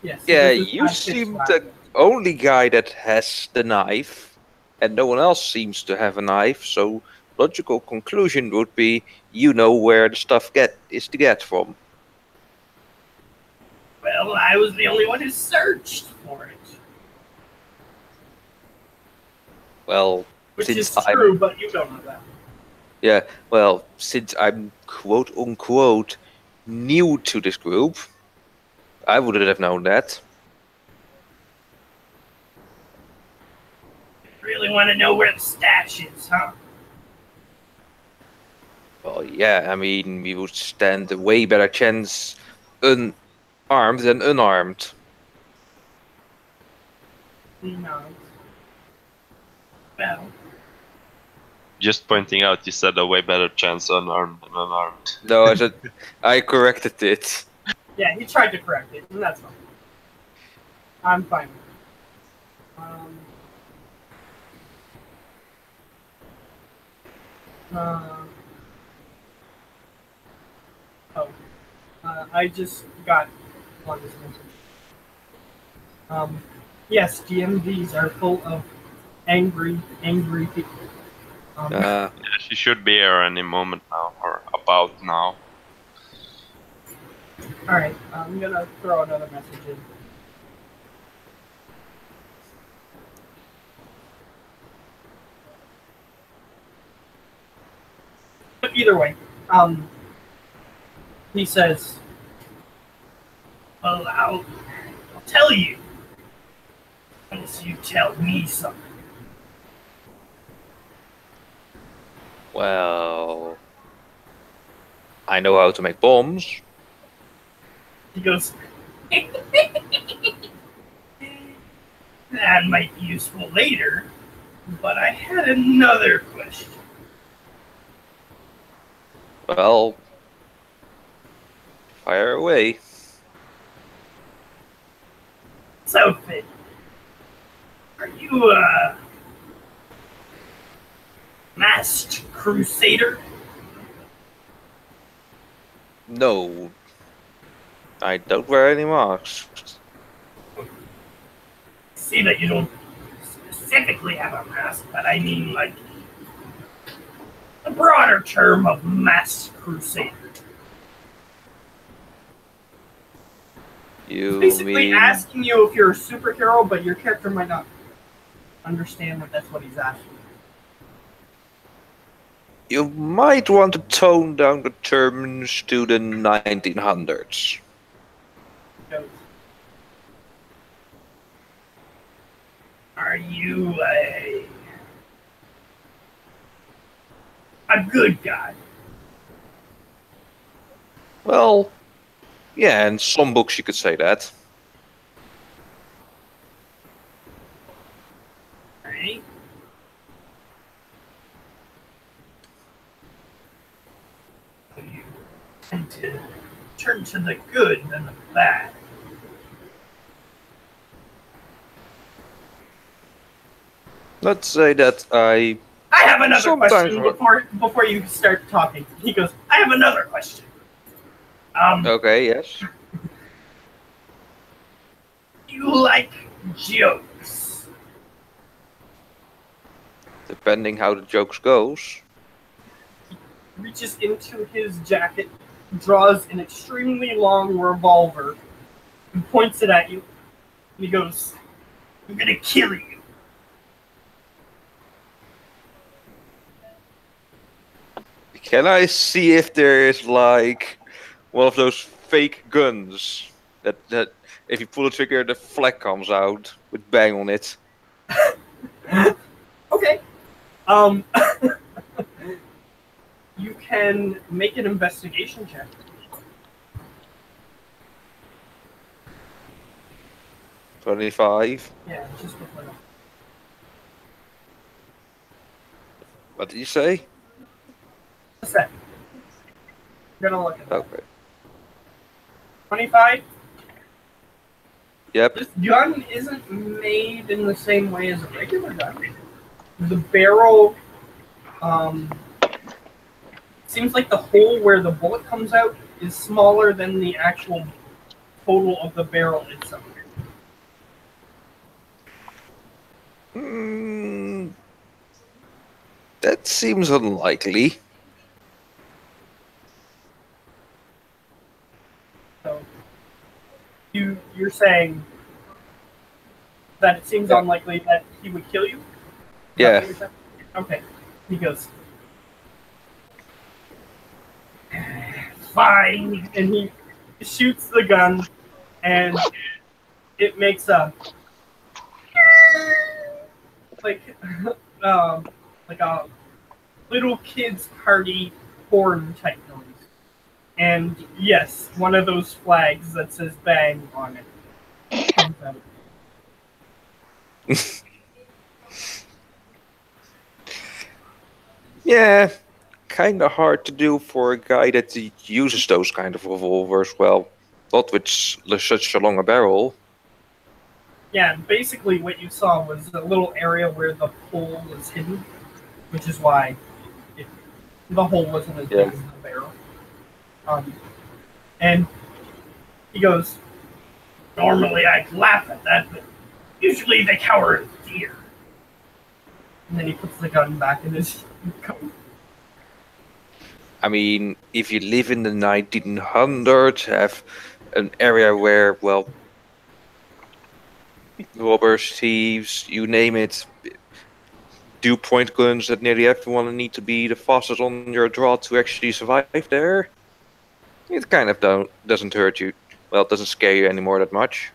A: Yes.
B: Yeah,
A: this is
B: you
A: my
B: seem
A: pitch
B: the
A: line.
B: only guy that has the knife, and no one else seems to have a knife, so logical conclusion would be you know where the stuff is to get from.
A: Well, I was the only one who searched for it.
B: Well,
A: Which
B: since
A: is true, but you don't know that.
B: Yeah, well, since I'm quote unquote new to this group, I wouldn't have known that.
A: Really want to know where the stash is, huh?
B: Well, yeah, I mean, we would stand a way better chance unarmed than unarmed.
A: No. Well,
C: Just pointing out, you said a way better chance unarmed than unarmed.
B: No, I said I corrected it.
A: yeah, he tried to correct it, and that's fine. I'm fine with it. I just got on this message. Yes, DMVs are full of angry people.
C: Yeah, she should be here any moment now, or about now.
A: Alright, I'm gonna throw another message in. But either way, he says, "Well, I'll tell you unless you tell me something."
B: Well, I know how to make bombs.
A: He goes, "That might be useful later, but I had another question."
B: Well, fire away.
A: So, Finn, are you a masked crusader?
B: No, I don't wear any masks.
A: See that you don't specifically have a mask, but I mean like a broader term of masked crusader.
B: You
A: Basically
B: mean
A: asking you if you're a superhero, but your character might not understand that that's what he's asking.
B: you might want to tone down the terms to the 1900s.
A: He goes, are you a good guy?
B: Well, yeah, in some books you could say that.
A: Right? You tend to turn to the good than the bad.
B: Let's say that I
A: I have another
B: sometimes
A: question before you start talking. He goes, I have another question.
B: Okay, yes.
A: Do you like jokes?
B: Depending how the jokes goes.
A: Reaches into his jacket, draws an extremely long revolver, and points it at you. And he goes, I'm gonna kill you.
B: Can I see if there is like one of those fake guns that if you pull the trigger the flag comes out with bang on it?
A: Okay. You can make an investigation check.
B: 25.
A: Yeah, just before that.
B: What did you say?
A: A sec. I'm gonna look at that.
B: Okay.
A: 25.
B: Yep.
A: This gun isn't made in the same way as a regular gun. The barrel, seems like the hole where the bullet comes out is smaller than the actual total of the barrel itself.
B: That seems unlikely.
A: So you're saying that it seems unlikely that he would kill you? Is that
B: Yeah.
A: what you're saying? Okay. He goes, fine, and he shoots the gun, and it makes a like like a little kid's party horn type noise. And yes, one of those flags that says bang on it comes out.
B: Yeah, kind of hard to do for a guy that uses those kind of revolvers. Well, not with such a long barrel.
A: Yeah, basically what you saw was a little area where the hole was hidden, which is why the hole wasn't as big as the barrel. And he goes, normally I'd laugh at that, but usually they cower in fear. And then he puts the gun back in his coat.
B: I mean, if you live in the 1900s, have an area where, well, robbers, thieves, you name it, do point guns that nearly everyone need to be the fastest on your draw to actually survive there. It kind of doesn't hurt you. Well, it doesn't scare you anymore that much.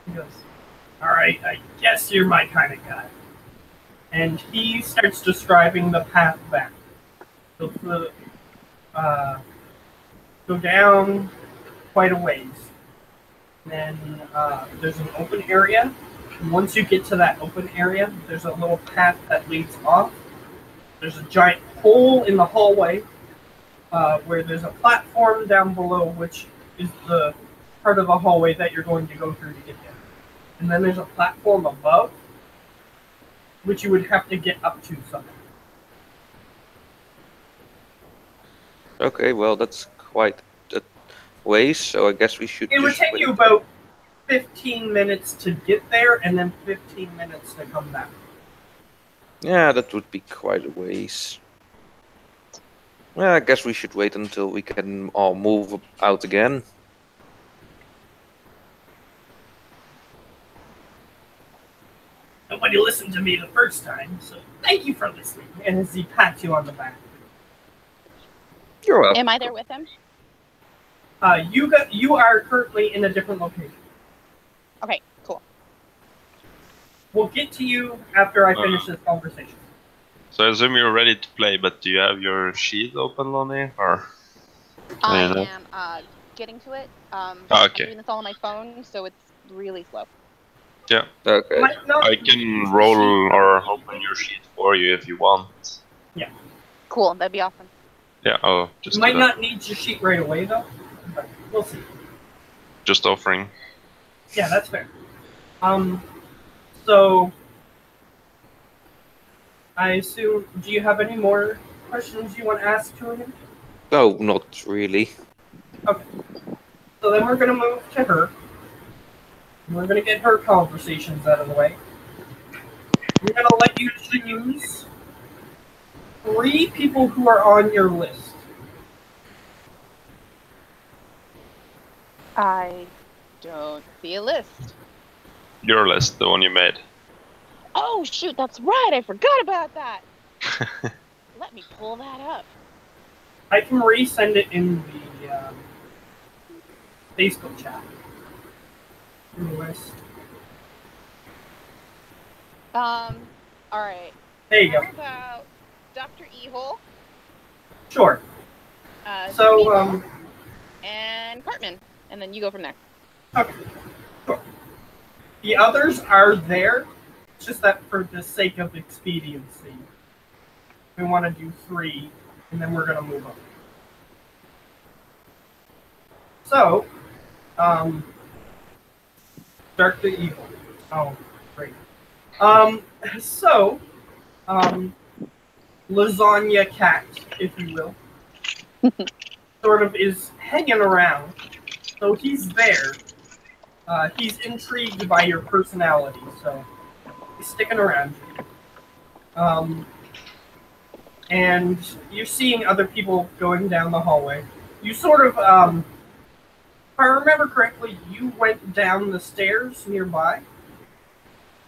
A: He goes, all right, I guess you're my kind of guy. And he starts describing the path back. So go down quite a ways. Then there's an open area. And once you get to that open area, there's a little path that leads off. There's a giant hole in the hallway where there's a platform down below, which is the part of the hallway that you're going to go through to get there. And then there's a platform above, which you would have to get up to somehow.
B: Okay, well, that's quite a ways, so I guess we should.
A: It would take you about 15 minutes to get there, and then 15 minutes to come back.
B: Yeah, that would be quite a ways. Yeah, I guess we should wait until we can all move out again.
A: Nobody listened to me the first time, so thank you for listening. And as he pats you on the back.
B: You're welcome.
D: Am I there with him?
A: You are currently in a different location.
D: Okay, cool.
A: We'll get to you after I finish this conversation.
C: So I assume you're ready to play, but do you have your sheet open, Lonnie? Or
D: I
C: Yeah.
D: am getting to it.
C: Okay.
D: I'm doing this all on my phone, so it's really slow.
C: Yeah,
B: Okay.
A: Might not
C: I can roll or open your sheet for you if you want.
D: Cool, that'd be awesome.
C: Yeah, I'll just
A: You
C: do
A: might
C: that.
A: not need your sheet right away, though. But we'll see.
C: Just offering.
A: Yeah, that's fair. So I assume. Do you have any more questions you want to ask to him?
B: No, not really.
A: Okay. So then we're gonna move to her. We're gonna get her conversations out of the way. We're gonna let you choose 3 people who are on your list.
D: I don't see a list.
C: Your list, the one you made.
D: Oh shoot, that's right. I forgot about that. Let me pull that up.
A: I can resend it in the Facebook chat. Anyways,
D: All right.
A: there you
D: How
A: go.
D: about Dr. Ehole,
A: Sure. So,
D: Devouring, and Cartman, and then you go from there.
A: okay. Sure. The others are there. It's just that for the sake of expediency, we want to do 3, and then we're gonna move on. So, Dr. Evil. Oh, great. So, Lasagna Cat, if you will, sort of is hanging around. So he's there. He's intrigued by your personality, so he's sticking around. And you're seeing other people going down the hallway. You sort of, if I remember correctly, you went down the stairs nearby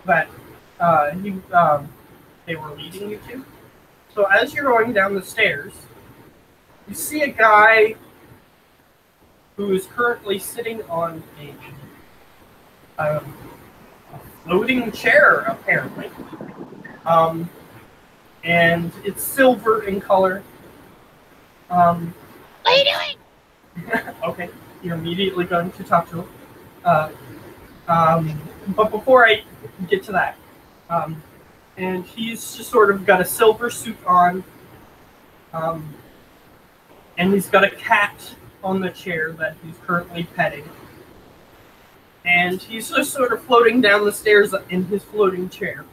A: that they were leading you to. So as you're going down the stairs, you see a guy who is currently sitting on a floating chair, apparently. And it's silver in color.
D: What are you doing?
A: Okay, you're immediately going to talk to him. But before I get to that, and he's just sort of got a silver suit on, and he's got a cat on the chair that he's currently petting. And he's just sort of floating down the stairs in his floating chair.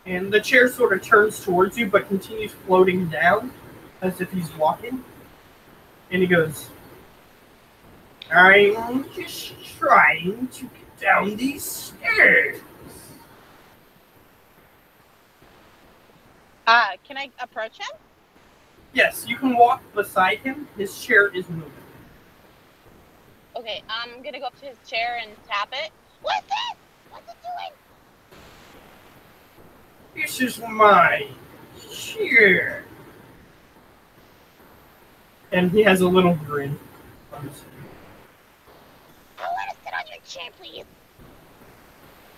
A: And the chair sort of turns towards you, but continues floating down as if he's walking. And he goes, I'm just trying to get down these stairs.
D: Can I approach him?
A: Yes, you can walk beside him. His chair is moving.
D: Okay, I'm gonna go up to his chair and tap it. What's this? What's it doing?
A: This is my chair. And he has a little grin on his face.
D: I want to sit on your chair, please.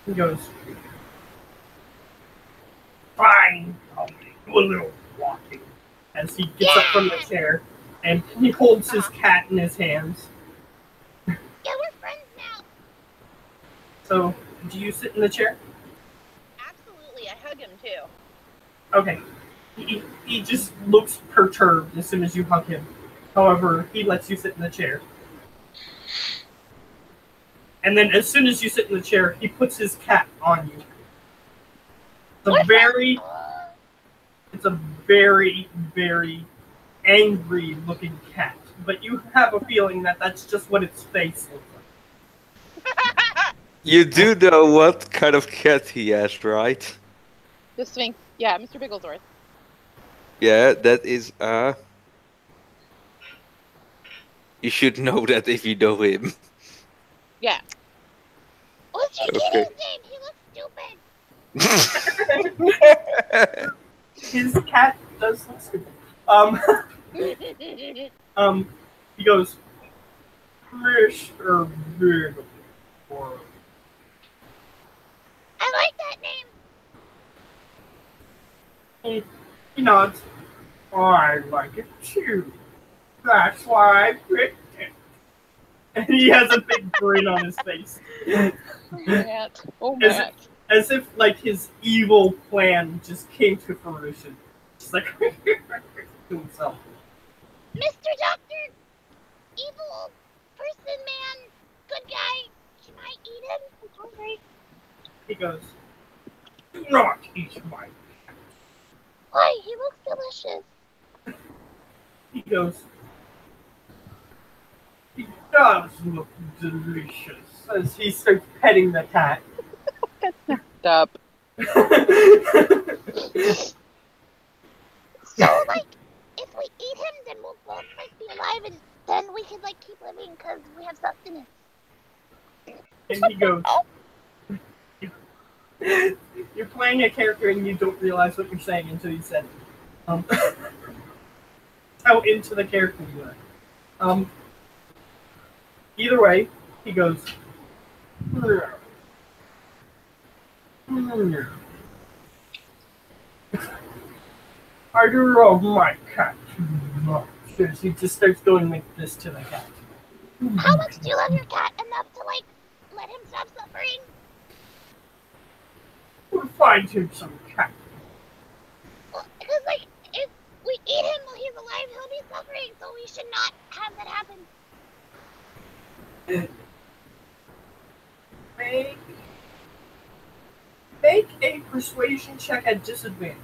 A: He goes, fine, I'll do a little walking. As he gets up from the chair, and he holds his cat in his hands.
D: Yeah, we're friends now.
A: So, do you sit in the chair?
D: Absolutely, I hug him too.
A: Okay. He just looks perturbed as soon as you hug him. However, he lets you sit in the chair. And then as soon as you sit in the chair, he puts his cat on you. It's a very, very angry looking cat. But you have a feeling that that's just what its face looks like.
B: You do know what kind of cat he has, right?
D: The Sphinx. Yeah, Mr. Bigglesworth.
B: Yeah, that is you should know that if you know him.
D: Yeah. What's your
B: Okay.
D: kitty's name? He looks stupid.
A: His cat does look stupid. He goes, Mr. Big, or
D: I like that name.
A: he nods. I like it too. That's why I picked it. And he has a big grin on his face.
D: Oh, Matt. Oh, Matt.
A: As if, like, his evil plan just came to fruition. Just like, to himself.
D: Mr. Doctor, evil person, man, good guy. Can I eat him? I'm hungry.
A: He goes, do not eat my cat.
D: Why? He looks delicious.
A: He goes, he does look delicious. As he starts petting the cat.
D: Stop. So, like, if we eat him, then we'll both like be alive, and then we can like keep living because we have sustenance.
A: And he goes, you're playing a character and you don't realize what you're saying until you said it. How into the character you are. Either way, he goes, I love my cat too much. As he just starts going like this to the cat.
D: How much do you love your cat enough to like let him stop suffering?
A: We'll find him some cat.
D: Well, because like if we eat him while he's alive, he'll be suffering. So we should not have that happen.
A: Make a persuasion check at disadvantage.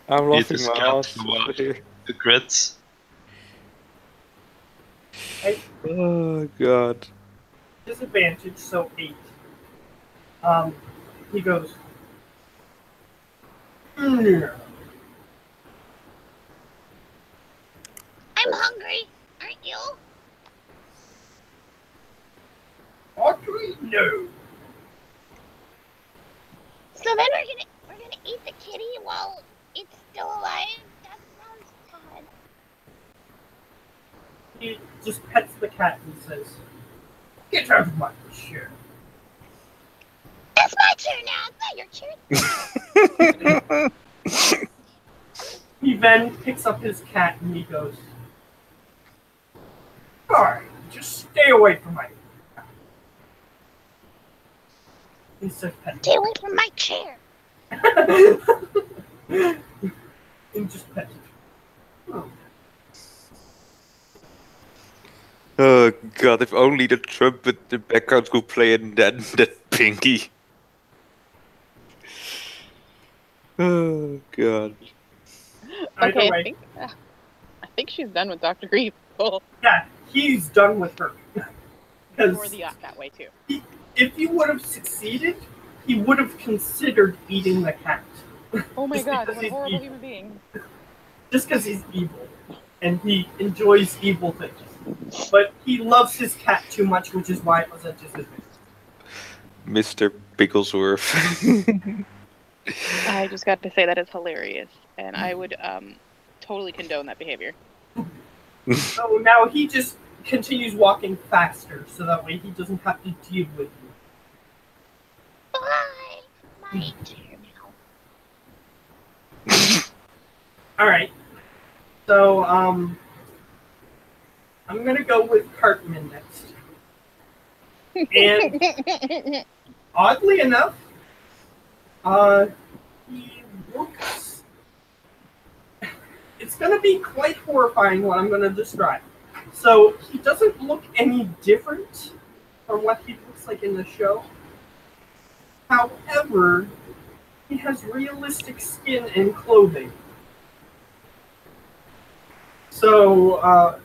B: I'm
C: Eat
B: laughing
C: his
B: my
C: cat
B: ass
C: to
B: over
C: watch
B: here.
C: the crits.
B: Oh god.
A: Disadvantage, so 8. He goes, "Yeah."
D: I'm hungry. Aren't you?
A: Audrey, no.
D: So then we're gonna eat the kitty while it's still alive. That sounds bad.
A: He just pets the cat and says, get out of my chair.
D: That's my chair now. It's not your chair.
A: He then picks up his cat and he goes, alright, just stay away from my cat. He says, pet
D: Stay away from my chair.
A: and just pet it. Oh.
B: Oh god, if only the trumpet in the background could play and then that pinky. Oh god.
A: Either
D: Okay,
A: way,
D: I think she's done with Dr. Evil.
A: yeah, he's done with her.
D: Or
A: Because
D: the that way too.
A: if he would have succeeded, he would have considered eating the cat.
D: Oh my
A: Just
D: god,
A: because
D: what a
A: he's
D: horrible
A: evil.
D: human being.
A: Just because he's evil. And he enjoys evil things. But he loves his cat too much, which is why it was a disadvantage.
B: Mr. Bigglesworth.
D: I just got to say that is hilarious, and I would totally condone that behavior.
A: So now he just continues walking faster, so that way he doesn't have to deal with you.
D: Bye! My chair now.
A: Alright. So, I'm gonna go with Cartman next. And oddly enough, he looks... It's gonna be quite horrifying what I'm gonna describe. So, he doesn't look any different from what he looks like in the show. However, he has realistic skin and clothing. So,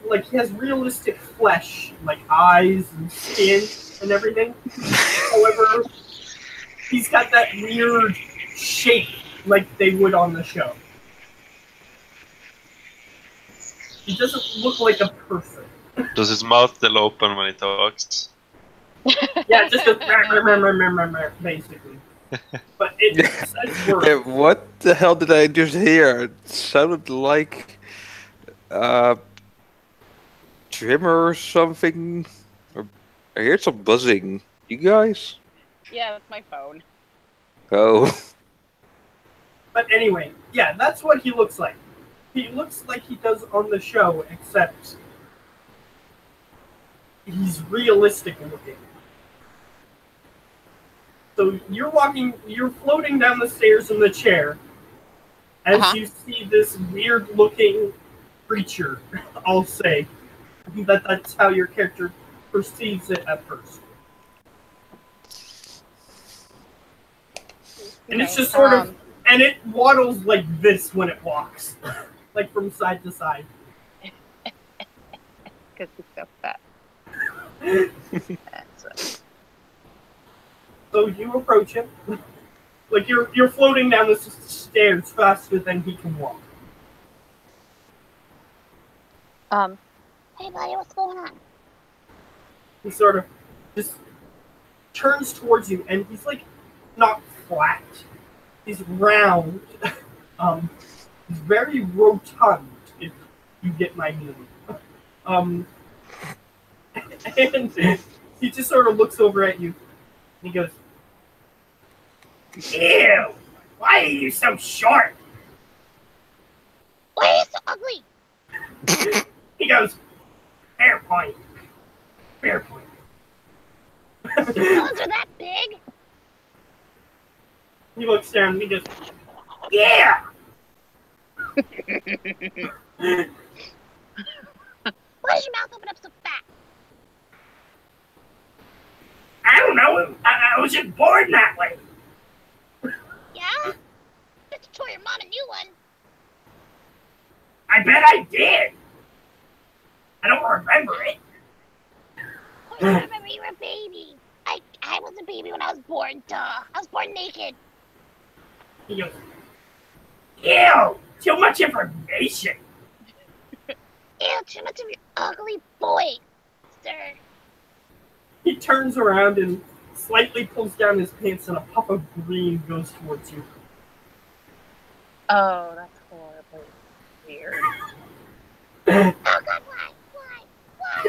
A: like, he has realistic flesh, like eyes and skin and everything. However, he's got that weird shape like they would on the show. He doesn't look like a person.
C: Does his mouth still open when he talks?
A: Yeah, just goes basically. But it says words.
B: What the hell did I just hear? It sounded like trimmer or something. Or I heard some buzzing. You guys?
E: Yeah, that's my phone.
B: Oh.
A: But anyway, yeah, that's what he looks like. He looks like he does on the show, except he's realistic looking. So you're floating down the stairs in the chair as you see this weird looking creature, I'll say. That's how your character perceives it at first. And it's just sort of, and it waddles like this when it walks, like from side to side.
E: Because he's so fat.
A: So you approach him, like you're floating down the stairs faster than he can walk.
D: Hey, buddy, what's going on?
A: He sort of just turns towards you, and he's like not flat. He's round. He's very rotund, if you get my meaning. And he just sort of looks over at you, and he goes, "Ew! Why are you so short?"
D: Why are you so ugly?
A: He goes, "Fair point. Fair point."
D: Those are that big?
A: He looks down and he goes, "Yeah!"
D: Why does your mouth open up so fat?
A: I don't know. I was just born that way.
D: Yeah? Just tore your mom a new one.
A: I bet I did. I don't remember it.
D: Of course, I remember you were a baby. I was a baby when I was born, duh. I was born naked.
A: He goes, "Ew! Too much information."
D: Ew, too much of your ugly voice, sir.
A: He turns around and slightly pulls down his pants, and a puff of green goes towards you.
E: Oh, that's horribly weird.
D: Oh God, why? Why? Why?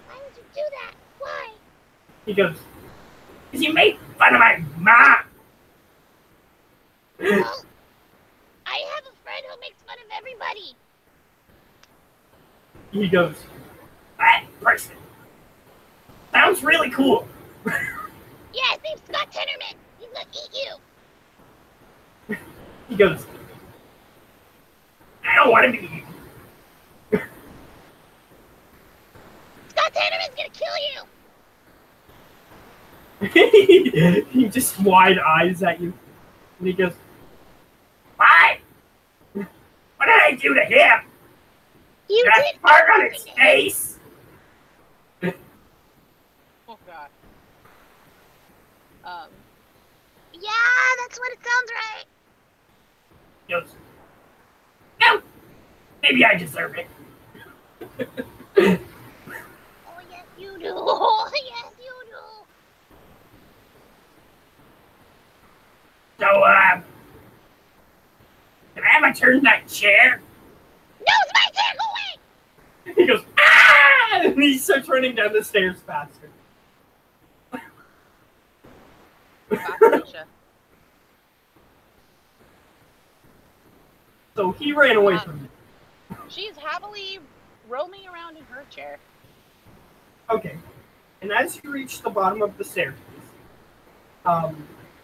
D: Why would you do that? Why?
A: He goes, "'Cause you made fun of my mom."
D: Well, I have a friend who makes fun of everybody.
A: He goes, "That person sounds really cool."
D: Yeah, his name's Scott Tenorman. He's gonna eat you.
A: He goes, "I don't want to be eaten."
D: Scott Tenorman's gonna kill you.
A: He just wide eyes at you, and he goes, "Why? What did I do to him?
D: You
A: Did I
D: did
A: fart on his
D: everything.
A: face?"
E: Oh god.
D: Yeah, that's what it sounds right.
A: He goes, "No, maybe I deserve it."
D: Oh yes, you do. Oh yes, you do.
A: So, can I have a turn in that chair?
D: No, it's my turn. Go away.
A: He goes, "Ah!" And he starts running down the stairs faster.
E: Gotcha.
A: So he ran away from me.
E: She's happily roaming around in her chair.
A: Okay. And as you reach the bottom of the staircase,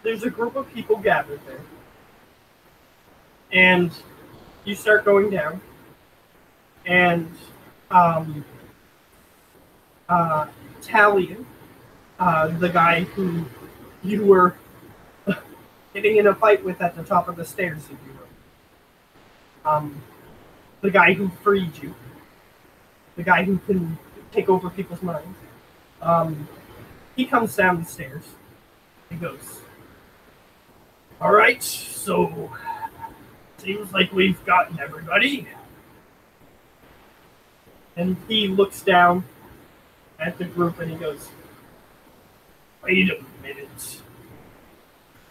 A: there's a group of people gathered there. And you start going down. And Talion, the guy who you were getting in a fight with at the top of the stairs, if you will. The guy who freed you. The guy who can take over people's minds. He comes down the stairs. He goes, "All right, so seems like we've gotten everybody." And he looks down at the group and he goes, "Wait a minute.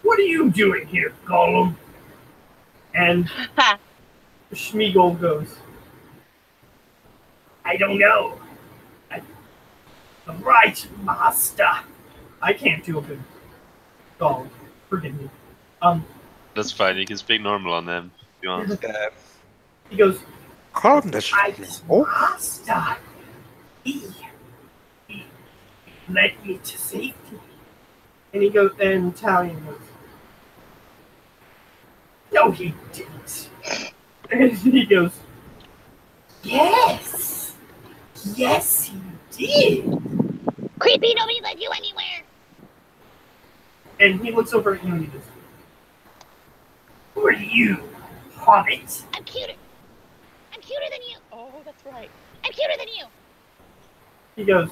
A: What are you doing here, Gollum?" And
E: Ha!
A: Schmeagol goes, "I don't know. Right, master." I can't do a good Gollum. Forgive me.
C: That's fine. You can speak normal on them if you want.
A: He goes,
B: Calmness.
A: "Right,
B: Oh,
A: master. He led me to safety." And he goes, and Italian goes, "No, he didn't." And he goes, "Yes. Yes, he did."
D: Creepy, nobody led you anywhere.
A: And he looks over at you and he goes, "Who are you, hobbit?"
D: I'm cuter. I'm cuter than you.
E: Oh, that's right.
D: I'm cuter than you.
A: He goes,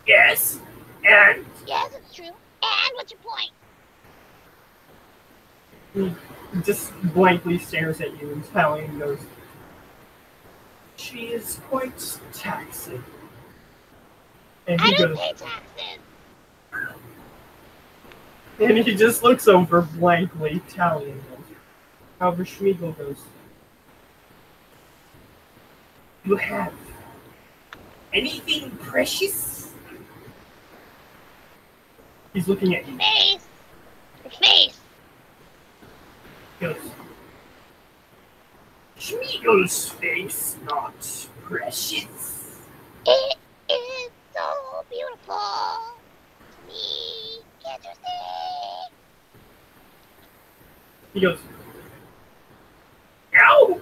A: "Yes, and..."
D: Yes, it's true. And what's your point?
A: He just blankly stares at you and Italian goes, "She is quite taxing." And
D: I
A: he
D: don't
A: goes,
D: pay taxes.
A: and he just looks over blankly. Italian goes. However, Schmeagol goes, "You have anything precious?" He's looking at you.
D: Face. Your face.
A: He goes, "Schmeagol's face not precious."
D: It is so beautiful to me. Can't you see?
A: He goes, "Ow!"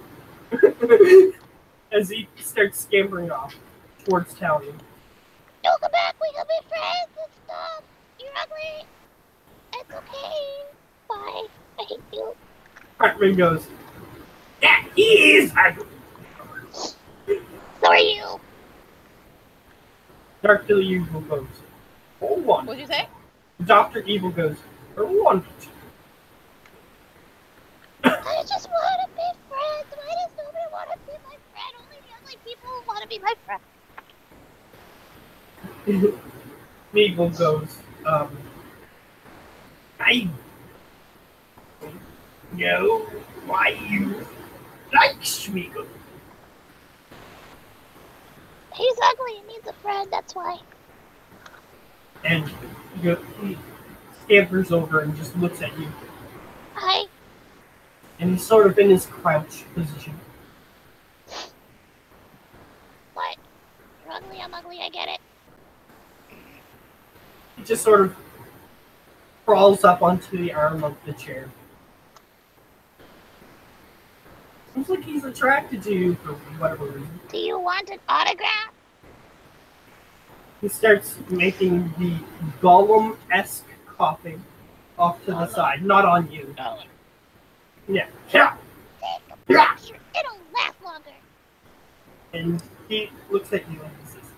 A: As he starts scampering off towards Talion.
D: Don't come back. We can be friends and stuff. You're ugly. It's okay. Bye. I hate you.
A: Hartman goes, "That he is ugly."
D: So are you.
A: Dr. Evil goes, "For one."
E: What'd you say?
A: Dr. Evil goes, "For one."
D: I just want to be friends. Why does nobody want to be my friend? Only the ugly people want to be my friend.
A: Evil goes, "I don't know why you like Schmeagol."
D: He's ugly and needs a friend. That's why.
A: And he scampers over and just looks at you.
D: Hi.
A: And he's sort of in his crouch position.
D: What? You're ugly. I'm ugly. I get it.
A: He just sort of crawls up onto the arm of the chair. Seems like he's attracted to you for whatever reason.
D: Do you want an autograph?
A: He starts making the Gollum-esque coughing off to the side, not on you.
E: Dollar.
A: Yeah. Yeah.
D: Take a picture. It'll last longer.
A: And he looks at you and he says,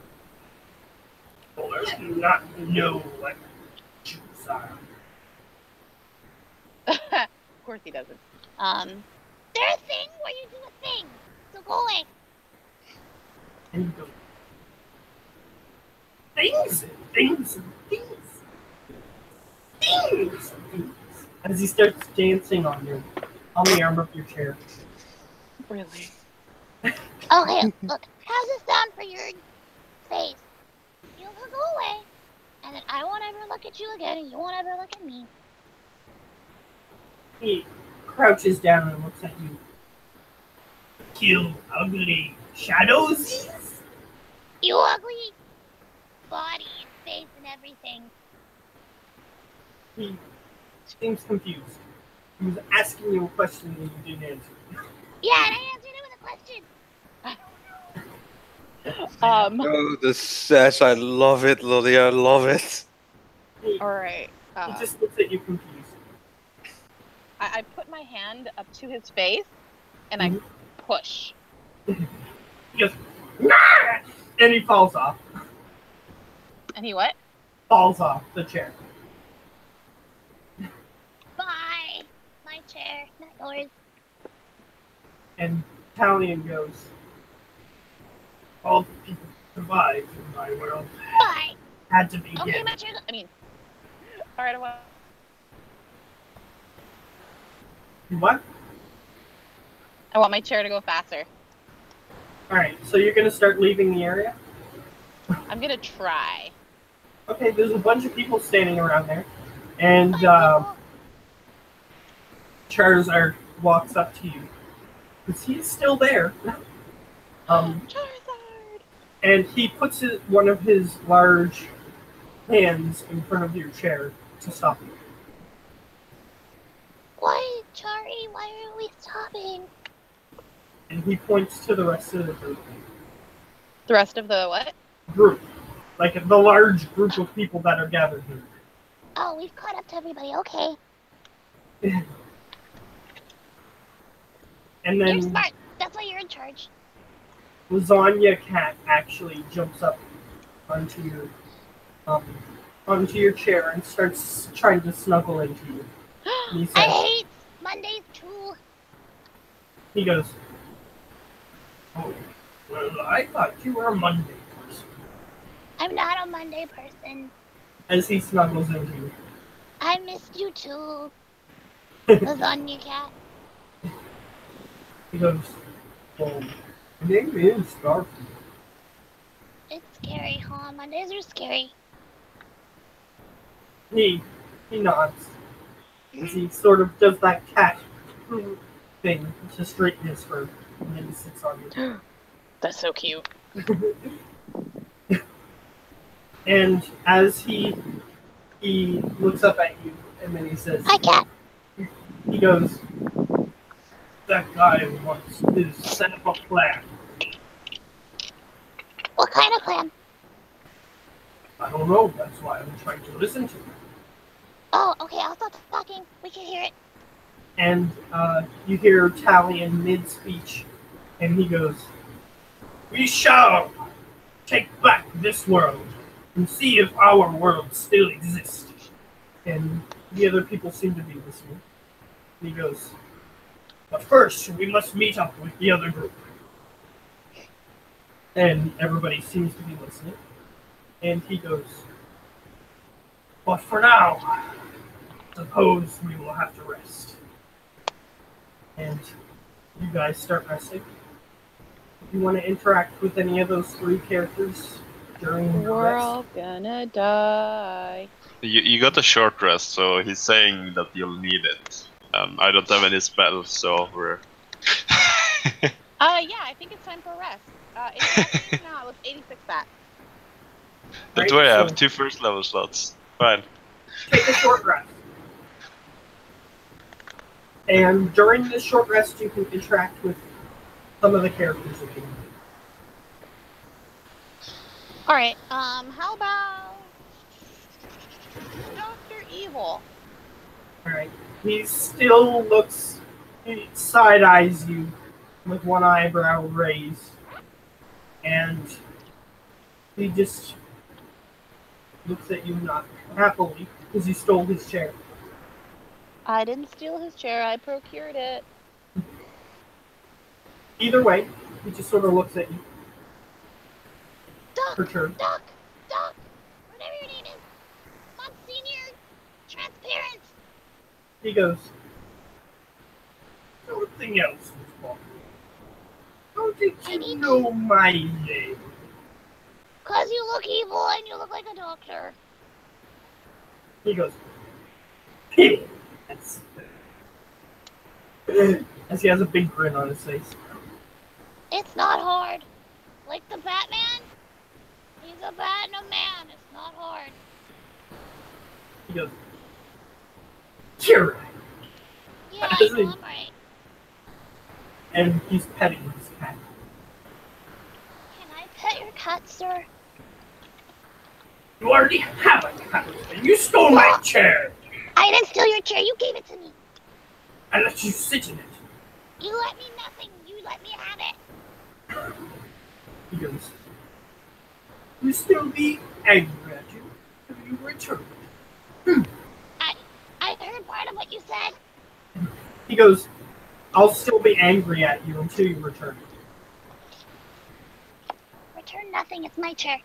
A: "Oh, I do not know what Jews are."
E: Of course he doesn't.
D: They're a thing where you do a thing. So go away.
A: And he goes, "Things, things, things, things, things." As he starts dancing on you, on the arm of your chair.
E: Really?
D: Okay, look. How's this sound for your face? You will go away, and then I won't ever look at you again, and you won't ever look at me.
A: He crouches down and looks at you. "Kill ugly shadows?"
D: You ugly body and face and everything.
A: He seems confused. He was asking you a question and you didn't answer.
D: Yeah, and I answered it with a question.
B: oh, the sass. I love it, Lily. I love it.
A: He,
E: All right.
A: he just looks at you confused.
E: I put my hand up to his face and I push.
A: He goes, "Nah!" And he falls off.
E: And he what?
A: Falls off the chair.
D: Bye. My chair, not yours.
A: And Talion goes, all the people who survived in my world
D: Bye.
A: had to begin.
E: Okay, my chair. All right, I want.
A: What?
E: I want my chair to go faster.
A: Alright, so you're gonna start leaving the area?
E: I'm gonna try.
A: Okay, there's a bunch of people standing around there. And
D: Bye,
A: Charizard walks up to you. Because he's still there.
E: Charizard.
A: And he puts one of his large hands in front of your chair to stop you.
D: Why, Chari? Why are we stopping?
A: And he points to the rest of the group.
E: The rest of the what?
A: Group. Like the large group of people that are gathered here.
D: Oh, we've caught up to everybody. Okay.
A: And
D: You're
A: then
D: smart. That's why you're in charge.
A: Lasagna Cat actually jumps up onto your chair and starts trying to snuggle into you. And he
D: I
A: says,
D: hate Mondays too.
A: he goes, "Oh, well, I thought you were a Monday person."
D: I'm not a Monday person.
A: As he snuggles into you.
D: I missed you too. Lasagna Cat.
A: He goes, "Oh, my name is Starfy."
D: It's scary, huh? Mondays are scary.
A: He nods. As he sort of does that cat thing to straighten his fur. And then he sits on you.
E: That's so cute.
A: And as he looks up at you, and then he says,
D: Hi, Cat.
A: he goes, "That guy wants to set up a plan."
D: What kind of plan?
A: I don't know, that's why I'm trying to listen to him.
D: Oh, okay. I'll stop talking. We can hear it.
A: And you hear Tally in mid-speech, and he goes, "We shall take back this world and see if our world still exists." And the other people seem to be listening. And he goes, "But first, we must meet up with the other group." And everybody seems to be listening. And he goes, "But for now, suppose we will have to rest." And you guys start resting. If you want to interact with any of those three characters during the
E: We're
A: rest,
E: all gonna die.
C: You got a short rest, so he's saying that you'll need it. I don't have any spells, so we're.
E: Yeah, I think it's time for rest. It's now. It's 86 back.
C: Don't
A: Right,
C: worry, I have
A: so-
C: 2 first level slots. Fine.
A: take a short rest. And during this short rest, you can interact with some of the characters if you want.
E: All right. How about Dr. Evil?
A: Alright. He still looks, he side-eyes you with one eyebrow raised. And he just looks at you not happily because you stole his chair.
E: I didn't steal his chair. I procured it.
A: Either way, he just sort of looks at you.
D: Duck,
A: Perturbed.
D: Duck, whatever your name is. Monsignor Transparent.
A: He goes, "Something else was wrong. How did you know my name?"
D: Cause you look evil and you look like a doctor.
A: He goes, "Yes." As he has a big grin on his face.
D: It's not hard. Like the Batman? He's a bat and a man. It's not hard.
A: He goes, "You're right."
D: Yeah, I know I'm right.
A: And he's petting his cat.
D: Can I pet your cat, sir?
A: "You already have a cat, and you stole my chair.
D: I didn't steal your chair. You gave it to me.
A: I let you sit in it."
D: You let me nothing. You let me have it.
A: He goes, "You still be angry at you if you return."
D: I heard part of what you said.
A: He goes, "I'll still be angry at you until you return."
D: nothing. It's my chair.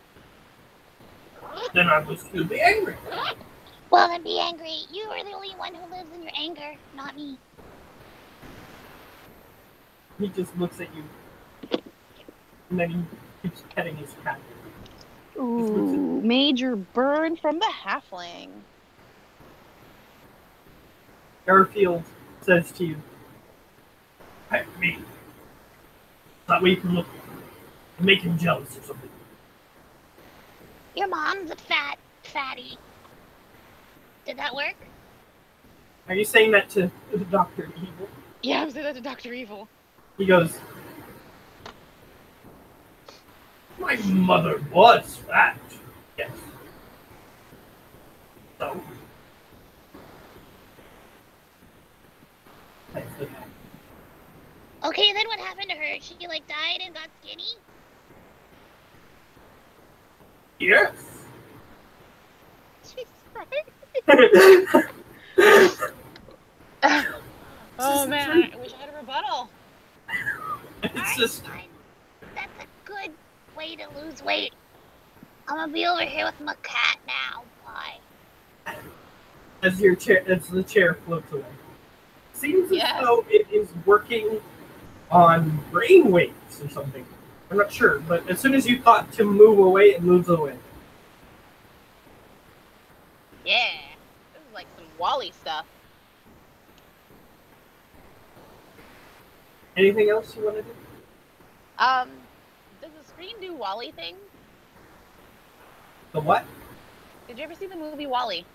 A: Then I was to be angry.
D: Well, then be angry. You are the only one who lives in your anger, not me.
A: He just looks at you. And then he keeps petting his cat.
E: Ooh, major burn from the halfling.
A: Garfield says to you, pet me. That way you can look and make him jealous or something.
D: Your mom's a fatty. Did that work?
A: Are you saying that to Dr. Evil?
E: Yeah, I'm saying that to Dr. Evil.
A: He goes, my mother was fat. Yes. So? That's the fact.
D: Okay, then what happened to her? She like died and got skinny?
A: Yes.
E: Jesus Christ. Oh man, I wish I had a rebuttal.
A: It's just
D: Fine. That's a good way to lose weight. I'm gonna be over here with my cat now. Bye.
A: as the chair floats away. Seems
E: Yes.
A: as though it is working on brain waves or something. I'm not sure, but as soon as you thought to move away, it moves away.
E: Yeah, this is like some Wally stuff.
A: Anything else you want to do?
E: Does the screen do Wally things?
A: The what?
E: Did you ever see the movie Wally?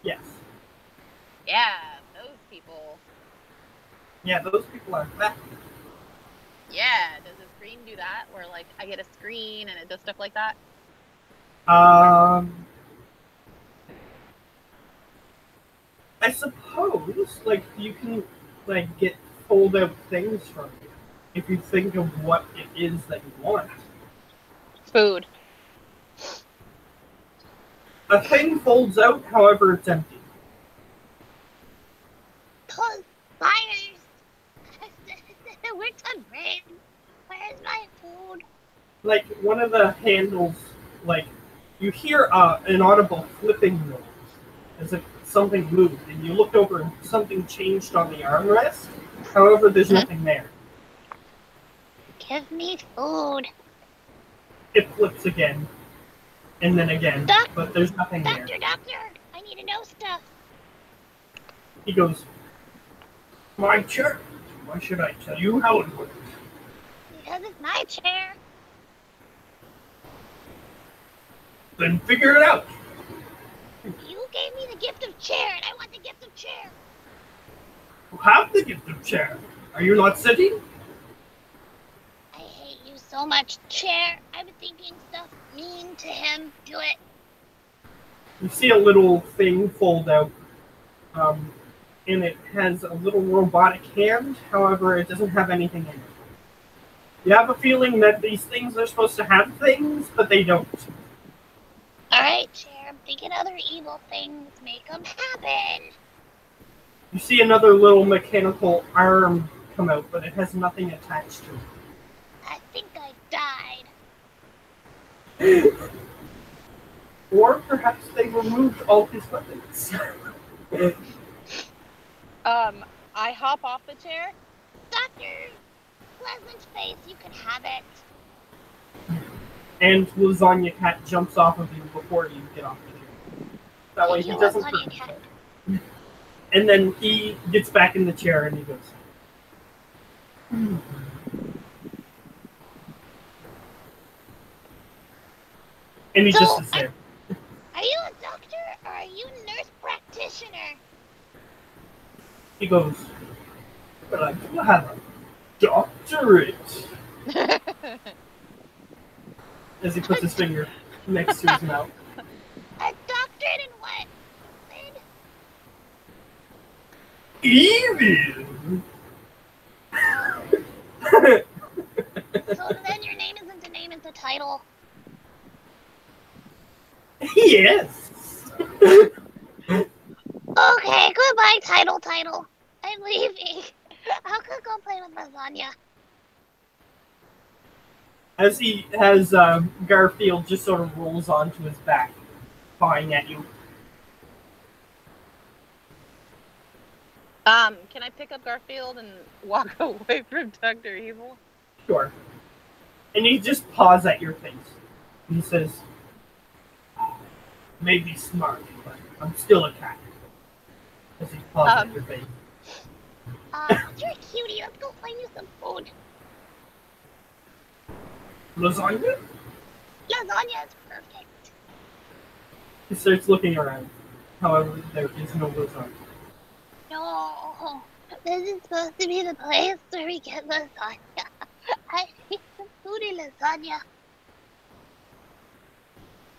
A: Yes.
E: Yeah, those people.
A: Yeah, those people are fat.
E: Yeah, does the screen do that? Where like I get a screen and it does stuff like that?
A: I suppose, like, you can, like, get fold out things from it if you think of what it is that you want.
E: Food.
A: A thing folds out, however, it's empty.
D: Liars! We're done, Red. Where's my food?
A: Like, one of the handles, like, you hear an audible flipping noise, as if something moved, and you look over and something changed on the armrest. However, there's nothing there.
D: Give me food.
A: It flips again, and then again, but there's nothing there.
D: Doctor, I need to know stuff.
A: He goes, my chair. Why should I tell you how it works?
D: Because it's my chair.
A: Then figure it out.
D: You gave me the gift of chair, and I want the gift of chair.
A: You have the gift of chair. Are you not sitting?
D: I hate you so much, chair. I'm thinking stuff mean to him. Do it.
A: You see a little thing fold out, and it has a little robotic hand. However, it doesn't have anything in it. You have a feeling that these things are supposed to have things, but they don't.
D: Alright, chair. I'm thinking other evil things. Make them happen.
A: You see another little mechanical arm come out, but it has nothing attached to it.
D: I think I died.
A: Or perhaps they removed all his weapons.
E: I hop off the chair.
D: Doctor, pleasant face, you can have it.
A: And Lasagna Cat jumps off of you before you get off the chair. That way he
D: Thank you,
A: doesn't
D: Lasagna
A: hurt
D: Cat.
A: himself. And then he gets back in the chair and he goes, and he
D: So,
A: just sits there.
D: Are you a doctor or are you a nurse practitioner?
A: He goes, but I do have a doctorate. As he puts his finger next to his mouth.
D: A doctorate in what? Lid?
A: Evil!
D: So then your name isn't a name, it's a title.
A: Yes!
D: Okay, goodbye, title. I'm leaving. I'll go play with lasagna.
A: As he has Garfield just sort of rolls onto his back, pawing at you.
E: Can I pick up Garfield and walk away from Dr. Evil?
A: Sure. And he just paws at your face. He says, maybe smart, but I'm still a cat. As he paws at your face.
D: You're a cutie. Let's go find you some food.
A: Lasagna?
D: Lasagna is perfect.
A: He starts looking around. However, there is no lasagna.
D: No, this is supposed to be the place where we get lasagna. I need some foodie lasagna.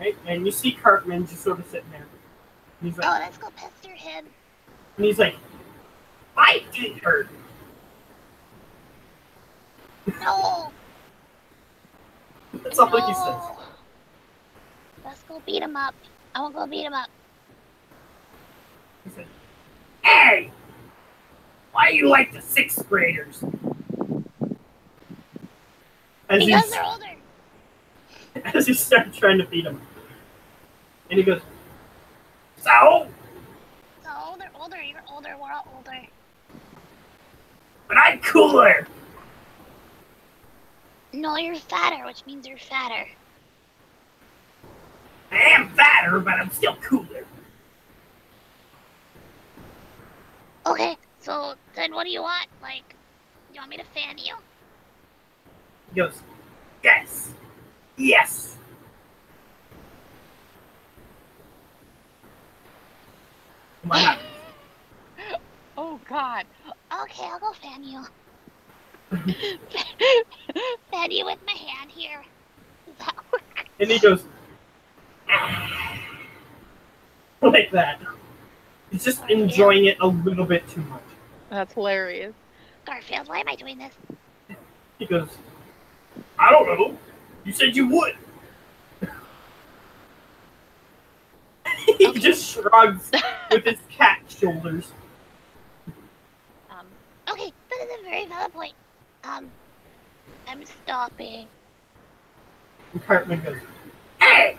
A: Right? And you see Cartman just sort of sitting there. He's like,
D: Oh, let's go pester him.
A: and he's like, I did hurt.
D: No.
A: That's all
D: no.
A: he says.
D: Let's go beat him up. I want to go beat him up.
A: He said, hey! Why you like the 6th graders? As
D: Because they're older.
A: as he starts trying to feed him. And he goes, so?
D: So they're older. You're older. We're all older.
A: But I'm cooler!
D: No, you're fatter, which means you're fatter.
A: I am fatter, but I'm still cooler.
D: Okay, so then what do you want? Like, you want me to fan you?
A: He goes, yes! Yes! What happened?
E: Oh God.
D: Okay, I'll go fan you. Fan you with my hand here. Does that work?
A: And he goes, like that. He's just enjoying it a little bit too much.
E: That's hilarious.
D: Garfield, why am I doing this?
A: He goes, I don't know. You said you would. He just shrugs with his cat shoulders.
D: Okay, that is a very valid point. I'm stopping.
A: And Cartman goes, hey!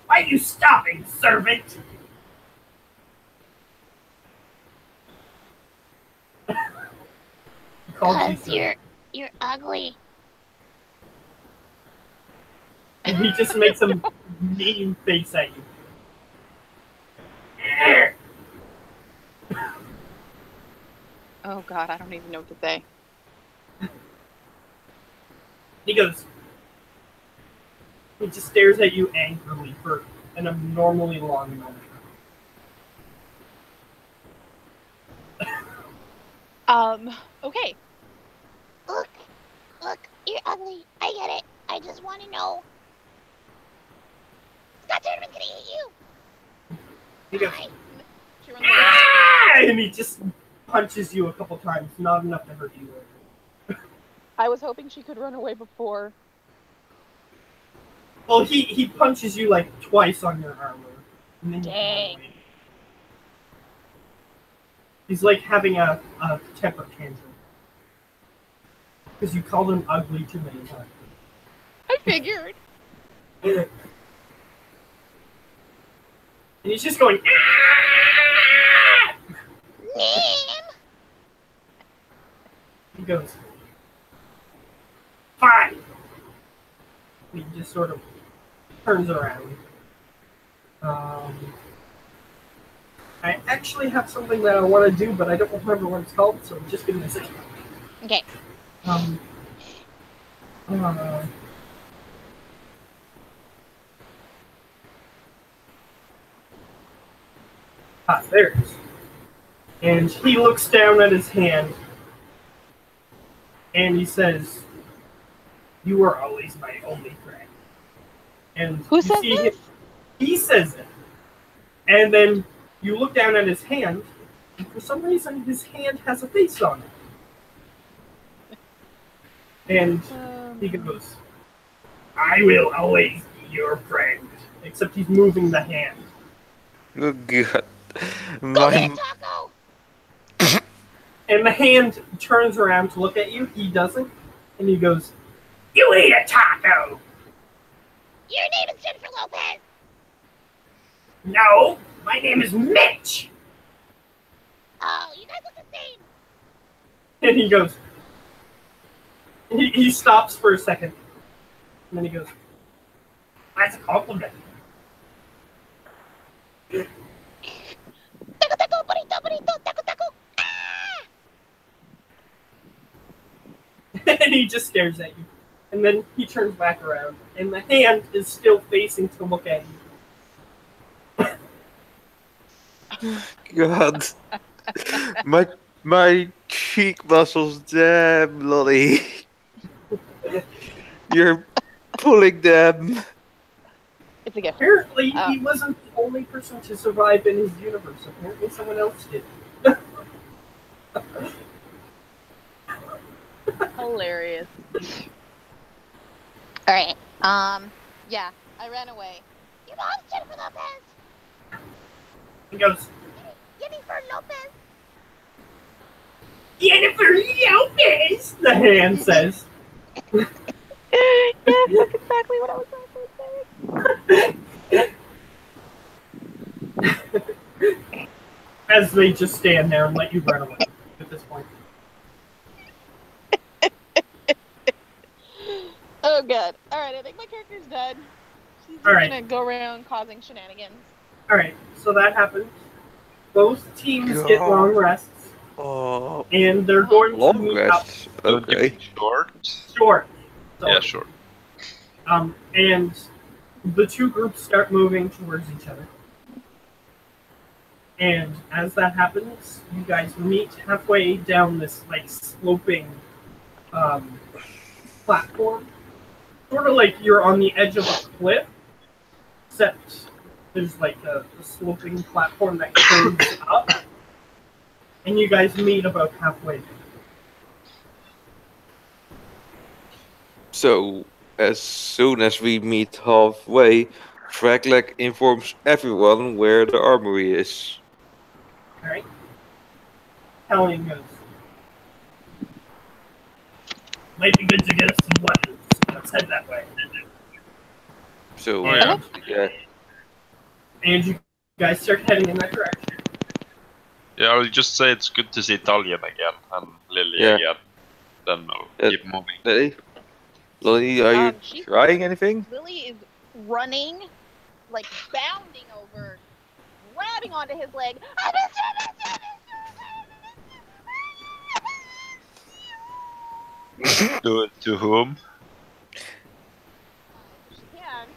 A: Why are you stopping, servant? He calls you
D: Because
A: servant.
D: you're ugly.
A: And he just makes a mean face at you.
E: Oh God, I don't even know what to say.
A: He goes, he just stares at you angrily for an abnormally long amount of time.
E: Okay.
D: Look, you're ugly. I get it. I just want to know. Scott Tournament's gonna eat you.
A: He goes,
D: Hi.
E: She runs away.
A: ah! And he just punches you a couple times, not enough to hurt you.
E: I was hoping she could run away before.
A: Well, he punches you like twice on your armor. And then you can
E: Dang.
A: run away. He's like having a temper tantrum. Because you called him ugly too many times.
E: I figured.
A: And he's just going, ah!
D: Name.
A: He goes, fine. He just sort of turns around. I actually have something that I want to do, but I don't remember what it's called, so just give me a second.
E: Okay.
A: There it is. And he looks down at his hand, and he says, you were always my only friend. And
E: Who
A: you
E: says
A: see
E: this?
A: He says it. And then you look down at his hand, and for some reason his hand has a face on it. And he goes, I will always be your friend. Except he's moving the hand.
B: Oh God.
D: Go
B: My,
D: get Taco.
A: And the hand turns around to look at you. He doesn't. And he goes, You ate a taco!
D: Your name is Jennifer Lopez.
A: No, my name is Mitch!
D: Oh, you guys look the same.
A: And he goes, he stops for a second. And then he goes, that's a compliment.
D: Taco, taco, burrito, burrito, taco, taco. Ah!
A: And he just stares at you. And then he turns back around. And the hand is still facing to look at you.
B: God. My cheek muscles, damn, Lolly. You're pulling them.
E: It's a gift.
A: Apparently, he wasn't the only person to survive in his universe. Apparently, someone else did.
E: Hilarious.
D: All right. Yeah, I ran away. Your mom's Jennifer Lopez.
A: He goes,
D: Jennifer Lopez.
A: Jennifer Lopez! The hand says.
E: Yes, that's exactly what I was going to say.
A: As they just stand there and let you run away at this point.
E: Oh, good. All right, I think my character's done. She's just
A: All right.
E: gonna go around causing shenanigans.
A: Alright, so that happens. Both teams get
B: God.
A: long rests.
B: Oh,
A: And they're going to
B: long
A: meet up
B: rest.
C: Don't you
B: Okay.
C: mean short?
A: short. So,
C: Yeah, sure.
A: And the two groups start moving towards each other. And as that happens, you guys meet halfway down this like sloping platform. Sort of like you're on the edge of a cliff, except there's like a sloping platform that goes up. And you guys meet about halfway there.
B: So, as soon as we meet halfway, Fragleg informs everyone where the armory is.
A: Alright? Hellion goes, might be good to get us some weapons. Let's head that way.
B: So,
C: Oh, yeah.
B: yeah.
A: And you guys start heading in that direction.
C: Yeah, I'll just say it's good to see Talion again and Lily
B: Yeah.
C: again. Then I'll
B: Yeah.
C: keep moving.
B: Lily, are you
E: She's-
B: trying anything?
E: Lily is running, like bounding over, grabbing onto his leg. I missed it!
C: To whom?
E: She can.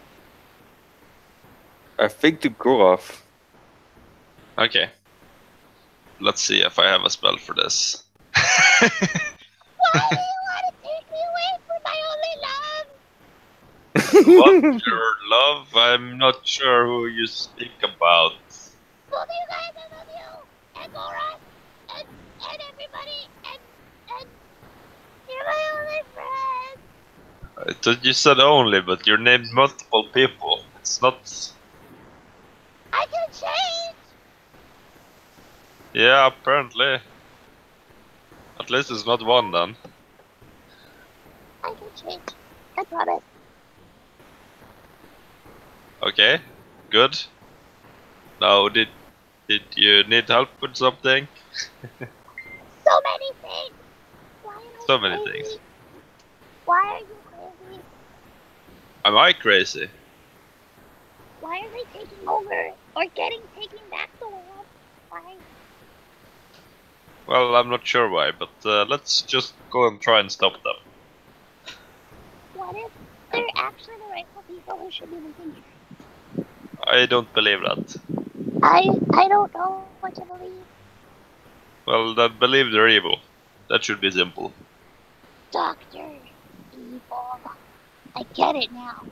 B: I think to Goroth.
C: Okay. Let's see if I have a spell for this.
D: Why do you want to take me away from my only love?
C: What's your love? I'm not sure who you speak about.
D: Both of you guys, I love you. And Goran. And everybody. And you're my only friend.
C: I thought you said only, but you named multiple people. It's not...
D: I can change.
C: Yeah, apparently. At least it's not one then.
D: I can change. I promise.
C: Okay, good. Now, did you need help with something?
D: So many things. Why am I
C: So many
D: crazy?
C: things.
D: Why are you crazy?
C: Am I crazy?
D: Why are they taking over or taking back the world? Why?
C: Well, I'm not sure why, but let's just go and try and stop them.
D: What if they're actually the rightful people who should be living here?
C: I don't believe that.
D: I don't know what to believe.
C: Well, then believe they're evil. That should be simple.
D: Doctor, evil. I get it now.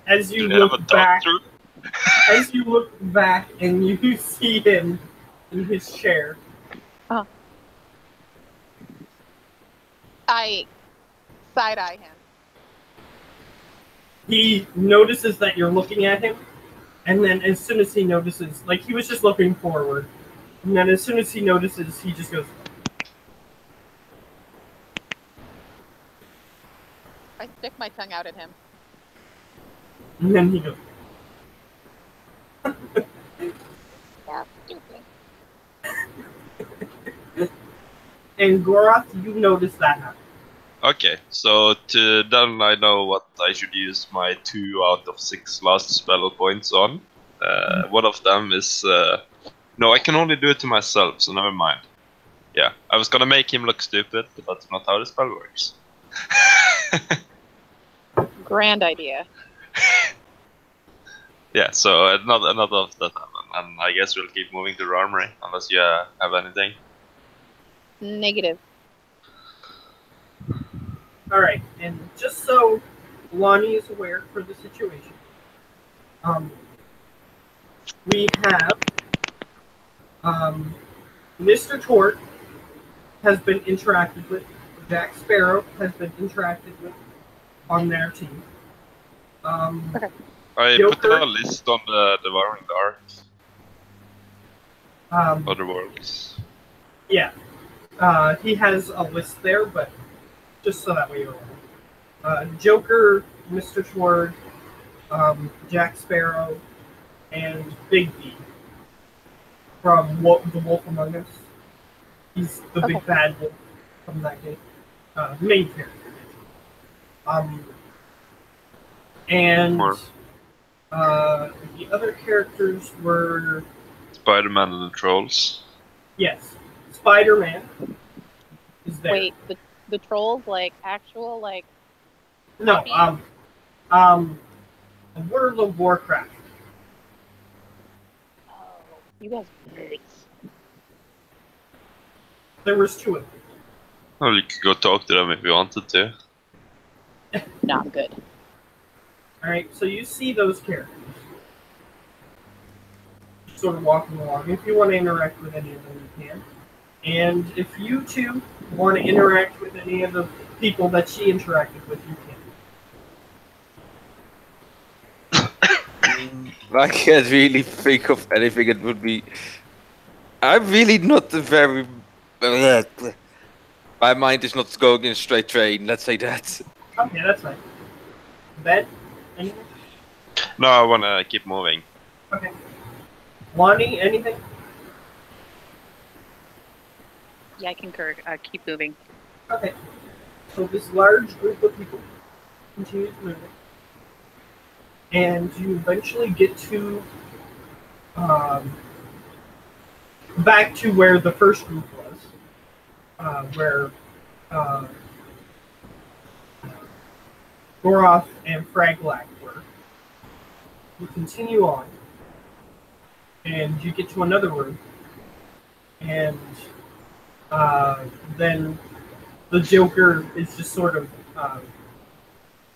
A: As you
C: Do you have a
A: look back,
C: doctor?
A: as you look back and you see him in his chair.
E: I side-eye him.
A: He notices that you're looking at him, and then as soon as he notices, like he was just looking forward, and then as soon as he notices, he just goes,
E: I stick my tongue out at him.
A: And then he goes.
D: So stupid.
A: And Goroth, you notice that happen.
C: Okay, so to then I know what I should use my 2 out of 6 last spell points on. One of them is no, I can only do it to myself, so never mind. Yeah, I was gonna make him look stupid, but that's not how the spell works.
E: Grand idea.
C: Yeah, so none of that happened, and I guess we'll keep moving to the armory unless you have anything.
E: Negative.
A: All right, and just so Lonnie is aware for the situation, we have Mr. Tort has been interacted with, Jack Sparrow has been interacted with on their team.
E: Okay.
C: I
A: Joker.
C: put a list on the Devouring Other worlds.
A: Yeah, he has a list there, but just so that way you're aware. Joker, Mr. Tort, Jack Sparrow, and Big B from The Wolf Among Us. He's the big bad wolf from that game. Main character. And the other characters were...
C: Spider-Man and the Trolls.
A: Yes. Spider-Man is there.
E: Wait, the trolls, like, actual, like...
A: No, World of Warcraft.
E: Oh, you guys are nice.
A: There was 2 of them.
C: Well, you could go talk to them if you wanted to.
E: Not good.
A: Alright, so you see those characters. Sort of walking along. If you want to interact with any of them, you can. And if you two want to interact with any of the people that she interacted with, you can.
B: I can't really think of anything that would be. I'm really not a very. My mind is not going in a straight train. Let's say that.
A: Okay, that's fine. Ben? Anything?
C: No, I want to keep moving.
A: Okay. Lonnie, anything?
E: Yeah, I concur. Keep moving.
A: Okay. So this large group of people continues moving. And you eventually get to back to where the first group was, where Goroth and Fraglak were. You continue on, and you get to another room, and then the Joker is just sort of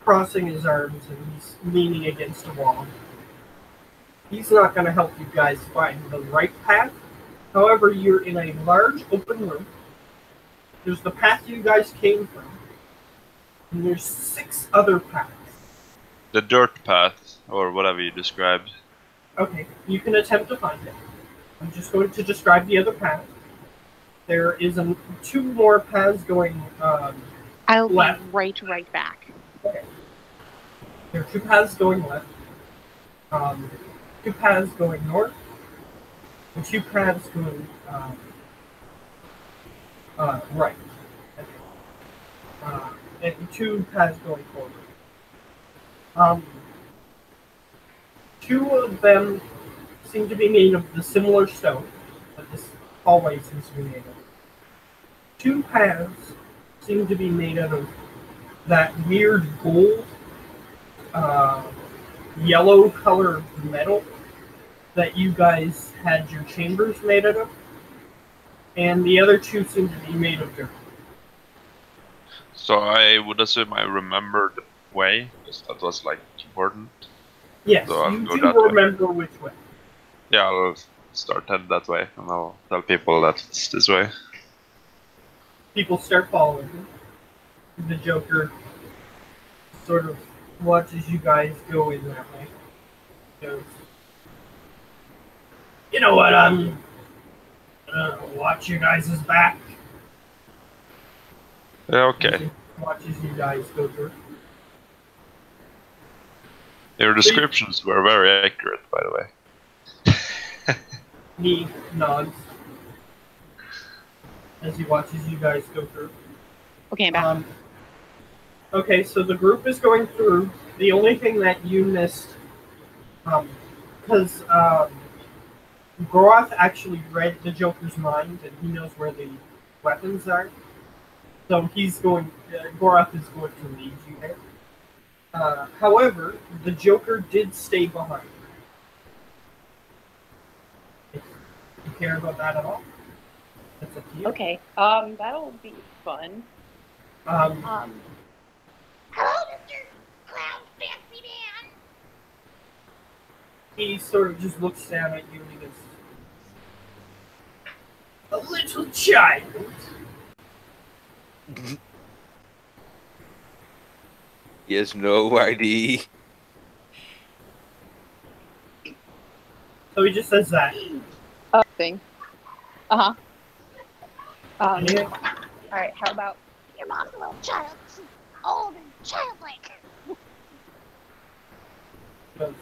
A: crossing his arms and he's leaning against a wall. He's not going to help you guys find the right path. However, you're in a large open room. There's the path you guys came from, and there's 6 other paths.
C: The dirt path, or whatever you described.
A: Okay, you can attempt to find it. I'm just going to describe the other path. There is 2 more paths going
E: I'll
A: left.
E: be right back.
A: Okay. There are 2 paths going left, 2 paths going north, and 2 paths going right. And 2 paths going forward. 2 of them seem to be made of the similar stone that this hallway seems to be made of. 2 paths seem to be made out of that weird gold, yellow color metal that you guys had your chambers made out of. And the other 2 seem to be made of dirt.
C: So I would assume I remember the way, because that was like important.
A: Yes,
C: So I'll
A: you
C: go
A: do
C: that way.
A: remember which way.
C: Yeah, I'll start heading that way, and I'll tell people that it's this way.
A: People start following him. The Joker sort of watches you guys go in that way. Goes, you know what, I'm gonna watch you guys' back.
C: Yeah, okay.
A: Watches you guys go through.
C: Your descriptions were very accurate, by the way.
A: He nods as he watches you guys go through.
E: Okay, I'm back.
A: Okay, so the group is going through. The only thing that you missed, because Goroth actually read the Joker's mind and he knows where the weapons are. So he's going. Goroth is going to lead you there. However, the Joker did stay behind. If you care about that at all, that's up to you.
E: Okay. That'll be fun.
D: Hello, Mr. Clown Fancy Man.
A: He sort of just looks down at you and he goes, "A little child."
B: He has no ID.
A: So he just says that.
E: Thing. Uh-huh.
A: Yeah.
E: Alright, how about...
D: Your mom's a little child. She's old and childlike.
A: Goes,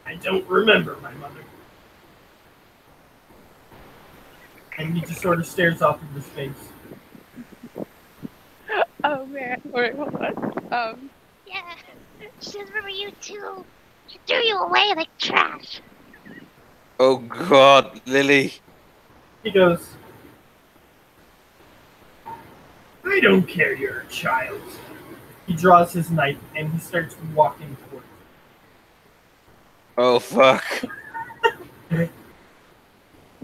A: "I don't remember my mother." And he just sort of stares off into space.
E: Oh, man. Wait, hold on.
D: Yeah, she doesn't remember you too. She threw you away like trash.
B: Oh God, Lily.
A: He goes, "I don't care you're a child." He draws his knife and he starts walking towards
B: Oh fuck.
A: you.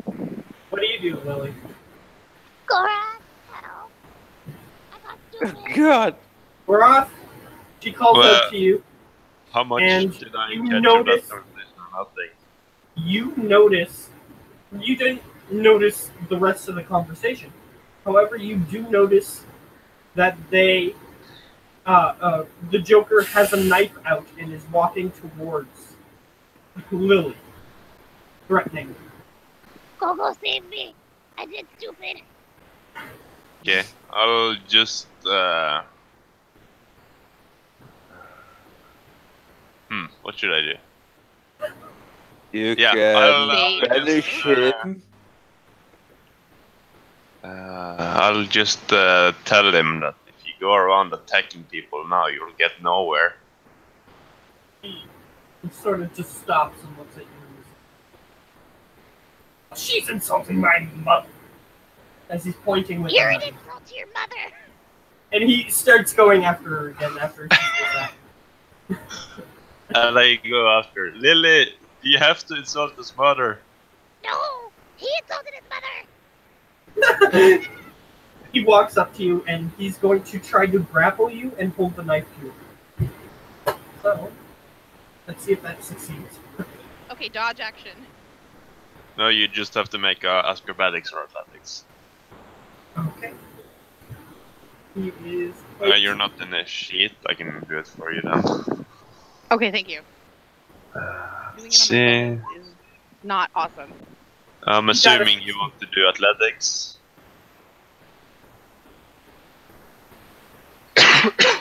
A: What do you do, Lily?
D: Goran, hell. I got stupid.
B: God.
A: We're off. She calls
C: Well,
A: out to you.
C: How much
A: And
C: did I
A: you
C: catch of
A: notice-
C: that conversation? Nothing.
A: You notice, you didn't notice the rest of the conversation. However, you do notice that the Joker has a knife out and is walking towards Lily, threatening.
D: Go save me. I did stupid.
C: Okay, I'll just what should I do?
B: You
C: Yeah,
B: can banish him.
C: I'll just tell him that if you go around attacking people now, you'll get nowhere.
A: He sort of just stops and looks at you. "She's insulting my mother," as he's pointing with
D: You're
A: the
D: an
A: knife.
D: insult to your mother.
A: And he starts going after her again after she does that.
C: And I go after Lily. You have to insult his mother.
D: No, he insulted his mother.
A: He walks up to you and he's going to try to grapple you and hold the knife to you. So, let's see if that succeeds.
E: Okay, dodge action.
C: No, you just have to make acrobatics or athletics.
A: Okay. He is.
C: You're not in a sheet. I can do it for you then.
E: Okay, thank you. Doing it on my phone is not awesome.
C: I'm assuming you want to do athletics.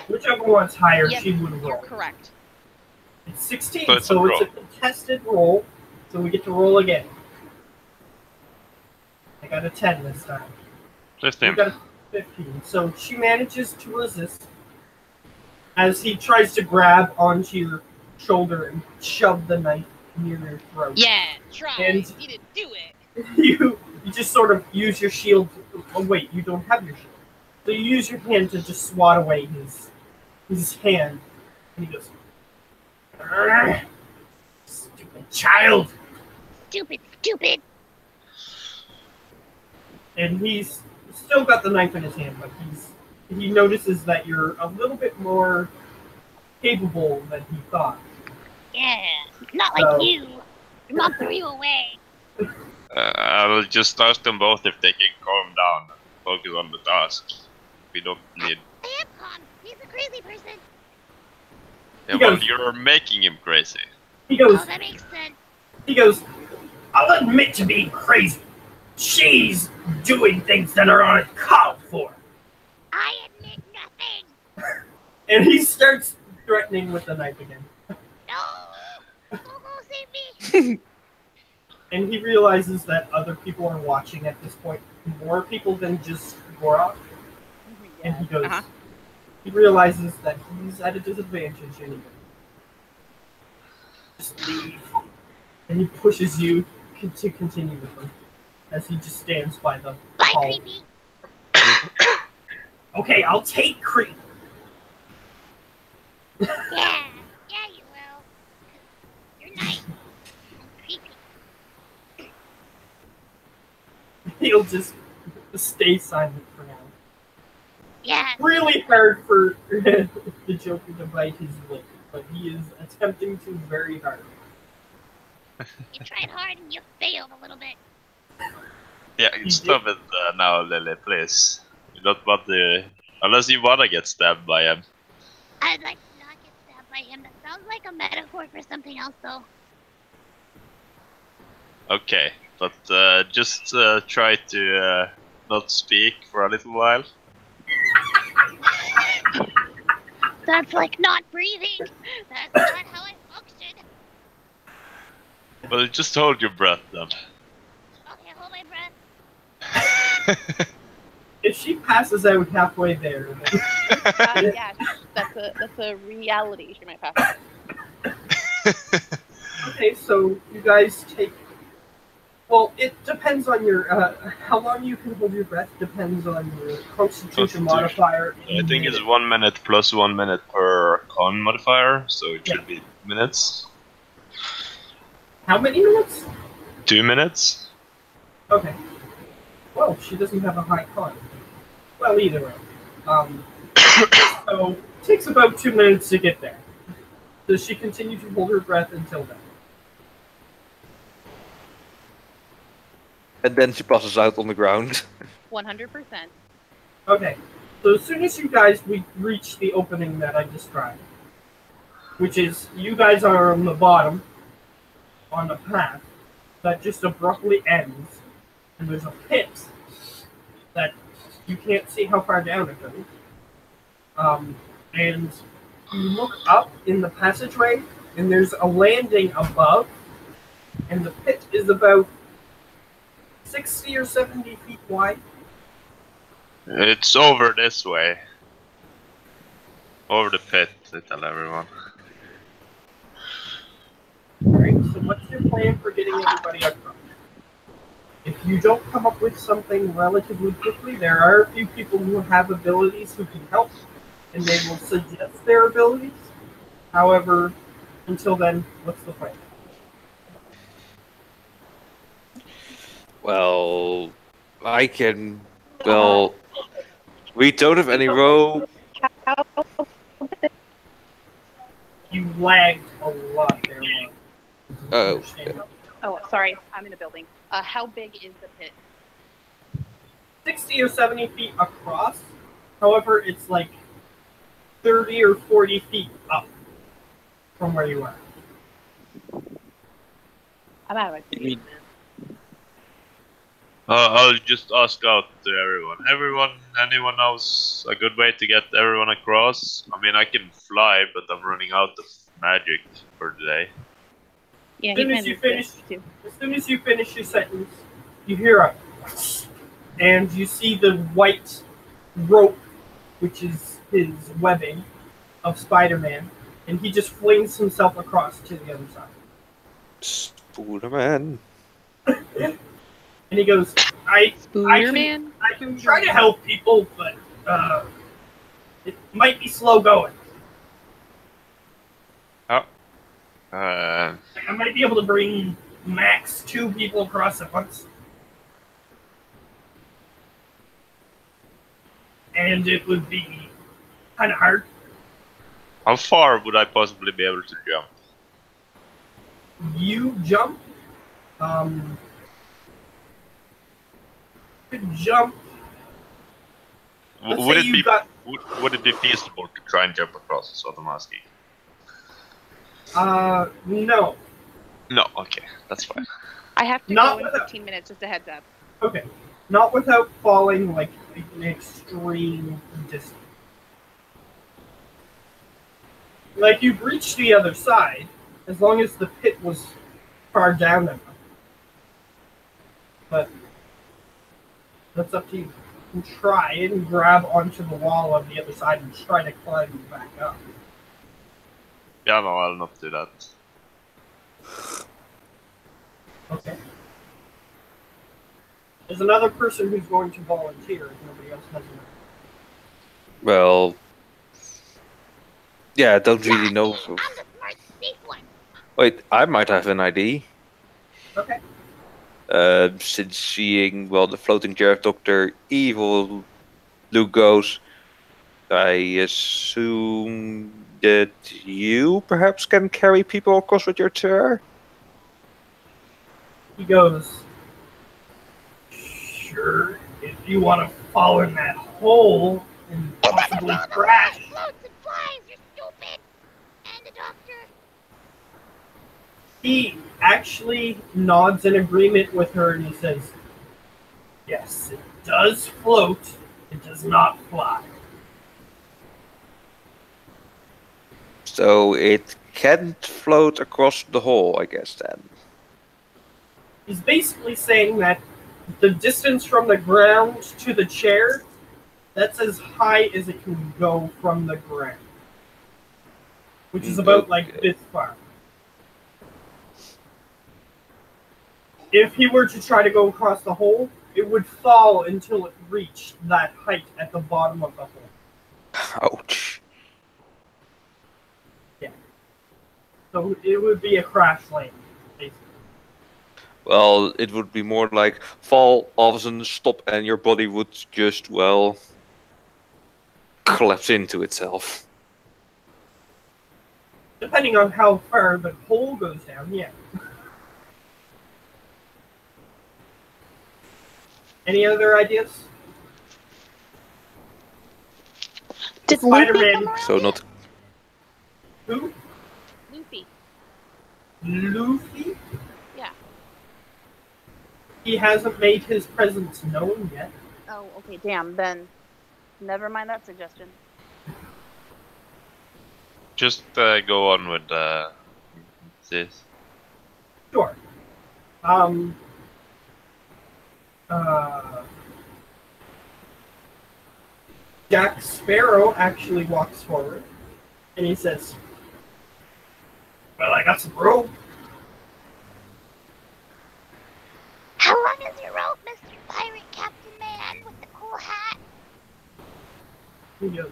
A: Whichever one's higher,
E: Yes,
A: she would
E: you're
A: roll.
E: correct.
A: It's 16,
C: So it's a
A: so it's a
C: roll.
A: contested roll, so we get to roll again. I got a 10 this time.
C: Just
A: You
C: him.
A: got a 15. So she manages to resist as he tries to grab onto your shoulder and shove the knife near your throat.
E: Yeah, try.
A: And-
E: You need to do it.
A: You just sort of use your shield. Oh wait, you don't have your shield. So you use your hand to just swat away his hand, and he goes, "Arrgh, stupid child!"
D: Stupid.
A: And he's still got the knife in his hand, but he notices that you're a little bit more capable than he thought.
D: Yeah, not like
A: So-
D: you. Your mom threw you away.
C: I'll just ask them both if they can calm down and focus on the task. We don't need.
D: I am calm. He's a crazy person.
C: Yeah,
A: He
C: well,
A: goes-
C: you're making him crazy.
A: He goes,
D: Oh, that makes sense.
A: "I'll admit to being crazy. She's doing things that are uncalled for."
D: I admit nothing.
A: And he starts threatening with the knife again.
D: No! Don't go save me!
A: And he realizes that other people are watching at this point. More people than just Gorak. And he goes, he realizes that he's at a disadvantage and he goes, just leave. And he pushes you to continue with him as he just stands by the
D: Bye,
A: hall.
D: creepy!
A: Okay, I'll take Creep.
D: Yeah, you will. You're nice. I'm creepy.
A: He'll just stay silent for now.
D: Yeah.
A: Really hard for the Joker to bite his lip, but he is attempting to very hard.
D: You tried hard and you failed a little bit.
C: Yeah, stop it now, Lily, please. You don't want to... Unless you wanna get stabbed by him.
D: I'd like to not get stabbed by him. That sounds like a metaphor for something else, though.
C: Okay, but just try to not speak for a little while.
D: That's like not breathing. That's not how I function.
C: Well, just hold your breath then.
D: Okay, hold my breath.
A: If she passes out halfway there, then
E: Yeah, that's a reality. She might pass.
A: okay, so you guys take. Well, it depends on your how long you can hold your breath. Depends on your Constitution modifier.
C: I think it's 1 minute plus 1 minute per con modifier, so it should be minutes.
A: How many minutes?
C: 2 minutes.
A: Okay. Well, she doesn't have a high con. Well, either way. So it takes about 2 minutes to get there. Does she continue to hold her breath until then?
B: And then she passes out on the ground.
E: 100%.
A: Okay. So as soon as you guys reach the opening that I described, which is you guys are on the bottom, on a path that just abruptly ends, and there's a pit that you can't see how far down it goes. And you look up in the passageway, and there's a landing above, and the pit is about 60 or 70 feet wide.
C: It's over this way. Over the pit, I tell everyone.
A: Alright, so what's your plan for getting everybody across? If you don't come up with something relatively quickly, there are a few people who have abilities who can help, and they will suggest their abilities. However, until then, what's the plan?
B: Well, I can. Well, we don't have any rope.
A: You lagged a lot there.
B: Oh.
E: Oh, sorry. I'm in a building. How big is the pit?
A: 60 or 70 feet across. However, it's like 30 or 40 feet up from where you are.
E: I'm out of my seat.
C: I'll just ask out to everyone. Anyone knows a good way to get everyone across? I mean, I can fly, but I'm running out of magic for today.
E: Yeah,
A: As soon as you finish your sentence, you hear a and you see the white rope, which is his webbing of Spider-Man, and he just flings himself across to the other side.
B: Spider-Man.
A: And he goes, I can try to help people, but it might be slow going. I might be able to bring max 2 people across at once. And it would be kind of hard.
C: How far would I possibly be able to jump?
A: You jump. Could jump.
C: Would it be feasible to try and jump across? Is what I'm asking.
A: No.
C: No, okay, that's fine.
E: I have to
A: Not
E: go in
A: without-
E: 15 minutes, just a heads up.
A: Okay. Not without falling like an extreme distance. Like, you've reached the other side, as long as the pit was far down enough. But that's up to you. You can try and grab onto the wall on the other side and try to climb back up.
C: Yeah, no, I'll not do that.
A: Okay. There's another person who's going to volunteer if nobody else has enough.
B: Well, yeah, I don't really know.
D: I'm the smart, safe one.
B: Wait, I might have an ID.
A: Okay.
B: Since seeing, well, the floating chair of Dr. Evil Luke goes, I assume that you perhaps can carry people across with your chair?
A: He goes, sure, if you want to fall in that hole and possibly crash.
D: Floats and flies, you're stupid. And the doctor.
A: He actually nods in agreement with her and he says, yes, it does float, it does not fly.
B: So it can't float across the hole, I guess, then.
A: He's basically saying that the distance from the ground to the chair, that's as high as it can go from the ground. Which is about like this far. If he were to try to go across the hole, it would fall until it reached that height at the bottom of the hole.
B: Ouch.
A: Yeah. So it would be a crash landing, basically.
B: Well, it would be more like fall, all of a sudden stop, and your body would just, well, collapse into itself.
A: Depending on how far the hole goes down, yeah. Any other ideas?
E: Did
A: Spider-Man.
E: Luffy come around
B: So
E: yet?
B: not.
A: Who?
E: Luffy.
A: Luffy?
E: Yeah.
A: He hasn't made his presence known yet.
E: Oh, okay, damn, then never mind that suggestion.
C: Just go on with this.
A: Sure. Jack Sparrow actually walks forward and he says, well, I got some rope.
D: How long is your rope, Mr. Pirate Captain Man with the cool hat?
A: He goes,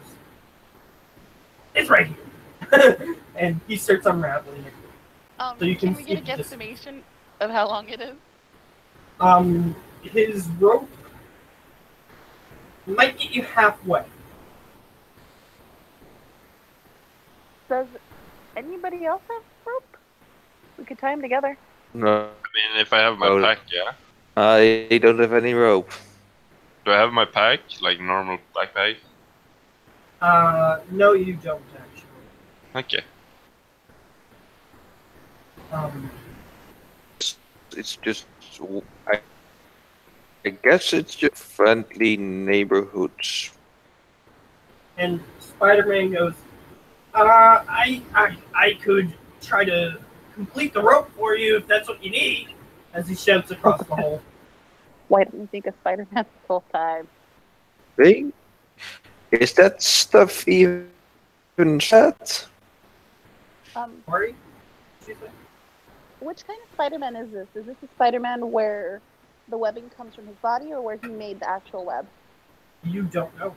A: it's right here. And he starts unraveling it. So you
E: can
A: can
E: we get a
A: see this-
E: guesstimation of how long it is?
A: His rope might get you halfway.
E: Does anybody else have rope? We could tie them together.
B: No,
C: I mean, if I have my
B: Oh.
C: pack, yeah.
B: I don't have any rope.
C: Do I have my pack, like normal backpack?
A: No, you don't actually.
C: Okay.
B: It's just, I guess it's just friendly neighborhoods.
A: And Spider-Man goes, I could try to complete the rope for you if that's what you need, as he shouts across the hole.
E: Why didn't you think of Spider-Man this whole time?
B: Thing? Is that stuff even set?
A: Sorry?
E: Which kind of Spider-Man is this? Is this a Spider-Man where the webbing comes from his body or where he made the actual web?
A: You don't know.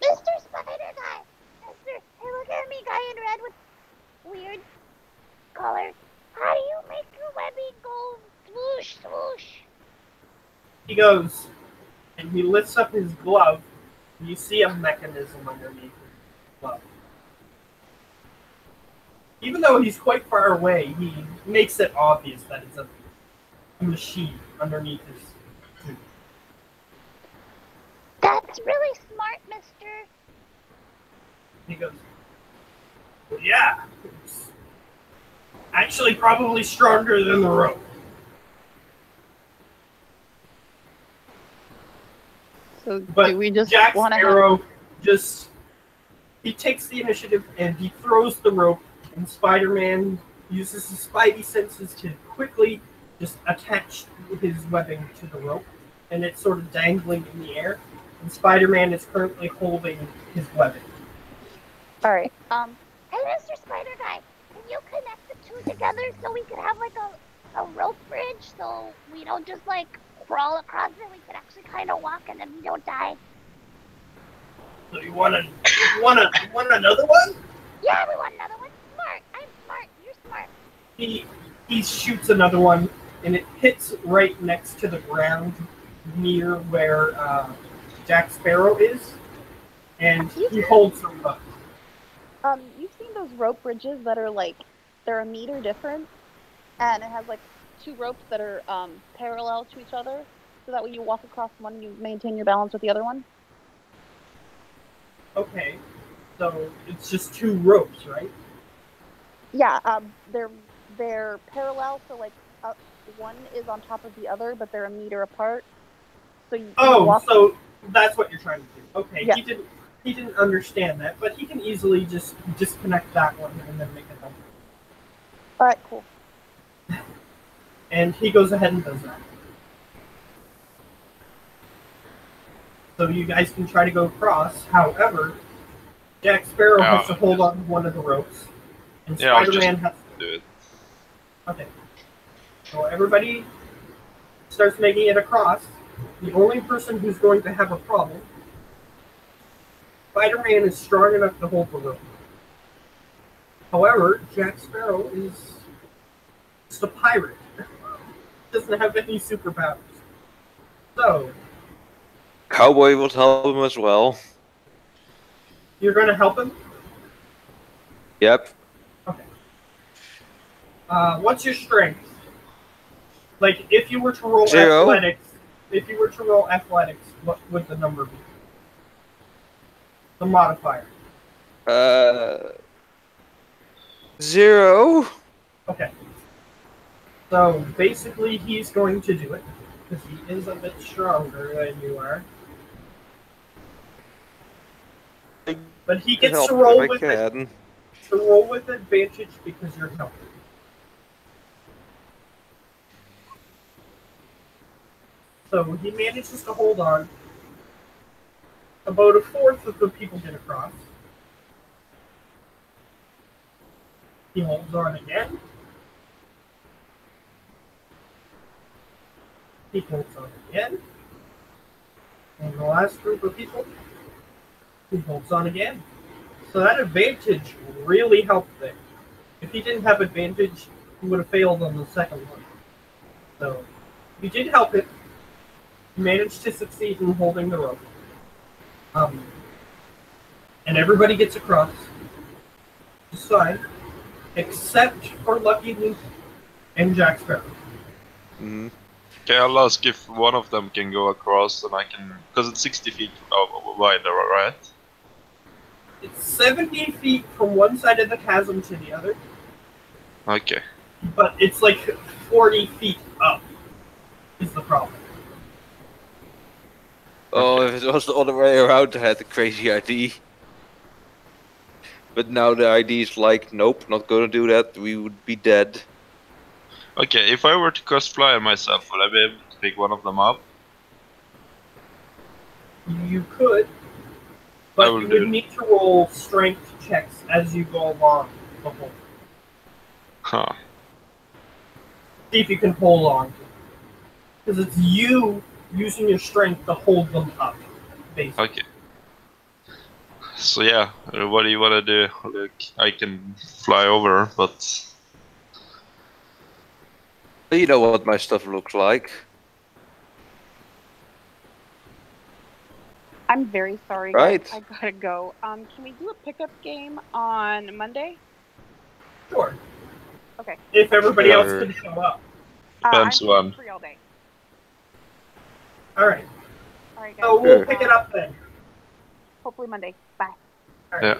D: Mr. Spider Guy! Hey, look at me, guy in red with weird colors. How do you make your webbing go swoosh, swoosh?
A: He goes, and he lifts up his glove, and you see a mechanism underneath his glove. Even though he's quite far away, he makes it obvious that it's a machine underneath his suit.
D: That's really smart, mister.
A: He goes, well, yeah, it's actually probably stronger than the rope.
E: So
A: But
E: do we just
A: Jack
E: want to
A: Sparrow he takes the initiative and he throws the rope, and Spider-Man uses his spidey senses to quickly just attach his webbing to the rope, and it's sort of dangling in the air. And Spider-Man is currently holding his webbing.
E: All right.
D: Hey, Mr. Spider Guy, can you connect the two together so we could have like a rope bridge so we don't just like crawl across it? We can actually kind of walk and then we don't die.
A: So you want another one?
D: Yeah, we want another one. Smart. I'm smart. You're smart.
A: He shoots another one, and it hits right next to the ground near where Jack Sparrow is, and he holds them up.
E: You've seen those rope bridges that are like they're a meter different, and it has like two ropes that are parallel to each other, so that when you walk across one, you maintain your balance with the other one.
A: Okay, so it's just two ropes, right?
E: Yeah, they're parallel, so like one is on top of the other, but they're a meter apart. So you walk.
A: So that's what you're trying to do. Okay,
E: Yeah.
A: he didn't understand that, but he can easily just disconnect that one and then make it help.
E: All right, cool.
A: And he goes ahead and does that. So you guys can try to go across. However, Jack Sparrow has to hold on to one of the ropes, and Spider-Man has to
C: do it.
A: Okay. So everybody starts making it across. The only person who's going to have a problem, Spider-Man is strong enough to hold the rope. However, Jack Sparrow is just a pirate. Doesn't have any superpowers. So,
B: Cowboy will help him as well.
A: you're going to help him?
B: Yep.
A: Okay. What's your strength? Like, if you were to roll
B: 0.
A: athletics, what would the number be? The modifier.
B: 0.
A: Okay. So basically, he's going to do it because he is a bit stronger than you are. But he gets to roll with advantage because you're helping. So he manages to hold on. About a fourth of the people get across. He holds on again. He holds on again. And the last group of people, he holds on again. So that advantage really helped there. If he didn't have advantage, he would have failed on the second one. So he did help it. He managed to succeed in holding the rope. And everybody gets across. It's fine. Except for Lucky Luke and Jack Sparrow.
B: Mm-hmm.
C: Okay, I'll ask if one of them can go across, and I can, because it's 60 feet wider, right?
A: It's 70 feet from one side of the chasm to the other.
C: Okay.
A: But it's like 40 feet up is the problem.
B: Oh, if it was the other way around, I had a crazy idea. But now the idea is like, nope, not gonna do that, we would be dead.
C: Okay, if I were to cast fly on myself, would I be able to pick one of them up?
A: You could, but you would need to roll strength checks as you go along the hole.
C: Huh.
A: See if you can hold on. Because it's you using your strength to hold them up, basically.
C: Okay. So yeah, what do you want to do? Look, I can fly over, but...
B: You know what my stuff looks like.
E: I'm very sorry,
B: right.
E: guys. I gotta go. Can we do a pickup game on Monday?
A: Sure.
E: Okay.
A: If everybody else can show up.
E: I'm free all day.
A: All right.
E: All right, guys.
A: So we'll pick it up then.
E: Hopefully Monday. Bye.
A: All right.
C: Yeah.